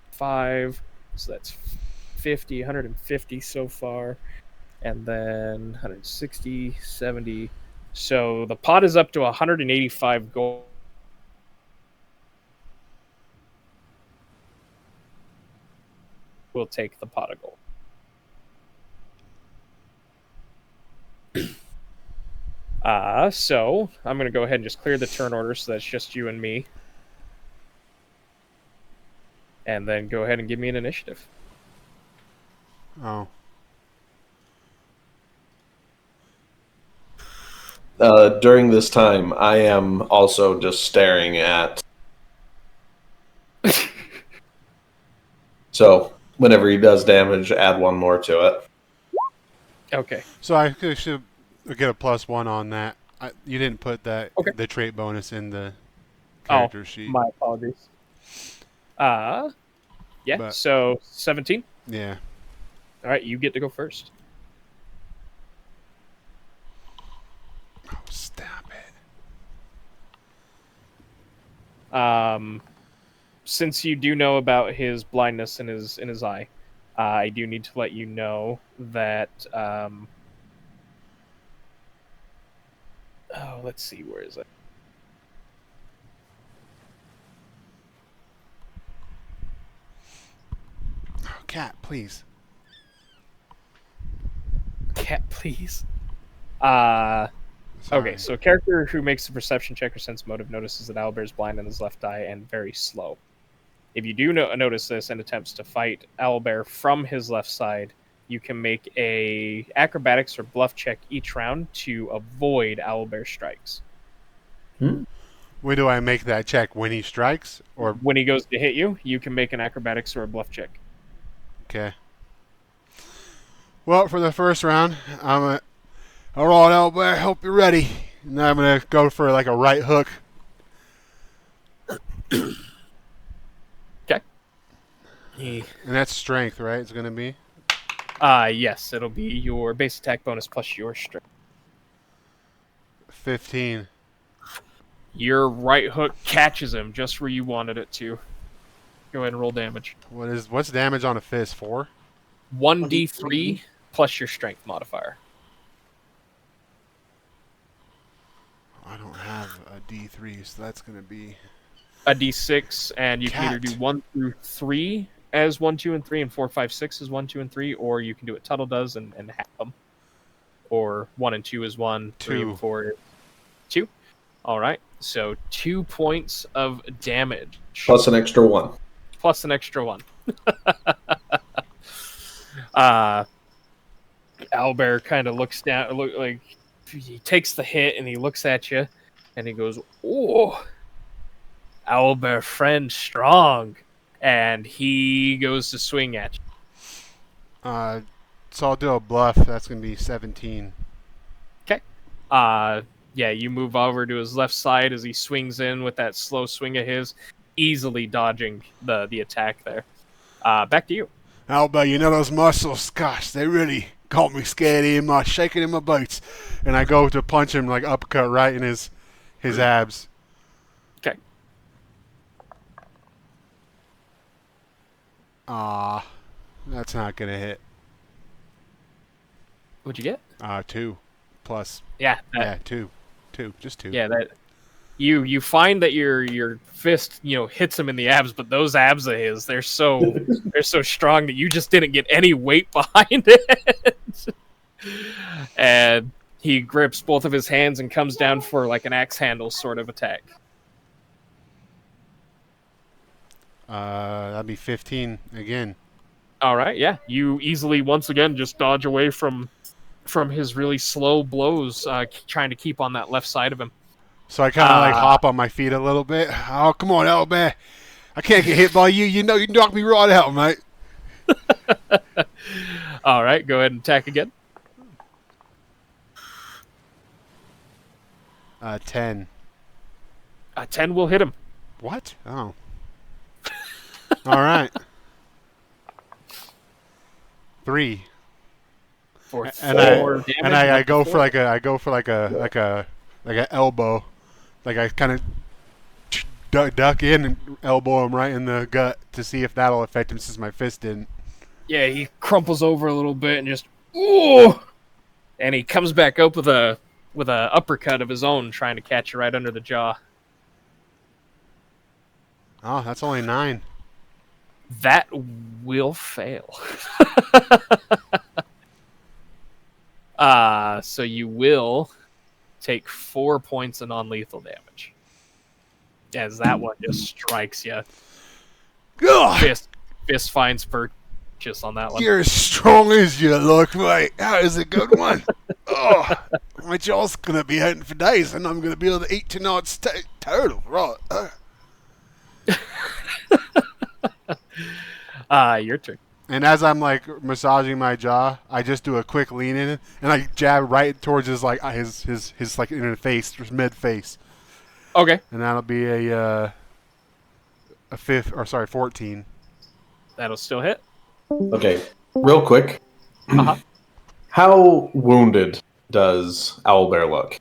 5, so that's 50, 150 so far, and then 160, 70. So the pot is up to 185 gold. We'll take the pot of gold. So I'm going to go ahead and just clear the turn order, so that's just you and me. and then go ahead and give me an initiative. Oh. During this time, I am also just staring at. So, whenever he does damage, add one more to it. Okay. So I should get a +1 on that. You didn't put that Okay. the trait bonus in the character sheet. My apologies. Yeah, But- so 17. Yeah. All right, you get to go first. Oh, stop it. Since you do know about his blindness in his eye, I do need to let you know that. Let's see, where is it? Oh, cat, please. Cat, please. Sorry. Okay, so a character who makes a perception check or sense motive notices that Owlbear's blind in his left eye and very slow. If you do notice this and attempts to fight Owlbear from his left side, you can make a acrobatics or bluff check each round to avoid Owlbear strikes. When do I make that check? When he strikes? Or When he goes to hit you, you can make an acrobatics or a bluff check. Okay. Well, for the first round, I'm a... All right, Owlbear, I hope you're ready. And I'm going to go for like a right hook. Okay. And that's strength, right? It's going to be? Yes, it'll be your base attack bonus plus your strength. 15. Your right hook catches him just where you wanted it to. Go ahead and roll damage. What's damage on a fist? 4? 1d3 plus your strength modifier. I don't have a D3, so that's going to be... A d6, and you can either Cat. do 1 through 3 as 1, 2, and 3, and 4, 5, 6 as 1, 2, and 3, or you can do what Tuttle does and half them. Or 1 and 2 is 1, 3 2. and 4 is 2. All right, so 2 points of damage. Plus an extra 1. Plus an extra 1. Owlbear kind of looks down, like he takes the hit and he looks at you, and he goes, "Oh, Owlbear friend strong," and he goes to swing at you. So I'll do a bluff. That's going to be 17. Okay. Yeah, you move over to his left side as he swings in with that slow swing of his, easily dodging the attack there. Back to you. Owlbear, you know those muscles? Gosh, they really got me scared in my shaking in my boots. And I go to punch him like uppercut right in his abs. Okay. That's not gonna hit. What'd you get? 2 plus. Yeah. Yeah, 2, just 2. Yeah, that you find that your fist hits him in the abs, but those abs of his, they're so strong that you just didn't get any weight behind it. And he grips both of his hands and comes down for like an axe handle sort of attack. That'd be 15 again. All right, yeah, you easily once again just dodge away from his really slow blows, trying to keep on that left side of him. So I kind of like hop on my feet a little bit. Oh, come on, Owlbear. I can't get hit by you. You know you knocked me right out, mate. All right, go ahead and attack again. 10. 10 will hit him. What? Oh. All right. 3. For And 4 damage. I go for like a elbow, like I kind of duck in and elbow him right in the gut to see if that'll affect him since my fist didn't. Yeah, he crumples over a little bit and just ooh, and he comes back up with a uppercut of his own, trying to catch you right under the jaw. Oh, that's only 9. That will fail. So you will take 4 points of non-lethal damage, as that one just strikes you. Ugh, Fist finds purchase on that one. you're as strong as you look, mate. That is a good one. Oh, my jaw's going to be hurting for days, and I'm going to be able to eat tonight's turtle. Right. Your turn. And as I'm like massaging my jaw, I just do a quick lean in and I jab right towards his like his like in the face, his mid face. Okay. And that'll be a 14. That'll still hit. Okay, real quick. Uh-huh. How wounded does Owlbear look?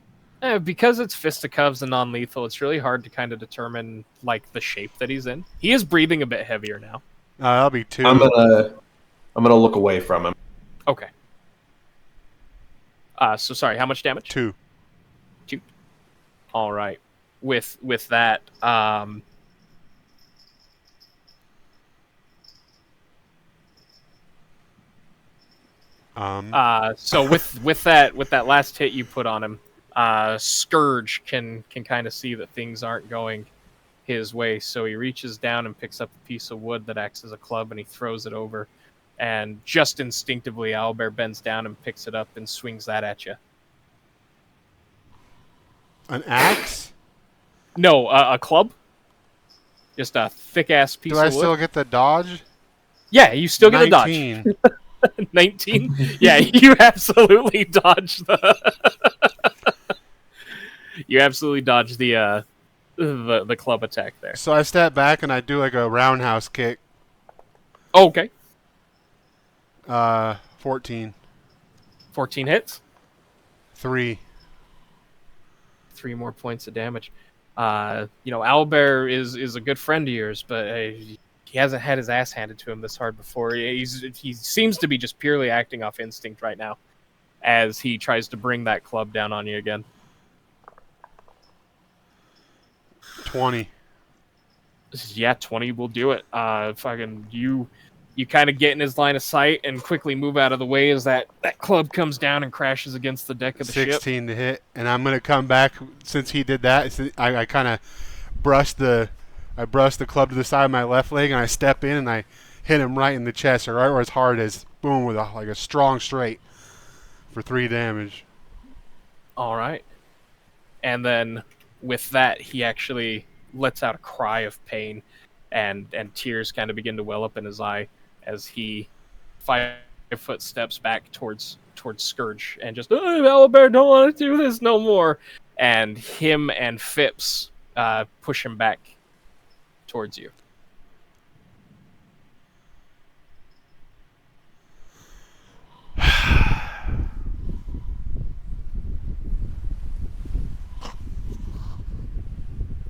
Because it's fisticuffs and non-lethal, it's really hard to kind of determine like the shape that he's in. He is breathing a bit heavier now. That'll be 2. I'm gonna look away from him. Okay. So sorry, how much damage? 2. 2. All right. With that, so with that last hit you put on him, Scourge can kind of see that things aren't going his way, so he reaches down and picks up a piece of wood that acts as a club and he throws it over, and just instinctively Owlbear bends down and picks it up and swings that at you. An axe? No, a club. Just a thick ass piece Do of I wood. still get the dodge? Yeah, you still get a dodge. 19. 19? Yeah, you absolutely dodge you absolutely dodge the club attack there. So I step back and I do like a roundhouse kick. Oh, okay. 14. 14 hits. 3. 3 more points of damage. Owlbear is a good friend of yours, but he hasn't had his ass handed to him this hard before. He seems to be just purely acting off instinct right now, as he tries to bring that club down on you again. 20. Yeah, 20 will do it. You kind of get in his line of sight and quickly move out of the way as that club comes down and crashes against the deck of the 16 ship. to hit, and I'm gonna come back since he did that. I kind of brush the club to the side of my left leg, and I step in and I hit him right in the chest, or right where his heart is. Boom, with a strong straight for 3 damage. All right, and then with that, he actually lets out a cry of pain, and tears kind of begin to well up in his eye as he 5 foot steps back towards Scourge and just, Owlbear, don't want to do this no more. And him and Phipps push him back towards you.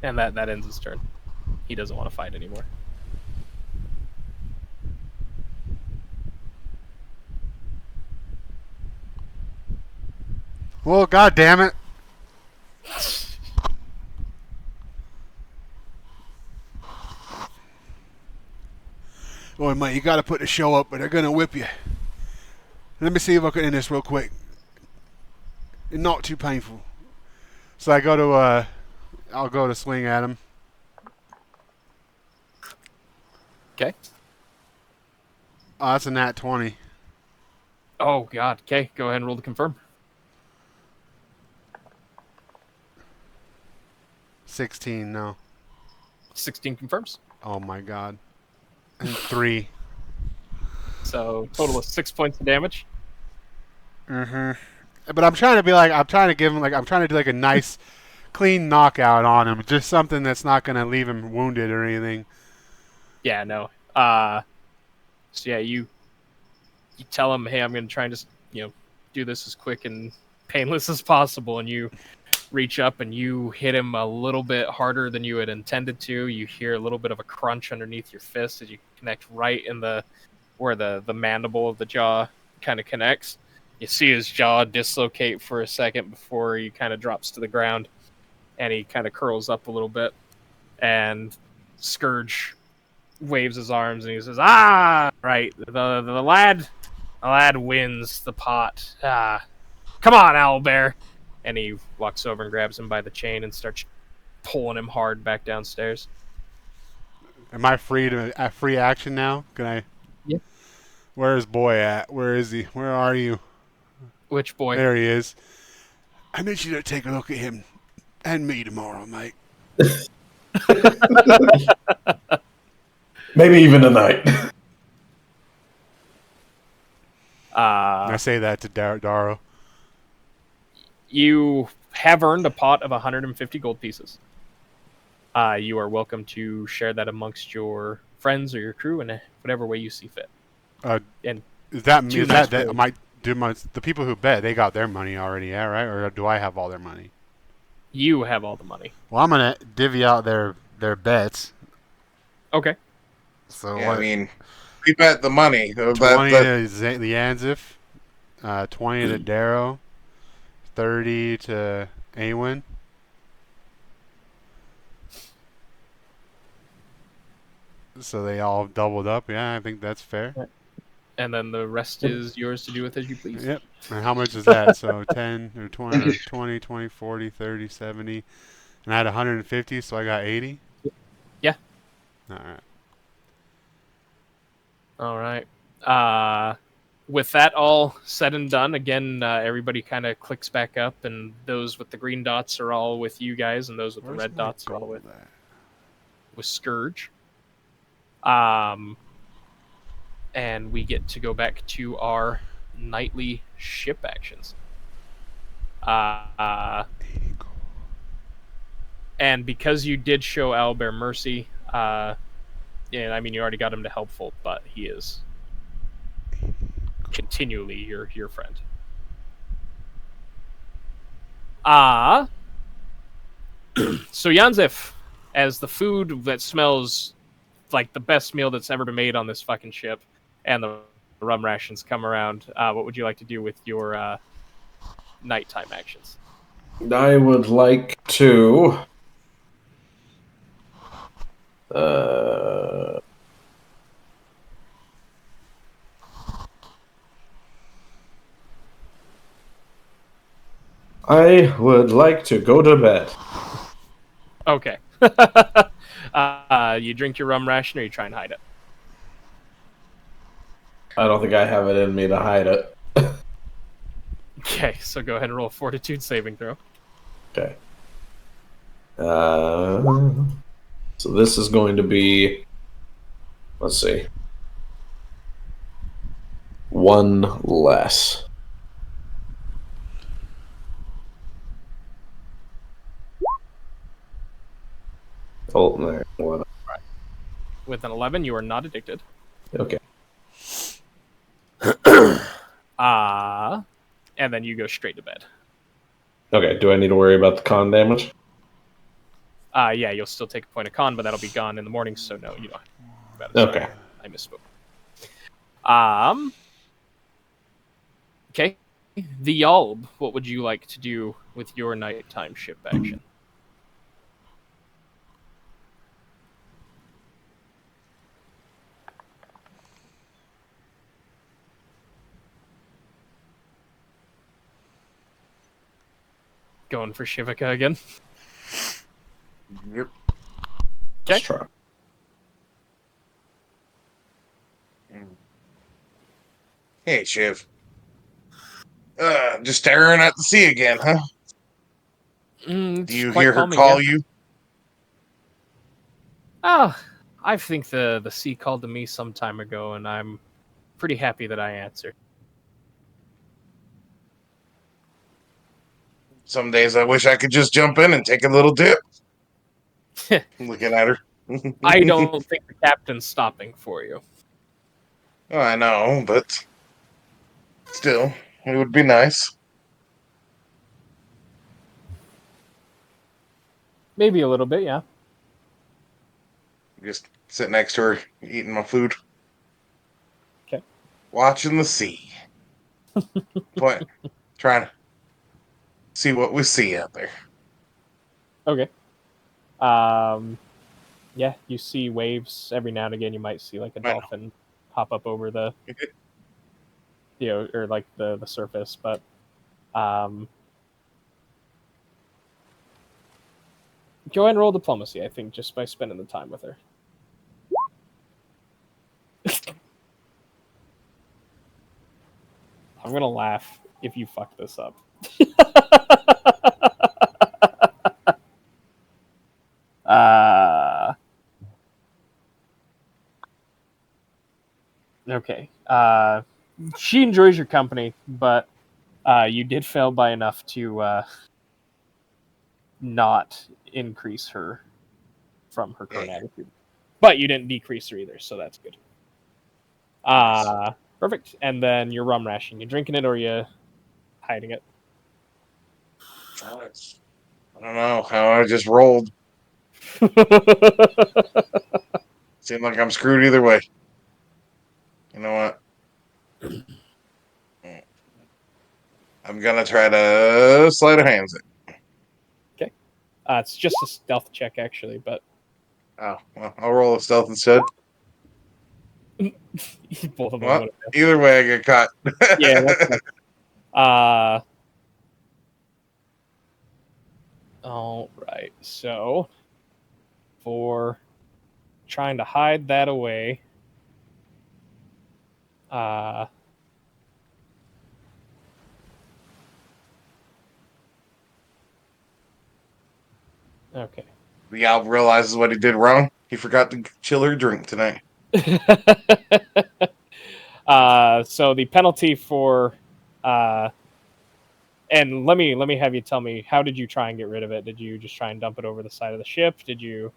And that ends his turn. He doesn't want to fight anymore. Well, god damn it. Boy, mate, you gotta put the show up, but they're gonna whip you. Let me see if I can end this real quick. And not too painful. So I'll go to swing at him. Okay. Oh, that's a nat 20. Oh, God. Okay, go ahead and roll to confirm. 16, no. 16 confirms. Oh my god. And 3. So, total of 6 points of damage. Mm-hmm. But I'm trying to give him I'm trying to do like a nice, clean knockout on him. Just something that's not going to leave him wounded or anything. Yeah, no. So yeah, you tell him, hey, I'm going to try and just, do this as quick and painless as possible, and you reach up and you hit him a little bit harder than you had intended to. You hear a little bit of a crunch underneath your fist as you connect right in where the mandible of the jaw kind of connects. You see his jaw dislocate for a second before he kind of drops to the ground, and he kind of curls up a little bit, and Scourge waves his arms and he says, right, the lad wins the pot. Come on, Owlbear. And he walks over and grabs him by the chain and starts pulling him hard back downstairs. Am I free to free action now? Can I? Yeah. Where is boy at? Where is he? Where are you? Which boy? There he is. I need you to take a look at him and me tomorrow, mate. Maybe even tonight. I say that to Daro. You have earned a pot of 150 gold pieces. You are welcome to share that amongst your friends or your crew in whatever way you see fit. And Is that me? two Is nice that gold. the people who bet? They got their money already, yeah, right? Or do I have all their money? You have all the money. Well, I'm gonna divvy out their bets. Okay. So Yeah, what? I mean, we bet the money. 20 to the Anzif, 20 to Darrow, 30 to Awen. So they all doubled up. Yeah, I think that's fair. And then the rest is yours to do with as you please. Yep. And how much is that? So 10 or 20, or 20, 20, 40, 30, 70. And I had 150, so I got 80? Yeah. All right. All right. With that all said and done, again, everybody kind of clicks back up, and those with the green dots are all with you guys, and those with Where's the red my dots are all gold with at? Scourge. And we get to go back to our nightly ship actions. And because you did show Owlbear mercy, and I mean you already got him to helpful, but he is continually your friend. So Yanzif, as the food that smells like the best meal that's ever been made on this fucking ship, and the rum rations come around, what would you like to do with your nighttime actions? I would like to. I would like to go to bed. Okay. You drink your rum ration, or you try and hide it? I don't think I have it in me to hide it. Okay, so go ahead and roll a fortitude saving throw. Okay. So this is going to be, let's see, one less. Oh, there. One. With an 11, you are not addicted. Okay. And then you go straight to bed. Okay. Do I need to worry about the con damage? Yeah, you'll still take a point of con, but that'll be gone in the morning, so no, you don't. Okay. I misspoke. Okay. The Yalb, what would you like to do with your nighttime ship action? Going for Shivaka again? Yep. Let's try. Hey, Shiv. Just staring at the sea again, huh? Do you hear her call you? I think the sea called to me some time ago, and I'm pretty happy that I answered. Some days I wish I could just jump in and take a little dip. Looking at her. I don't think the captain's stopping for you. Oh, I know, but still, it would be nice. Maybe a little bit, yeah. Just sit next to her, eating my food. Okay. Watching the sea. Trying to see what we see out there. Okay. Yeah, you see waves every now and again. You might see like a dolphin hop up over the, or like the surface, but go ahead and roll diplomacy, I think, just by spending the time with her. I'm gonna laugh if you fuck this up. Okay. She enjoys your company, but you did fail by enough to not increase her from her current attitude. But you didn't decrease her either, so that's good. Perfect. And then your rum ration. You drinking it or you hiding it? I don't know how I just rolled. Seemed like I'm screwed either way. You know what? I'm gonna try to sleight of hands it. Okay. It's just a stealth check, actually, but Oh, well, I'll roll a stealth instead. both of them Well, would have. either way, I get caught. Yeah, that's fine. All right. So, for trying to hide that away, okay. The owl realizes what he did wrong. He forgot to chill her drink tonight. So the penalty for, and let me have you tell me, how did you try and get rid of it? Did you just try and dump it over the side of the ship? Did you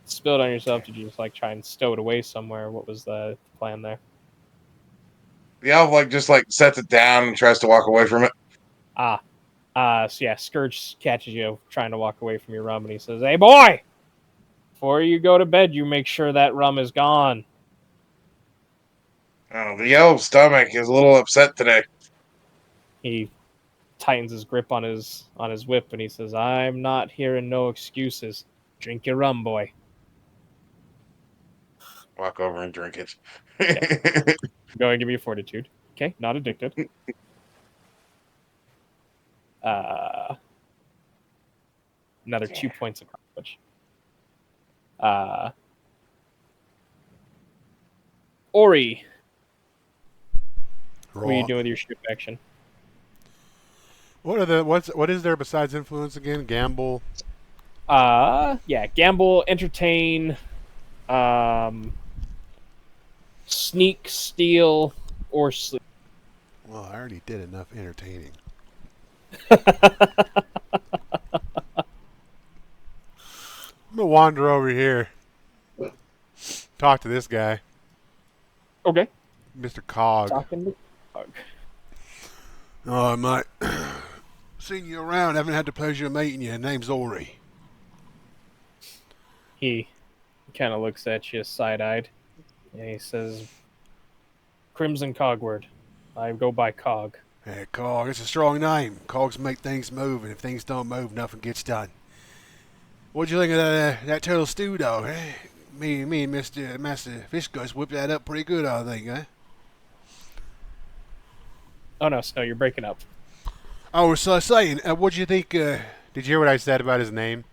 spill it on yourself? Did you just like try and stow it away somewhere? What was the plan there? The owl just sets it down and tries to walk away from it. So yeah, Scourge catches you trying to walk away from your rum, and he says, "Hey, boy! Before you go to bed, you make sure that rum is gone." Oh, the owl's stomach is a little upset today. He tightens his grip on his whip, and he says, "I'm not hearing no excuses. Drink your rum, boy." Walk over and drink it. Okay. Go and give me a fortitude. Okay, not addicted. Another 2 points of knowledge. Ori, what are you doing with your ship action? What is there besides influence again? Gamble. Gamble, entertain, sneak, steal, or sleep. Well, I already did enough entertaining. I'm gonna wander over here. Talk to this guy. Okay. Mr. Cog. Talking to Cog. Oh, mate. Seen you around. Haven't had the pleasure of meeting you. Name's Ori. He kind of looks at you side-eyed. And he says, "Crimson Cogward. I go by Cog." Hey, Cog. It's a strong name. Cogs make things move, and if things don't move, nothing gets done. What'd you think of that turtle stew, dog? Eh? Me and Master Fish Ghost whipped that up pretty good, I think, eh? Oh, no, Snow, you're breaking up. I was saying, what'd you think? Did you hear what I said about his name?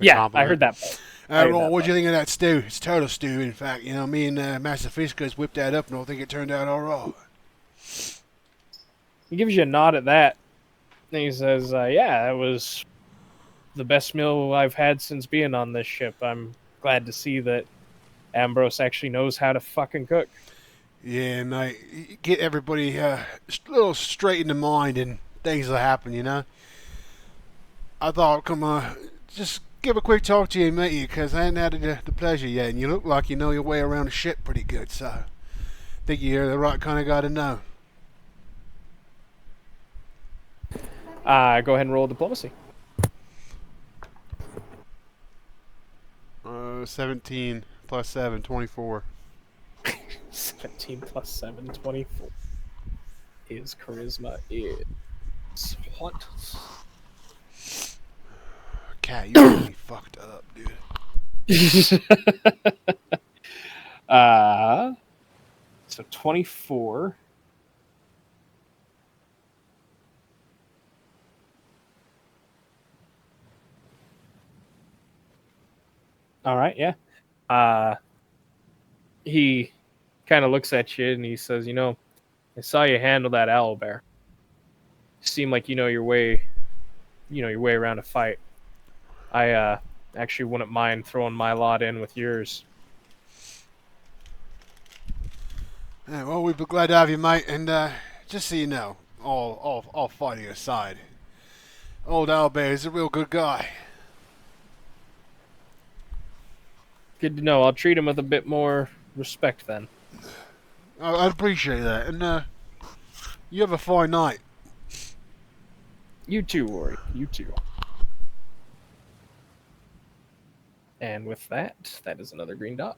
I heard that part. What'd you think of that stew? It's turtle stew, in fact. You know, me and Master Fish Ghost whipped that up, and I think it turned out all right. He gives you a nod at that. And he says, yeah, it was the best meal I've had since being on this ship. I'm glad to see that Ambrose actually knows how to fucking cook. Yeah, mate. Get everybody a little straight in the mind and things will happen, you know? I thought, just give a quick talk to you and meet you, because I hadn't had the pleasure yet, and you look like you know your way around the ship pretty good, so I think you're the right kind of guy to know. Go ahead and roll diplomacy. 17 plus 7, 24. 17 plus 7, 24. His charisma is what? Cat, you really fucked up, dude. So 24. All right, yeah. He kind of looks at you and he says, I saw you handle that owlbear. Seem like you know your way around a fight. I actually wouldn't mind throwing my lot in with yours. Yeah, well, we'd be glad to have you, mate. And just so you know, all fighting aside, old Owlbear is a real good guy. Good to know. I'll treat him with a bit more respect then. I'd appreciate that. And you have a fine night. You too, Rory. You too. And with that is another green dot.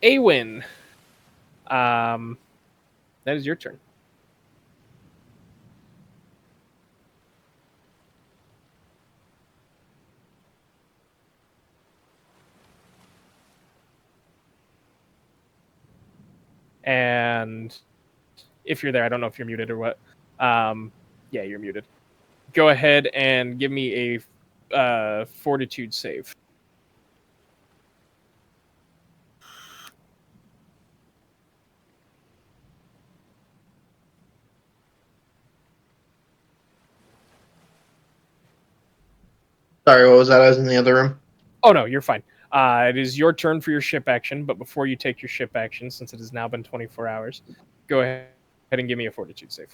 Awin. That is your turn. And if you're there, I don't know if you're muted or what. Yeah, you're muted. Go ahead and give me a fortitude save. Sorry, what was that? I was in the other room. Oh, no, you're fine. It is your turn for your ship action, but before you take your ship action, since it has now been 24 hours, go ahead and give me a fortitude save.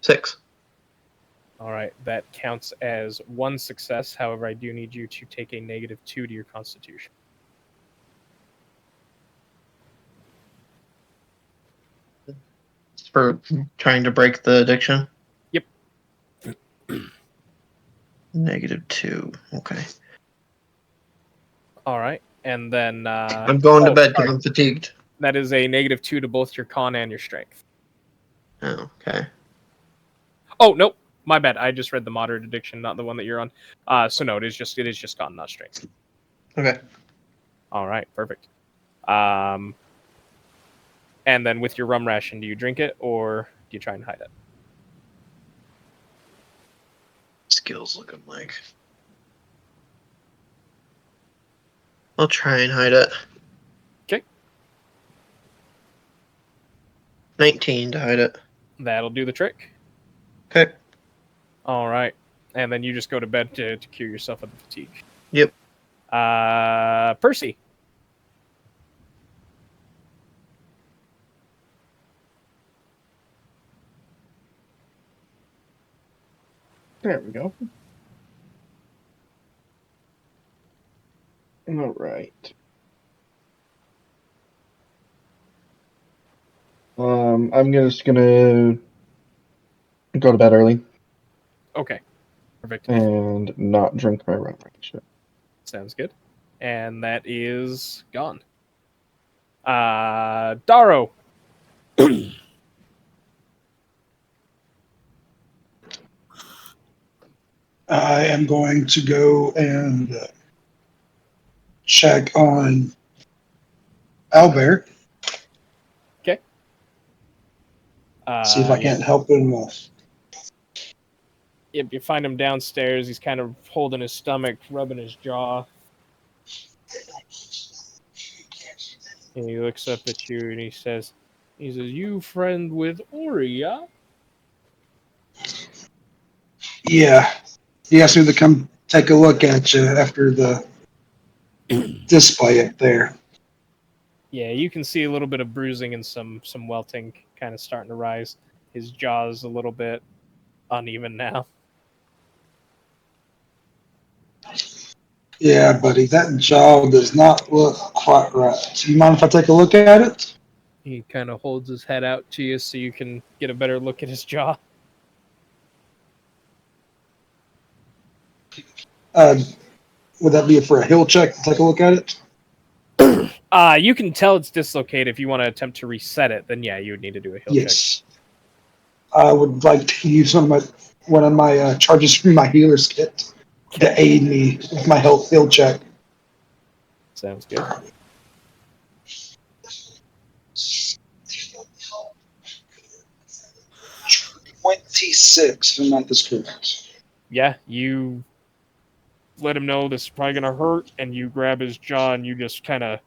Six. All right, that counts as one success. However, I do need you to take a -2 to your constitution. For trying to break the addiction? Yep. -2. Okay. All right, and then... I'm going to bed because I'm fatigued. That is a -2 to both your con and your strength. Oh, okay. Oh, nope. My bad. I just read the moderate addiction, not the one that you're on. So no, it is just con, not strength. Okay. All right, perfect. And then with your rum ration, do you drink it or do you try and hide it? Skills looking like. I'll try and hide it. Okay. 19 to hide it. That'll do the trick. Okay. All right. And then you just go to bed to cure yourself of the fatigue. Yep. Percy. There we go. All right. I'm just gonna go to bed early Okay. Perfect. and not drink my rum ration. Sounds good. And that is gone. Daro. I am going to go and check on Albert. Okay. See if I can't help him. Yep, you find him downstairs. He's kind of holding his stomach, rubbing his jaw. And he looks up at you and he says, you friend with Ori, yeah? Yeah. He asked me to come take a look at you after the display up there. Yeah, you can see a little bit of bruising and some welting kind of starting to rise. His jaw's a little bit uneven now. Yeah, buddy, that jaw does not look quite right. Do you mind if I take a look at it? He kind of holds his head out to you so you can get a better look at his jaw. Would that be for a hill check to take a look at it? You can tell it's dislocated. If you want to attempt to reset it, then yeah, you would need to do a heal check. Yes. I would like to use one of my charges from my healer's kit to aid me with my heal check. Sounds good. T6, if I'm not this correct. Yeah, you let him know this is probably gonna hurt, and you grab his jaw and you just kind of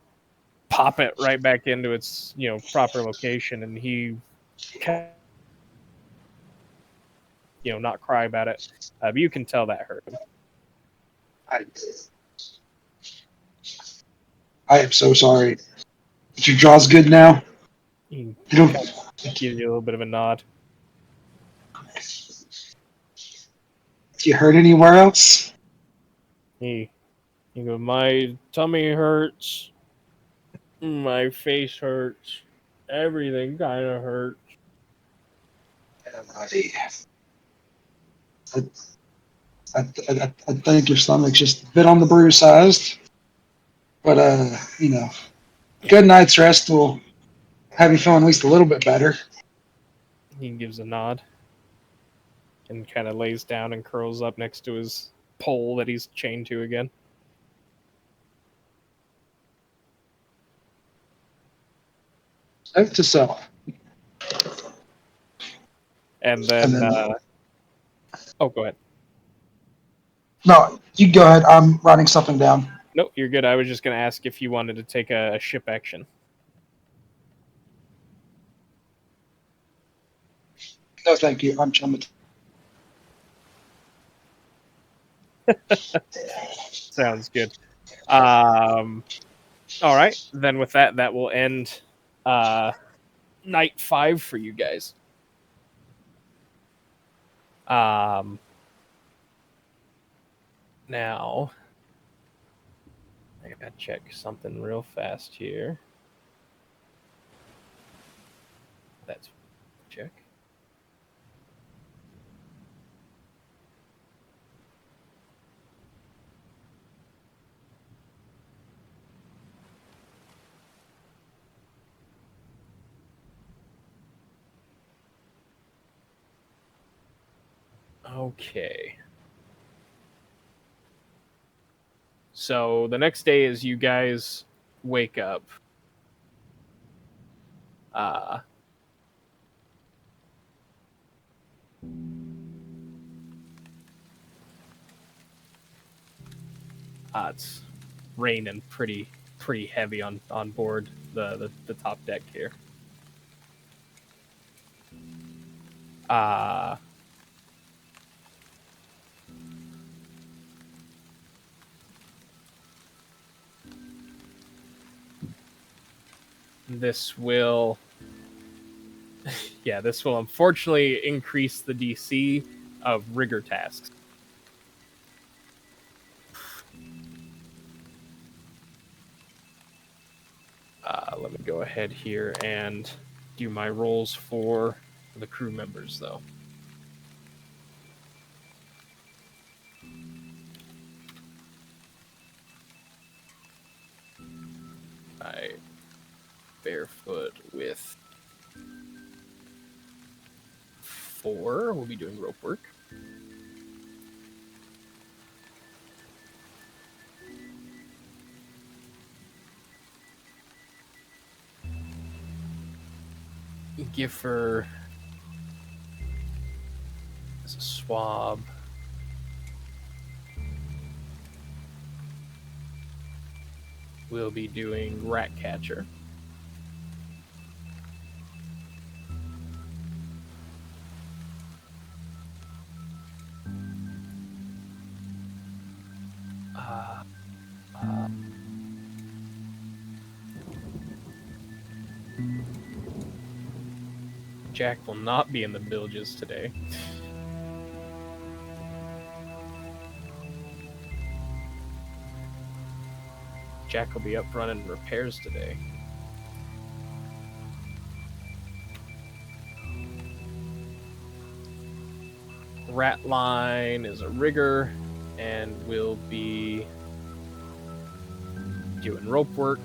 pop it right back into its proper location, and he not cry about it, but you can tell that hurt him. I am so sorry. But your jaw's good now? He You don't... kind of gives you a little bit of a nod. Do you hurt anywhere else? He goes, my tummy hurts, my face hurts, everything kind of hurts. Buddy. I think your stomach's just a bit on the bruise sized. But, good night's rest will have you feeling at least a little bit better. He gives a nod and kind of lays down and curls up next to his pole that he's chained to again. Note to self. And then, oh, go ahead. No, you go ahead. I'm writing something down. Nope, you're good. I was just going to ask if you wanted to take a ship action. No, thank you. I'm Sounds good. All right. Then with that will end night 5 for you guys. Now, I gotta check something real fast here. That's check. Okay. So the next day is you guys wake up. It's raining pretty heavy on board the top deck here. This will this will unfortunately increase the DC of rigor tasks. Let me go ahead here and do my rolls for the crew members, though. I barefoot with 4. We'll be doing rope work. Giffer as a swab. We'll be doing rat catcher. Jack will not be in the bilges today. Jack will be up running repairs today. Ratline is a rigger and will be doing rope work.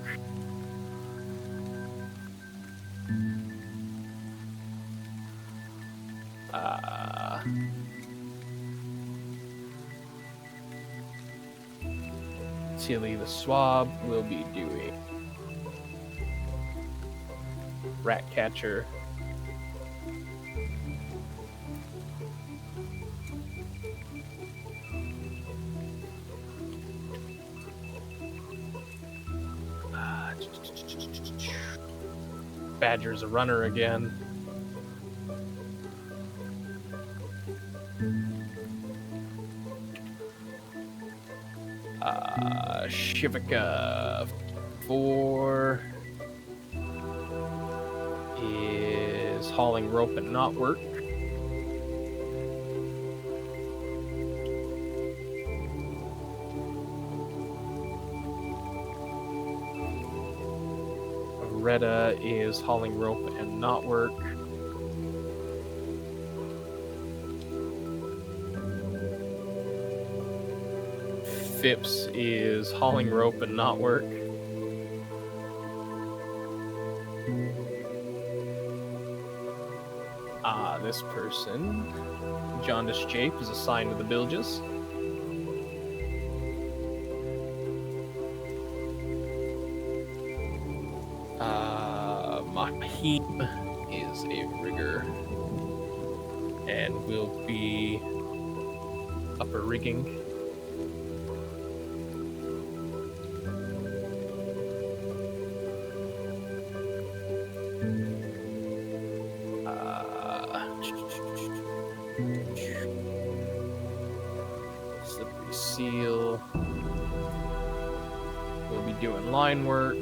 Tilly the swab will be doing rat catcher. Badger's a runner again. Shivika 4 is hauling rope and not work. Retta is hauling rope and not work. Phipps is hauling rope and not work. This person, Jaundice Jape, is assigned to the bilges. Mahim is a rigger and will be upper rigging. Slippery Seal will be doing line work.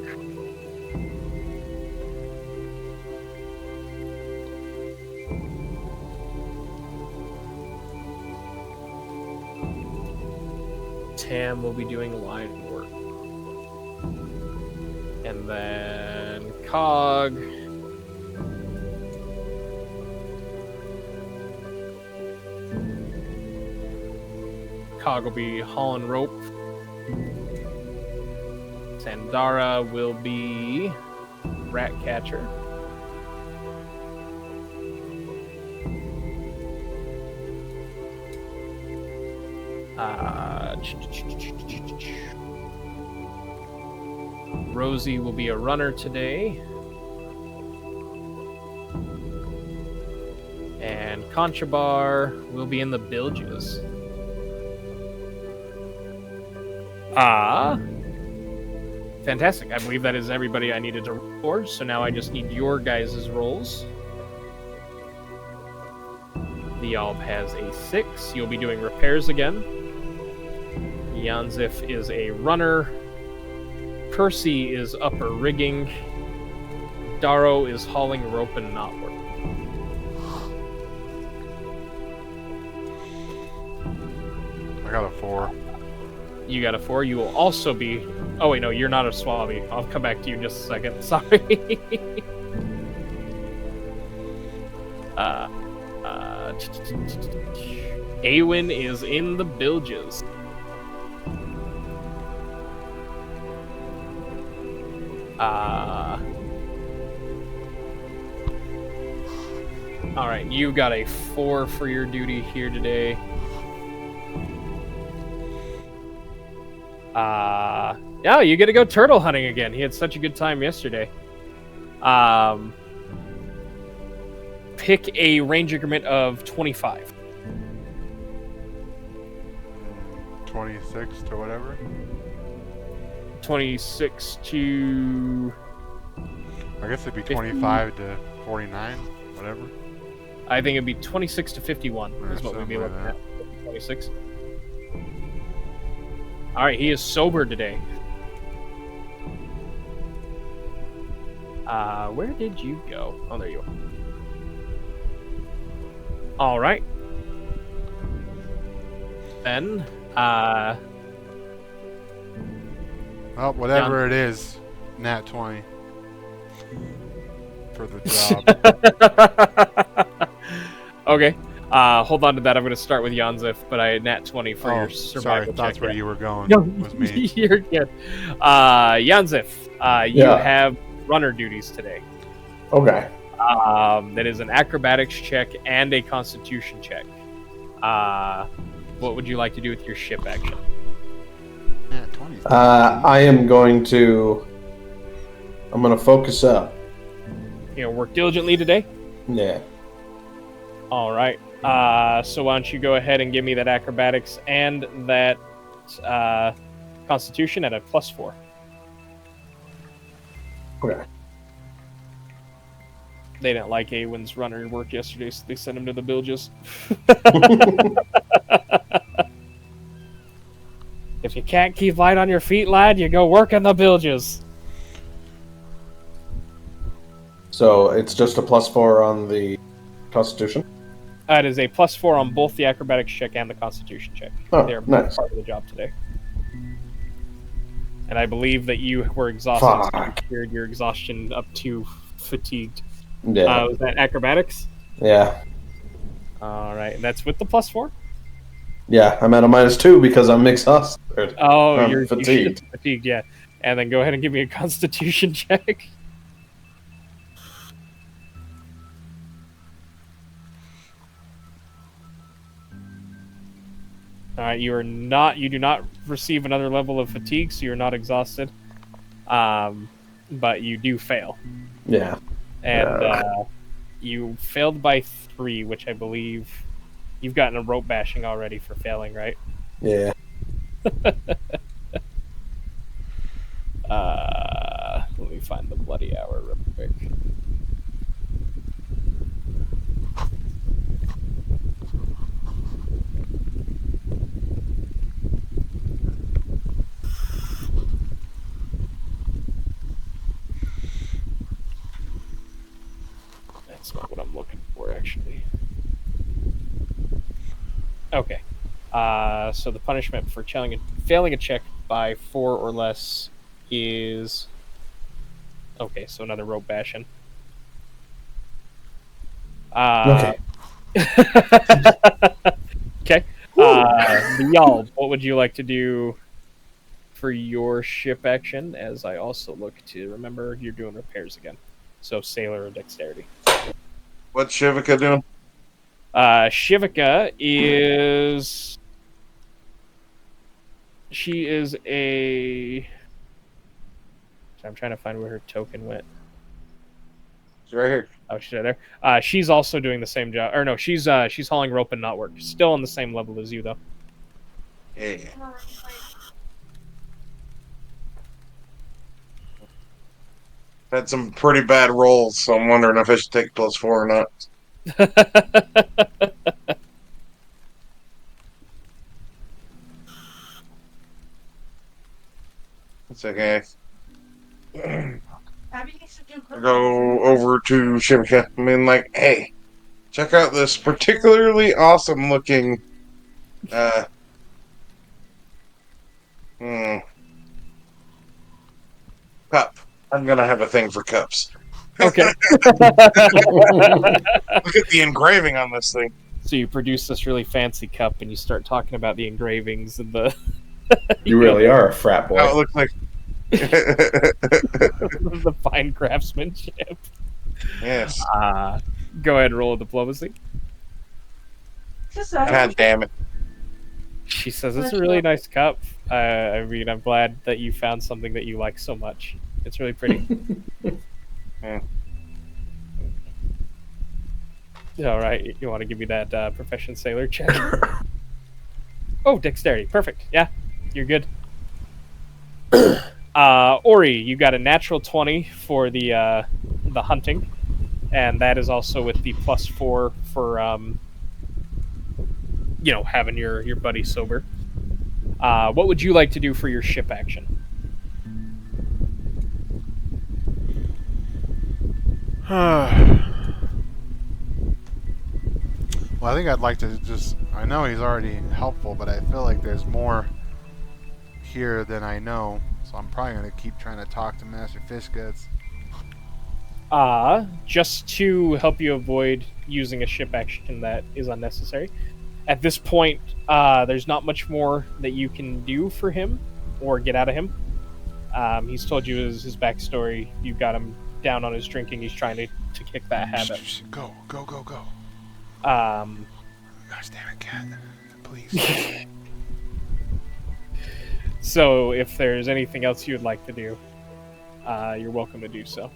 Tam will be doing line work. And then Cog. Cog will be hauling rope. Sandara will be rat catcher. Rosie will be a runner today. And Conchabar will be in the bilges. Fantastic. I believe that is everybody I needed to roll for, so now I just need your guys' rolls. The Alb has a 6. You'll be doing repairs again. Yanzif is a runner. Percy is upper rigging. Darrow is hauling rope and not work. I got a 4. You got a 4. You will also be... Oh, wait, no, you're not a Swabby. I'll come back to you in just a second. Sorry. Awen is in the bilges. Alright, you got a 4 for your duty here today. Yeah, you get to go turtle hunting again. He had such a good time yesterday. Pick a range increment of 25. 26 to whatever. 26 to... I guess it'd be 25 to 49, whatever. I think it'd be 26 to 51 Yeah, is what we'd be something looking like at. 26. Alright, he is sober today. Where did you go? Oh, there you are. Alright. Then, well, whatever it is, nat 20 for the job. Okay. Hold on to that. I'm going to start with Yanzif, but I had nat 20 for your survival sorry, check. that's where you were going. No, with me. You're good. Yanzif, you Yeah. have runner duties today. Okay. That is an acrobatics check and a constitution check. What would you like to do with your ship action? Nat 20. I am going to... I'm going to focus up. You know, work diligently today? Yeah. All right. So why don't you go ahead and give me that acrobatics and that constitution at a +4. Okay. They didn't like Awen's runner work yesterday, so they sent him to the bilges. If you can't keep light on your feet, lad, you go work in the bilges. So it's just a +4 on the Constitution? It is a +4 on both the acrobatics check and the Constitution check. Oh, They're nice. part of the job today. And I believe that you were exhausted, so you cured your exhaustion up to fatigued. Yeah. Was that acrobatics? Yeah. All right, and that's with the +4? Yeah, I'm at a -2 because I'm exhausted. Oh, I'm you're fatigued. fatigued, yeah. And then go ahead and give me a Constitution check. All right, you do not receive another level of fatigue, so you're not exhausted. But you do fail. Yeah. And you failed by 3, which I believe you've gotten a rope bashing already for failing, right? Yeah. Let me find the bloody hour real quick. That's not what I'm looking for, actually. Okay. So the punishment for failing a check by 4 or less is... Okay, so another rope bashing. Okay. Okay. Y'all, what would you like to do for your ship action? As I also look to remember you're doing repairs again. So sailor or dexterity. What's Shivika doing? Shivika is... She is a... I'm trying to find where her token went. She's right here. Oh, she's right there. She's also doing the same job. Or no, she's hauling rope and not work. Still on the same level as you, though. Yeah. Had some pretty bad rolls, so I'm wondering if I should take +4 or not. It's okay. I go over to Shivika. I mean, like, hey, check out this particularly awesome looking cup. I'm gonna have a thing for cups. Okay. Look at the engraving on this thing. So you produce this really fancy cup, and you start talking about the engravings and the... You really are a frat boy. How it looks like. the fine craftsmanship. Yes. Go ahead and roll a diplomacy. God damn it. She says, it's a really nice cup. I mean, I'm glad that you found something that you like so much. It's really pretty. Yeah. All right, you want to give me that profession sailor check? Oh, dexterity. Perfect. Yeah, you're good. Ori, you got a natural 20 for the hunting, and that is also with the +4 for having your buddy sober. What would you like to do for your ship action? Well, I think I'd like to just... I know he's already helpful, but I feel like there's more here than I know. So I'm probably going to keep trying to talk to Master Fishguts. Just to help you avoid using a ship action that is unnecessary. At this point, there's not much more that you can do for him or get out of him. He's told you his backstory. You got him down on his drinking. He's trying to kick that habit. Go. Gosh damn it, cat. Please. So if there's anything else you would like to do, you're welcome to do so.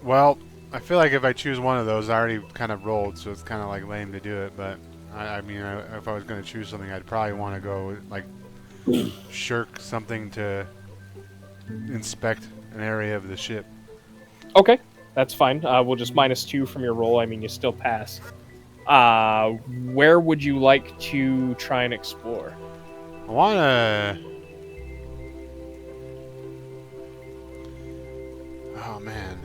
Well, I feel like if I choose one of those, I already kind of rolled, so it's kind of like lame to do it. But I mean, if I was going to choose something, I'd probably want to go like shirk something to inspect an area of the ship. Okay, that's fine. We'll just -2 from your roll. I mean, you still pass. Where would you like to try and explore? I want to... Oh, man.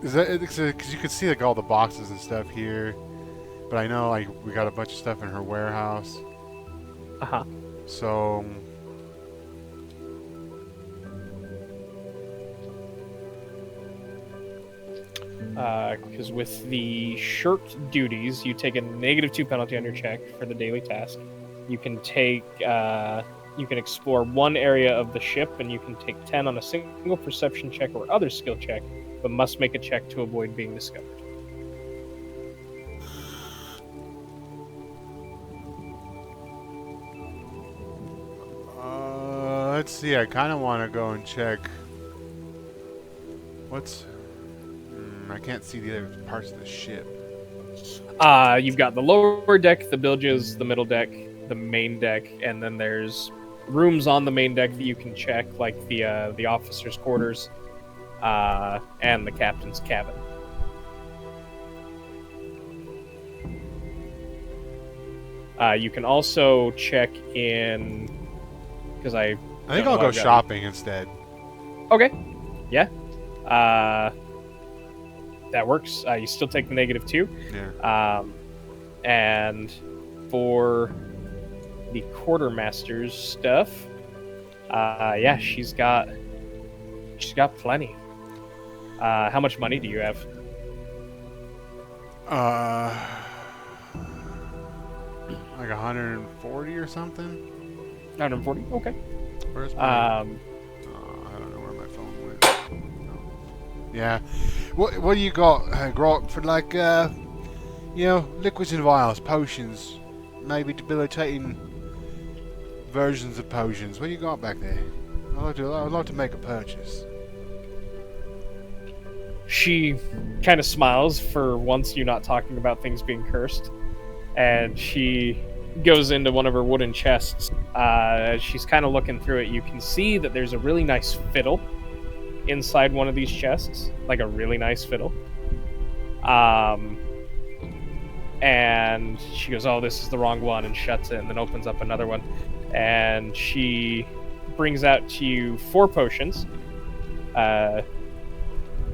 Is that because you can see like all the boxes and stuff here, but I know like we got a bunch of stuff in her warehouse. So because with the shirked duties, you take a -2 penalty on your check for the daily task. You can take you can explore one area of the ship, and you can take 10 on a single perception check or other skill check, but must make a check to avoid being discovered. let's see. I kind of want to go and check. What's? I can't see the other parts of the ship. You've got the lower deck, the bilges, the middle deck, the main deck, and then there's rooms on the main deck that you can check, like the officers' quarters, and the captain's cabin. You can also check in, because I think I'll go shopping instead. Okay. Yeah. That works. You still take the -2. Yeah. And for the quartermaster's stuff, yeah, she's got plenty. How much money do you have? Like 140 or something. 140. Okay. Where's my? I don't know where my phone went. No. Yeah. What do you got, Grok, for like liquids and vials, potions, maybe debilitating versions of potions? What do you got back there? I'd like to make a purchase. She kind of smiles for once you not talking about things being cursed, and she goes into one of her wooden chests. She's kind of looking through it. You can see that there's a really nice fiddle inside one of these chests, like a really nice fiddle. And she goes, "Oh, this is the wrong one," and shuts it, and then opens up another one. And she brings out to you 4 potions.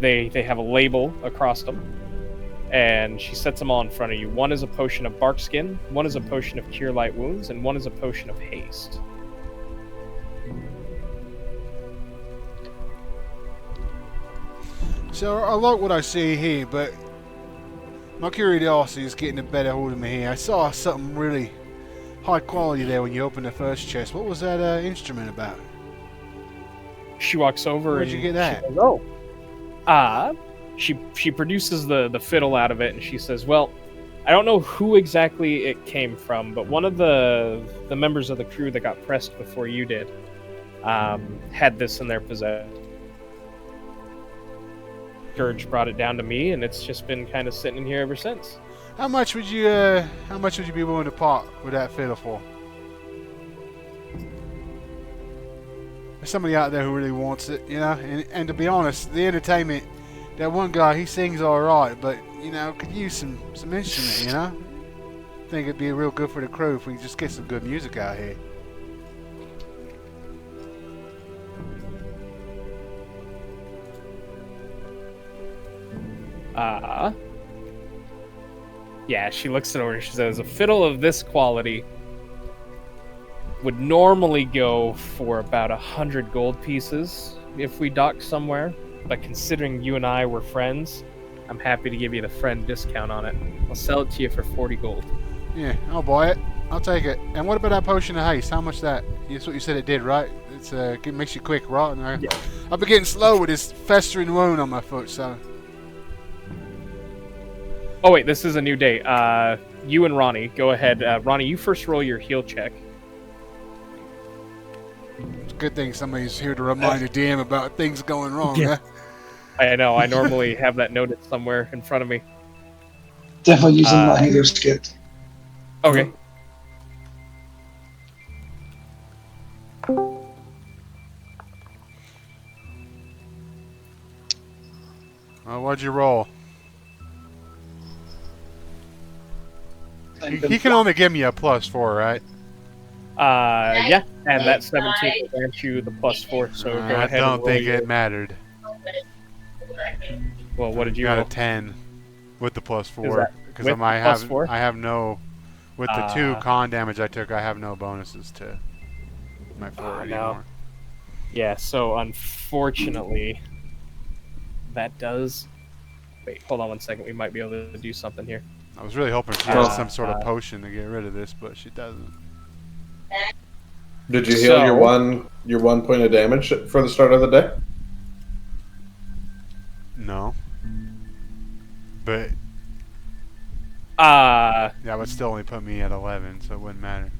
They have a label across them, and she sets them all in front of you. One is a potion of bark skin, one is a potion of cure light wounds, and one is a potion of haste. So I like what I see here, but my curiosity is getting a better hold of me here. I saw something really high quality there when you opened the first chest. What was that instrument about? She walks over. Where'd you get that? She goes, she produces the fiddle out of it, and she says, "Well, I don't know who exactly it came from, but one of the members of the crew that got pressed before you did had this in their possession. Scourge brought it down to me, and it's just been kind of sitting in here ever since." How much would you be willing to part with that fiddle for? There's somebody out there who really wants it, and to be honest, the entertainment, that one guy, he sings alright, but, could use some instrument, I think it'd be real good for the crew if we just get some good music out here. Yeah, she looks it over and she says, "A fiddle of this quality would normally go for about 100 gold pieces if we docked somewhere, but considering you and I were friends, I'm happy to give you the friend discount on it. I'll sell it to you for 40 gold. Yeah, I'll buy it. I'll take it. And what about that potion of haste? How much that? That's what you said it did, right? It makes you quick, right? And Yeah. I've been getting slow with this festering wound on my foot, so... Oh wait, this is a new day. You and Ronnie, go ahead. Ronnie, you first roll your heal check. It's a good thing somebody's here to remind the DM about things going wrong, huh? I know. I normally have that noted somewhere in front of me. Definitely using my healer skit. Okay. What'd you roll? He can only give me a +4, right? Yeah, and that 17 will grant you the +4. So go I ahead. don't and think roll it mattered. Well, what did you got roll? a 10 with the +4 Is that because with I the +4? have no with the 2 con damage I took. I have no bonuses to my 4 anymore. Yeah. So unfortunately, that does. Wait, hold on 1 second. We might be able to do something here. I was really hoping she had some sort of potion to get rid of this, but she doesn't. Did you heal your one point of damage for the start of the day? No. But that would still only put me at 11, so it wouldn't matter.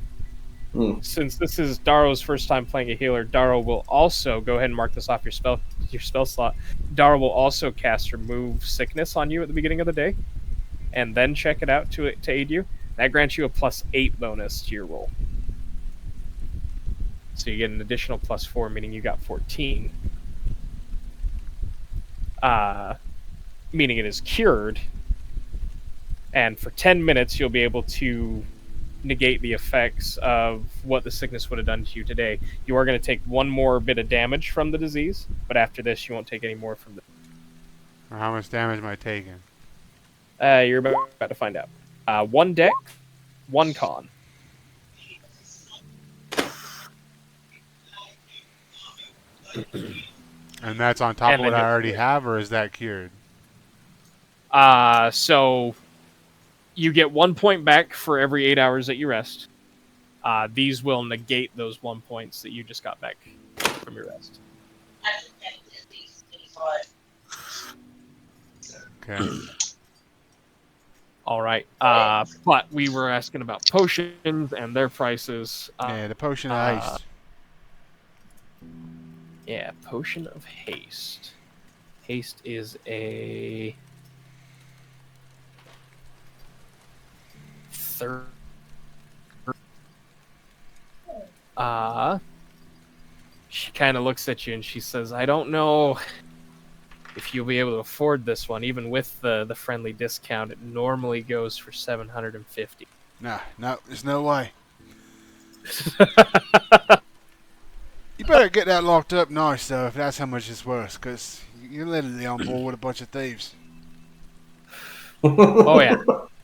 Since this is Daro's first time playing a healer, Daro will also go ahead and mark this off your spell slot. Daro will also cast Remove Sickness on you at the beginning of the day, and then check it out to aid you. That grants you a +8 bonus to your roll. So you get an additional +4, meaning you got 14. Meaning it is cured, and for 10 minutes you'll be able to negate the effects of what the sickness would have done to you today. You are going to take one more bit of damage from the disease, but after this you won't take any more from the... How much damage am I taking? You're about to find out. 1 deck, 1 con. And that's on top of what I already have, or is that cured? So you get 1 point back for every 8 hours that you rest. These will negate those 1 points that you just got back from your rest. Okay. All right. But we were asking about potions and their prices. Yeah, the potion of haste. Yeah, potion of haste. Haste is a third. She kind of looks at you and she says, "I don't know if you'll be able to afford this one, even with the friendly discount. It normally goes for 750." No, there's no way. You better get that locked up nice, though, if that's how much it's worth, because you're literally on board with a bunch of thieves. Oh, yeah.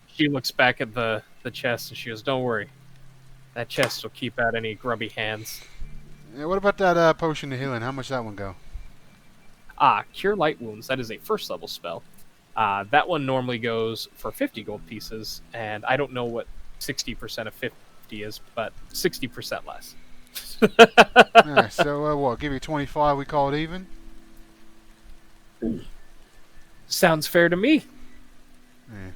She looks back at the chest and she goes, "Don't worry. That chest will keep out any grubby hands." Yeah, what about that potion of healing? How much that one go? Cure Light Wounds. That is a first level spell. That one normally goes for 50 gold pieces, and I don't know what 60% of 50 is, but 60% less. Yeah, so what? Give you 25. We call it even. Sounds fair to me. Yeah.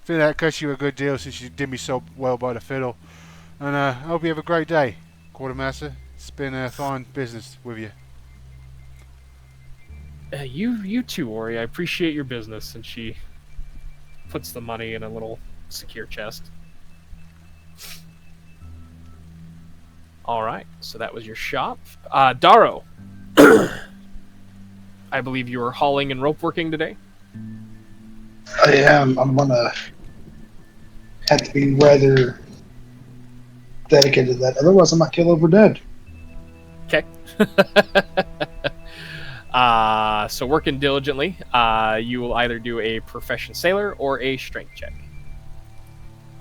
Feel that cuts you a good deal since you did me so well by the fiddle. And I hope you have a great day, Quartermaster. It's been a fine business with you. You too, Ori. I appreciate your business. And she puts the money in a little secure chest. All right, so that was your shop. Daro, I believe you were hauling and rope working today? I am. I'm gonna have to be rather dedicated to that. Otherwise, I might kill over dead. Okay. So working diligently, you will either do a profession sailor or a strength check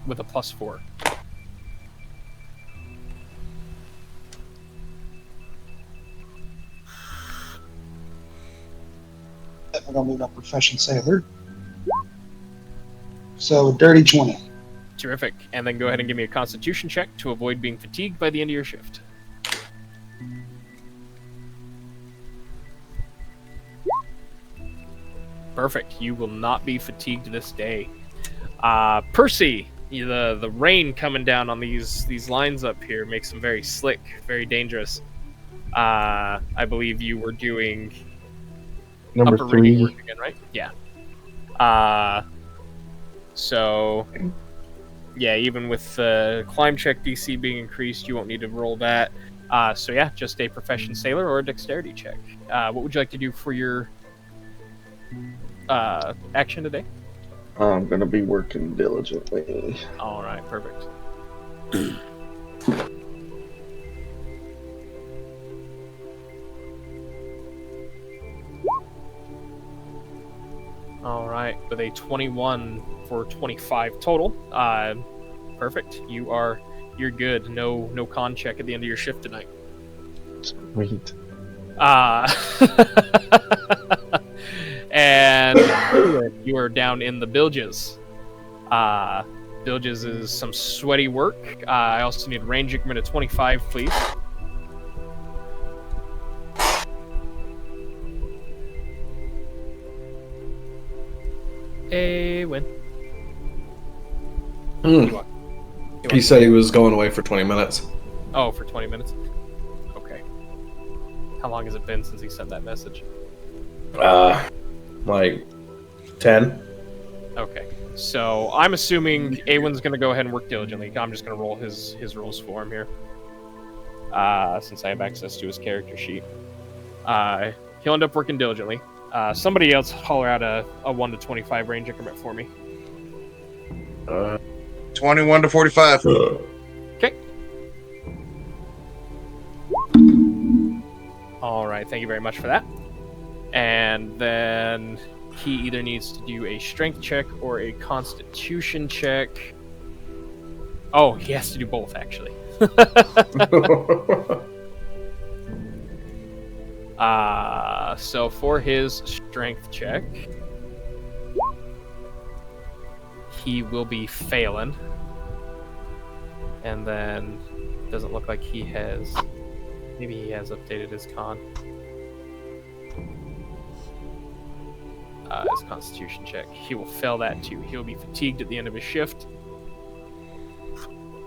with a +4. I'm gonna move up profession sailor. So dirty 20. Terrific. And then go ahead and give me a constitution check to avoid being fatigued by the end of your shift. Perfect. You will not be fatigued this day. Percy, the rain coming down on these lines up here makes them very slick, very dangerous. I believe you were doing Number upper rating 3. work again, right? Yeah. So, yeah, even with the climb check DC being increased, you won't need to roll that. So yeah, just a profession sailor or a dexterity check. What would you like to do for your action today? I'm gonna be working diligently. All right, perfect. All right, with a 21 for 25 total. Perfect. You're good. No con check at the end of your shift tonight. Sweet. And you are down in the bilges. Bilges is some sweaty work. I also need range increment of 25, please. A win. He said he was going away for 20 minutes. Oh, for 20 minutes? Okay. How long has it been since he sent that message? Like 10. Okay. So I'm assuming Awen's going to go ahead and work diligently. I'm just going to roll his rolls for him here. Since I have access to his character sheet. He'll end up working diligently. Somebody else holler out a 1 to 25 range increment for me. 21 to 45. Okay. All right, thank you very much for that. And then he either needs to do a strength check or a constitution check. Oh, he has to do both, actually. So for his strength check, he will be failing. And then doesn't look like he has. Maybe he has updated his con. His constitution check. He will fail that too. He'll be fatigued at the end of his shift.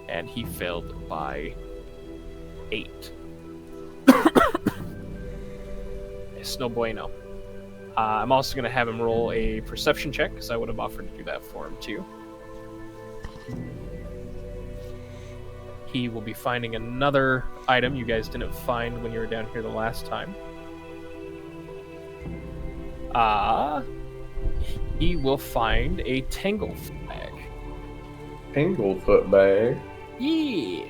And he failed by 8. It's no bueno. I'm also going to have him roll a perception check, because I would have offered to do that for him too. He will be finding another item you guys didn't find when you were down here the last time. He will find a Tanglefoot bag. Tanglefoot bag? Yeah.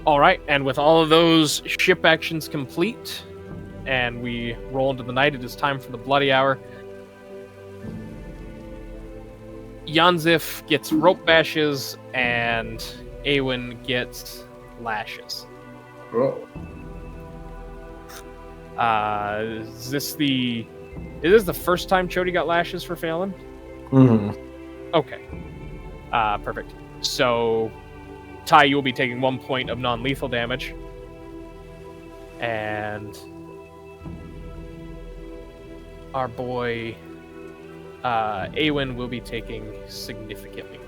All right, and with all of those ship actions complete, and we roll into the night, it is time for the bloody hour. Yanzif gets rope bashes, and Awen gets lashes. Oh. Is this the first time Chody got lashes for failing? Mm-hmm. Okay. Perfect. So, Ty, you will be taking 1 point of non-lethal damage. And our boy Awen will be taking significantly more.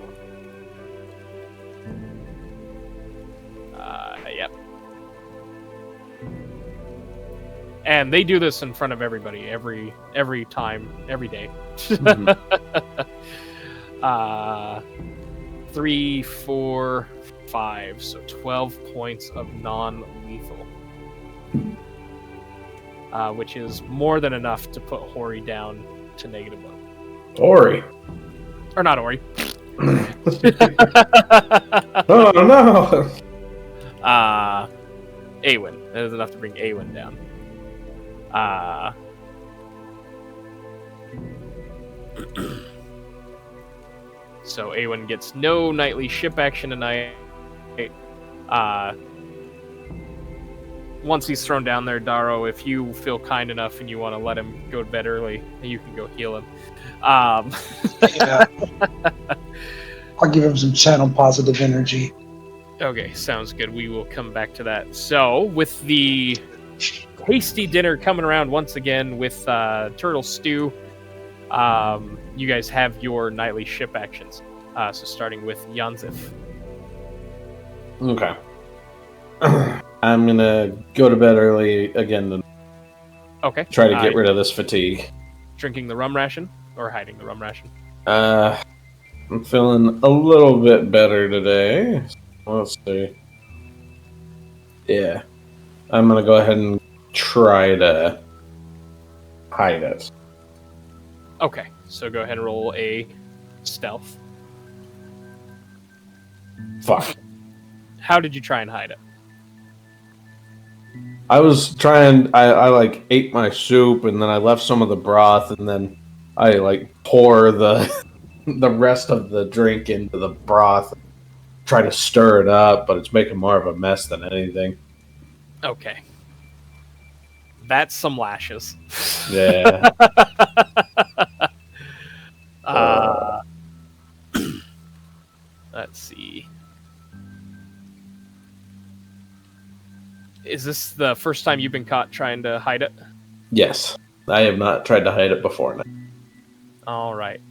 Yep. And they do this in front of everybody, every time, every day. Mm-hmm. 3, 4, 5, so 12 points of non-lethal. Which is more than enough to put Hori down to -1. Ori. Or not Ori. Oh, no! Awen. That is enough to bring Awen down. So Awen gets no nightly ship action tonight. Once he's thrown down there, Daro, if you feel kind enough and you want to let him go to bed early, you can go heal him. Yeah. I'll give him some channel positive energy. Okay, sounds good. We will come back to that. So, with the hasty dinner coming around once again with turtle stew, you guys have your nightly ship actions. So starting with Yanzif. Okay. I'm gonna go to bed early again to Okay. try to get rid of this fatigue. Drinking the rum ration or hiding the rum ration? I'm feeling a little bit better today. Let's see. Yeah. I'm gonna go ahead and try to hide it. Okay, so go ahead and roll a stealth. Fuck. How did you try and hide it? I was trying. I like ate my soup and then I left some of the broth and then I like pour the the rest of the drink into the broth. Try to stir it up, but it's making more of a mess than anything. Okay. That's some lashes. Yeah. Let's see. Is this the first time you've been caught trying to hide it? Yes. I have not tried to hide it before now. All right.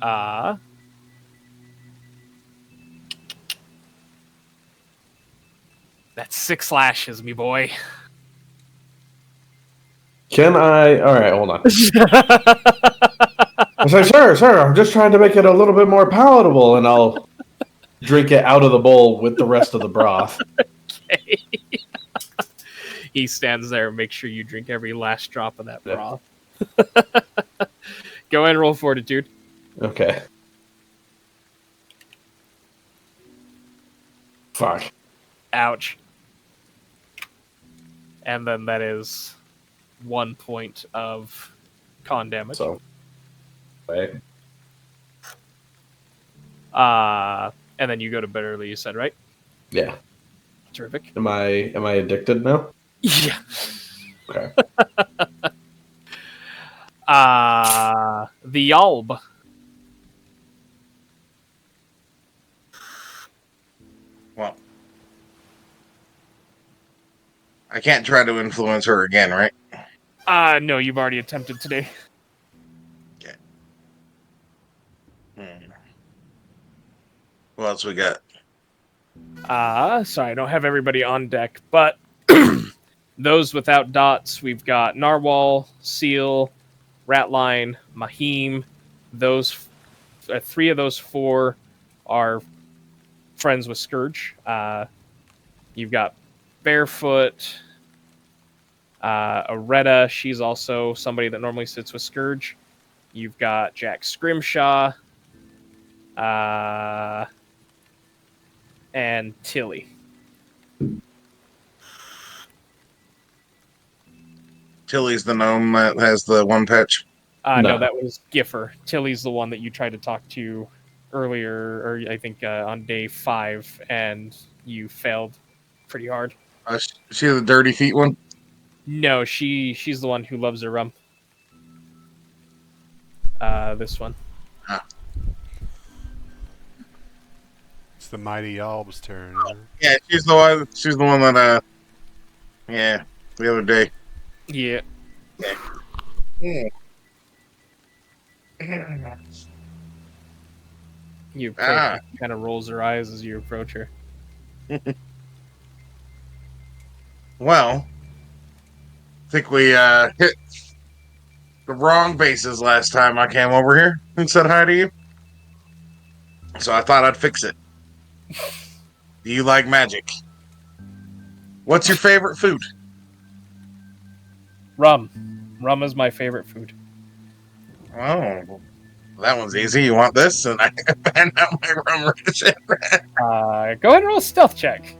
That's 6 lashes, me boy. Can I? All right, hold on. I say, sir, I'm just trying to make it a little bit more palatable, and I'll drink it out of the bowl with the rest of the broth. Okay. He stands there and makes sure you drink every last drop of that broth. Go ahead and roll fortitude. Okay. Fuck. Ouch. And then that is 1 point of con damage. So, wait. And then you go to bed early, you said, right? Yeah. Terrific. Am I addicted now? Yeah. Okay. The Yalb. Well, I can't try to influence her again, right? No, you've already attempted today. Okay. What else we got? Sorry, I don't have everybody on deck, but those without dots, we've got Narwhal, Seal, Ratline, Mahim. Those 3 of those 4 are friends with Scourge. You've got Barefoot, Aretta. She's also somebody that normally sits with Scourge. You've got Jack Scrimshaw, and Tilly. Tilly's the gnome that has the one patch. No, that was Giffer. Tilly's the one that you tried to talk to earlier, or I think on day 5, and you failed pretty hard. She the dirty feet one? No, she's the one who loves her rum. This one. Huh. It's the mighty Yalb's turn. Huh? Yeah, she's the one. She's the one that. Yeah, the other day. Yeah. Yeah. You kind of rolls her eyes as you approach her. Well, I think we hit the wrong bases last time I came over here and said hi to you. So I thought I'd fix it. Do you like magic? What's your favorite food? Rum. Rum is my favorite food. Oh, that one's easy. You want this? And I hand out my rum ration. Go ahead and roll a stealth check.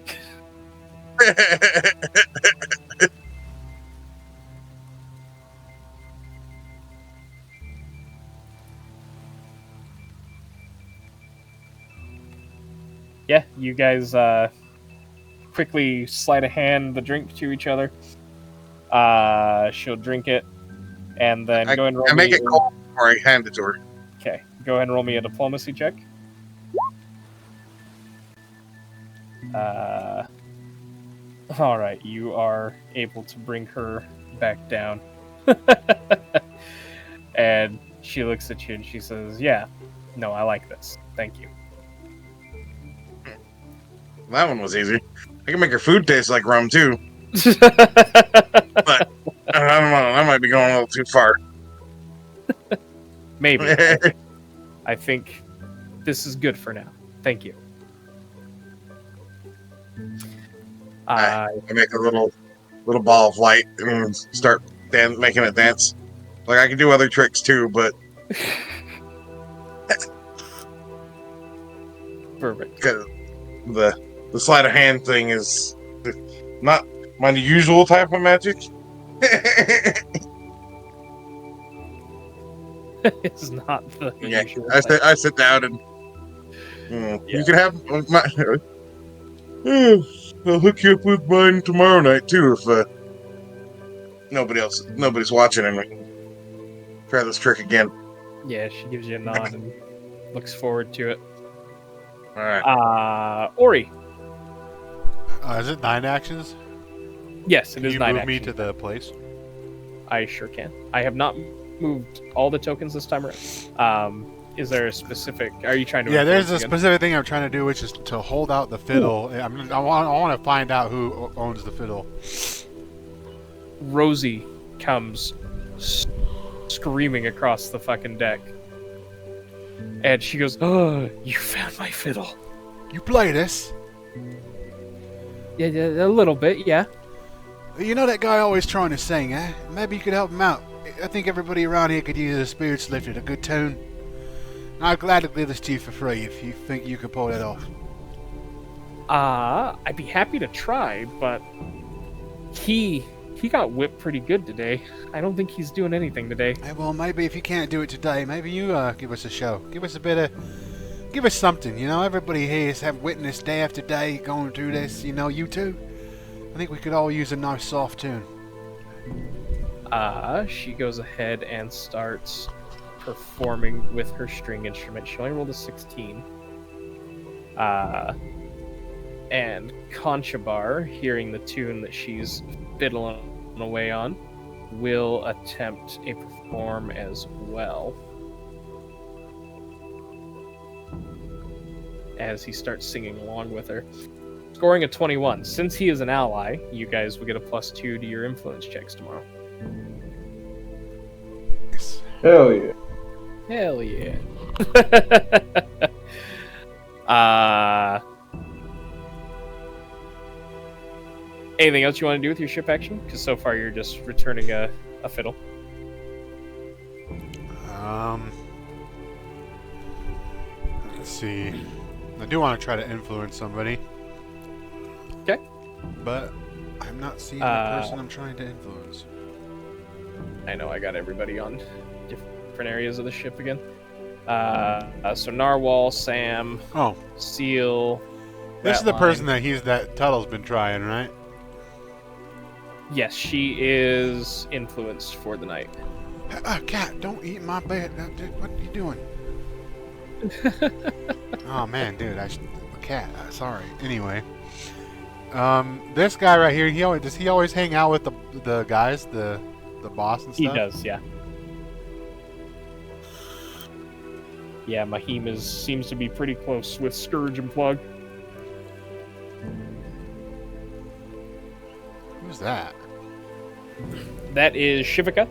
Yeah, you guys quickly sleight of hand the drink to each other. She'll drink it, and then go ahead and roll I make it cold before I hand it to her. Okay, go ahead and roll me a diplomacy check. All right, you are able to bring her back down. And she looks at you and she says, "Yeah, no, I like this. Thank you." That one was easy. I can make her food taste like rum too. But I don't know. That might be going a little too far. Maybe. I think this is good for now. Thank you. I make a little ball of light and start making it dance. Like I can do other tricks too, but Perfect. The sleight of hand thing is not my usual type of magic. It's not the Yeah, usual. I sit down and you can have my. I'll hook you up with mine tomorrow night too if nobody's watching and we can try this trick again. Yeah, she gives you a nod and looks forward to it. All right. Ori. Is it 9 actions? Yes, it Can is you 9 move actions. me to the place? I sure can. I have not moved all the tokens this time around. Is there a specific? Are you trying to? Yeah, there's a influence again? specific thing I'm trying to do, which is to hold out the fiddle. I want to find out who owns the fiddle. Rosie comes screaming across the fucking deck, and she goes, "Oh, you found my fiddle." You play this? Yeah, a little bit, yeah. You know that guy always trying to sing, eh? Maybe you could help him out. I think everybody around here could use a spirits lifted, a good tune. I'd gladly give this to you for free if you think you can pull that off. I'd be happy to try, but he got whipped pretty good today. I don't think he's doing anything today. Well, maybe if you can't do it today, maybe you give us a show. Give us something, you know? Everybody here has witnessed day after day going through this, you know, you too. I think we could all use a nice soft tune. She goes ahead and starts performing with her string instrument. She only rolled a 16. And Conchabar, hearing the tune that she's fiddling away on, will attempt a perform as well. As he starts singing along with her. Scoring a 21. Since he is an ally, you guys will get a +2 to your influence checks tomorrow. Hell yeah. Hell yeah. Anything else you want to do with your ship action? Because so far you're just returning a fiddle. Let's see. I do want to try to influence somebody. Okay. But I'm not seeing the person I'm trying to influence. I know I got everybody on different areas of the ship again. So Narwhal, Sam, Seal. This is the person that Tuttle's been trying, right? Yes, she is influenced for the night. Cat, don't eat my bed. What are you doing? Oh man, dude, cat. Sorry. Anyway, this guy right here, does he always hang out with the guys, the boss and stuff? He does, yeah. Yeah, Mahim seems to be pretty close with Scourge and Plug. Who's that? That is Shivika,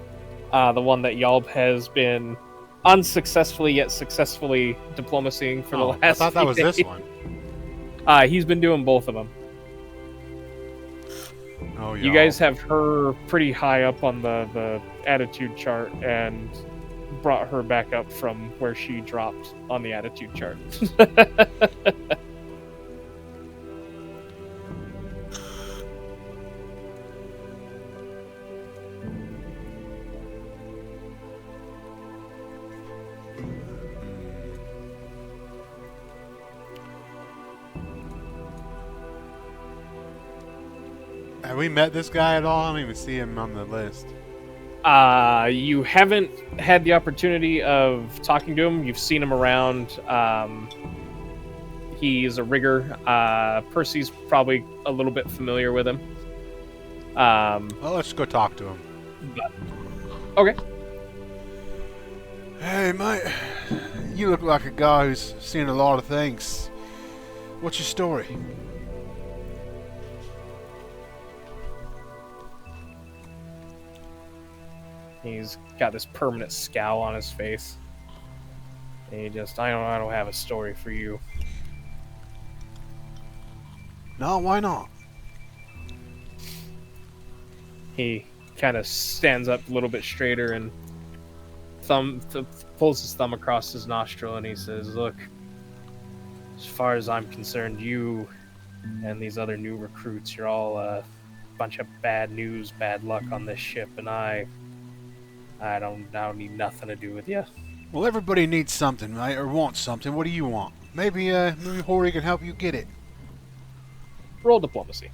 the one that Yalb has been unsuccessfully yet successfully diplomacying for the last I thought that few was days. this one. He's been doing both of them. Oh, you guys have her pretty high up on the attitude chart and brought her back up from where she dropped on the attitude chart. Have we met this guy at all? I don't even see him on the list. You haven't had the opportunity of talking to him. You've seen him around. He's a rigger. Percy's probably a little bit familiar with him. Well, let's go talk to him. Okay. Hey, mate. You look like a guy who's seen a lot of things. What's your story? He's got this permanent scowl on his face. And he just, I don't have a story for you. No, why not? He kind of stands up a little bit straighter and pulls his thumb across his nostril, and he says, "Look, as far as I'm concerned, you and these other new recruits, you're all a bunch of bad news, bad luck on this ship, and I don't need nothing to do with you." Well, everybody needs something, right? Or wants something. What do you want? Maybe Hori can help you get it. Roll diplomacy.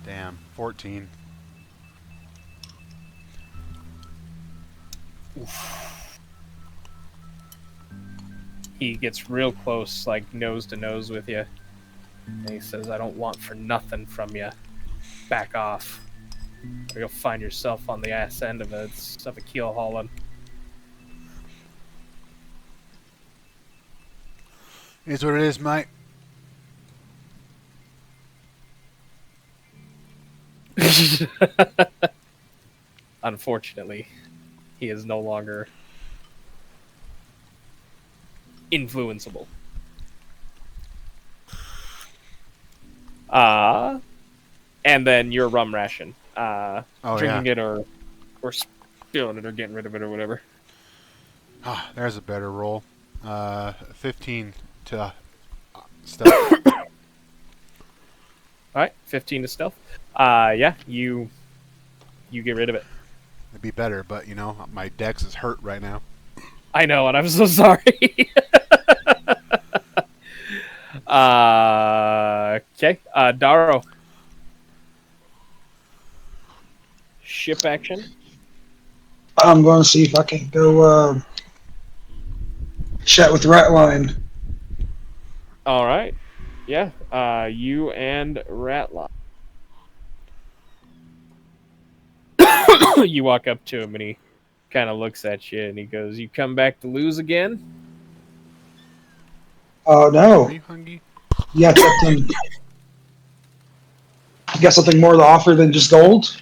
Damn, 14. He gets real close, like nose to nose with you. And he says, "I don't want for nothing from you. Back off. Or you'll find yourself on the ass end of a keel hauling." Is what it is, mate. Unfortunately, he is no longer influenceable. And then your rum ration. Drinking it or spilling it or getting rid of it or whatever. Ah, there's a better roll. 15 to stealth. Alright, 15 to stealth. Yeah, you get rid of it. It'd be better, but, you know, my dex is hurt right now. I know, and I'm so sorry. Okay, Daro. Ship action. I'm going to see if I can go chat with Ratline. All right. Yeah. You and Ratline. You walk up to him and he kind of looks at you and he goes, "You come back to lose again?" Oh no. Are you hungry? You got something more to offer than just gold?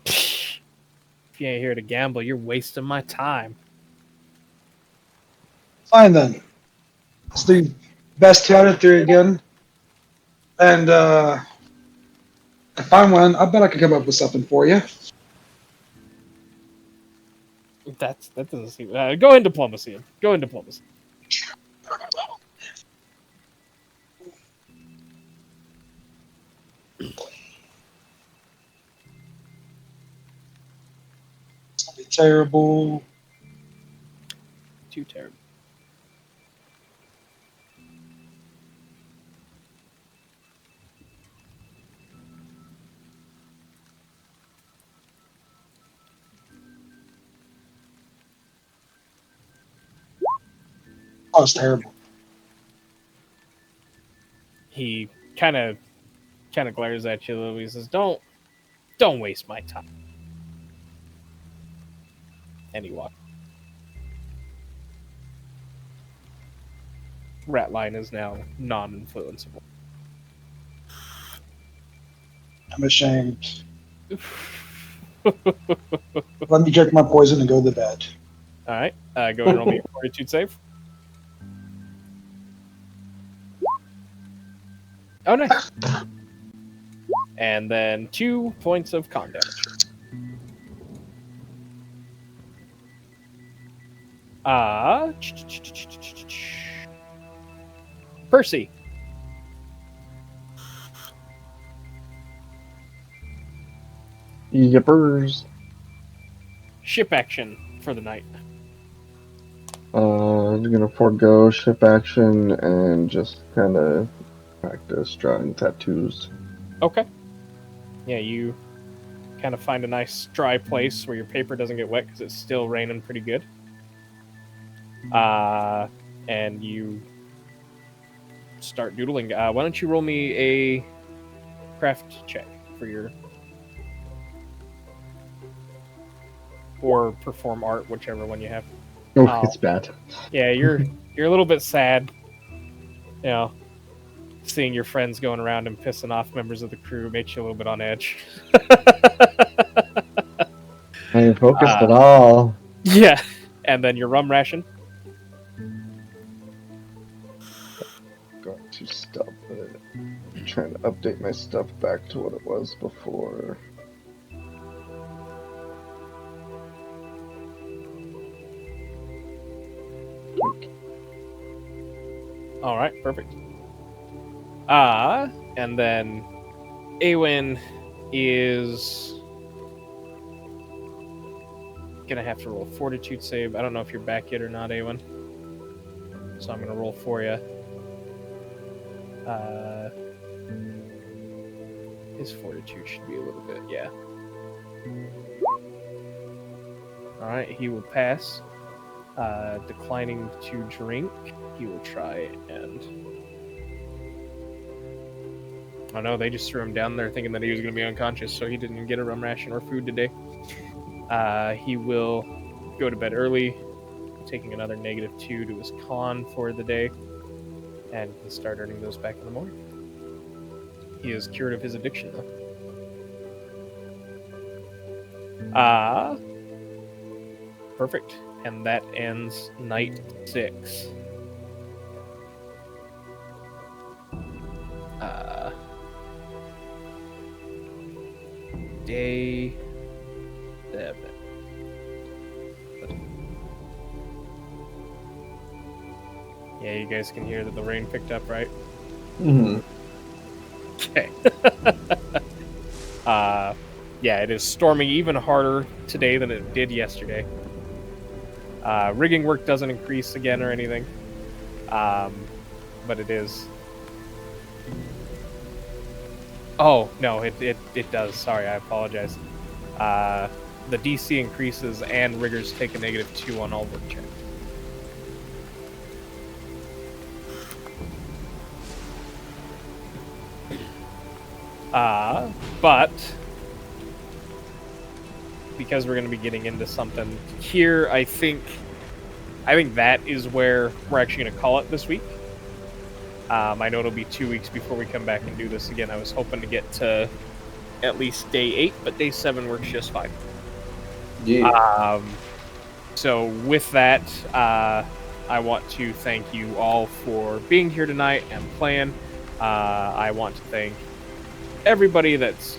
If you ain't here to gamble, you're wasting my time. Fine then. Let's do best 2 out of 3 again. And if I win, I bet I can come up with something for you. That doesn't seem. Go in diplomacy. Go in diplomacy. It's gonna be terrible. Too terrible. Oh, it's terrible. He kind of glares at you a little. He says, Don't waste my time." And he walks. Ratline is now non-influenceable. I'm ashamed. Let me drink my poison and go to bed. All right. Go ahead and roll me a fortitude save. Oh, nice. And then 2 points of con damage. Percy. Yippers. Ship action for the night. I'm gonna forego ship action and just kind of practice drawing tattoos. Okay. Yeah, you kind of find a nice dry place where your paper doesn't get wet because it's still raining pretty good. And you start doodling. Why don't you roll me a craft check for your... Or perform art, whichever one you have. Oh, it's bad. Yeah, you're a little bit sad. You know, seeing your friends going around and pissing off members of the crew makes you a little bit on edge. I ain't focused at all. Yeah, and then your rum ration. Going to stop it. I'm trying to update my stuff back to what it was before. All right, perfect. And then Awen is gonna have to roll a fortitude save. I don't know if you're back yet or not, Awen. So I'm gonna roll for you. His fortitude should be a little bit, yeah. All right, he will pass. Declining to drink, he will try and... Oh no, they just threw him down there thinking that he was going to be unconscious, so he didn't even get a rum ration or food today. He will go to bed early, taking another -2 to his con for the day, and can start earning those back in the morning. He is cured of his addiction, though. Perfect. And that ends night 6. Day 7. Yeah, you guys can hear that the rain picked up, right? Mm-hmm. Okay. Yeah, it is storming even harder today than it did yesterday. Rigging work doesn't increase again or anything, but it is. Oh no, it does. Sorry, I apologize. The DC increases and riggers take a -2 on all work checks. But because we're going to be getting into something here, I think that is where we're actually going to call it this week. I know it'll be 2 weeks before we come back and do this again. I was hoping to get to at least day 8, but day 7 works just fine. Yeah. So with that, I want to thank you all for being here tonight and playing. I want to thank everybody that's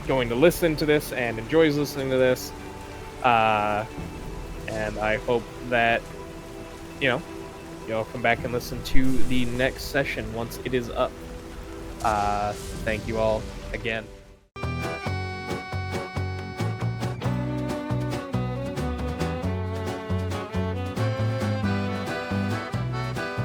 going to listen to this and enjoys listening to this. And I hope that, you'll come back and listen to the next session once it is up. Thank you all again.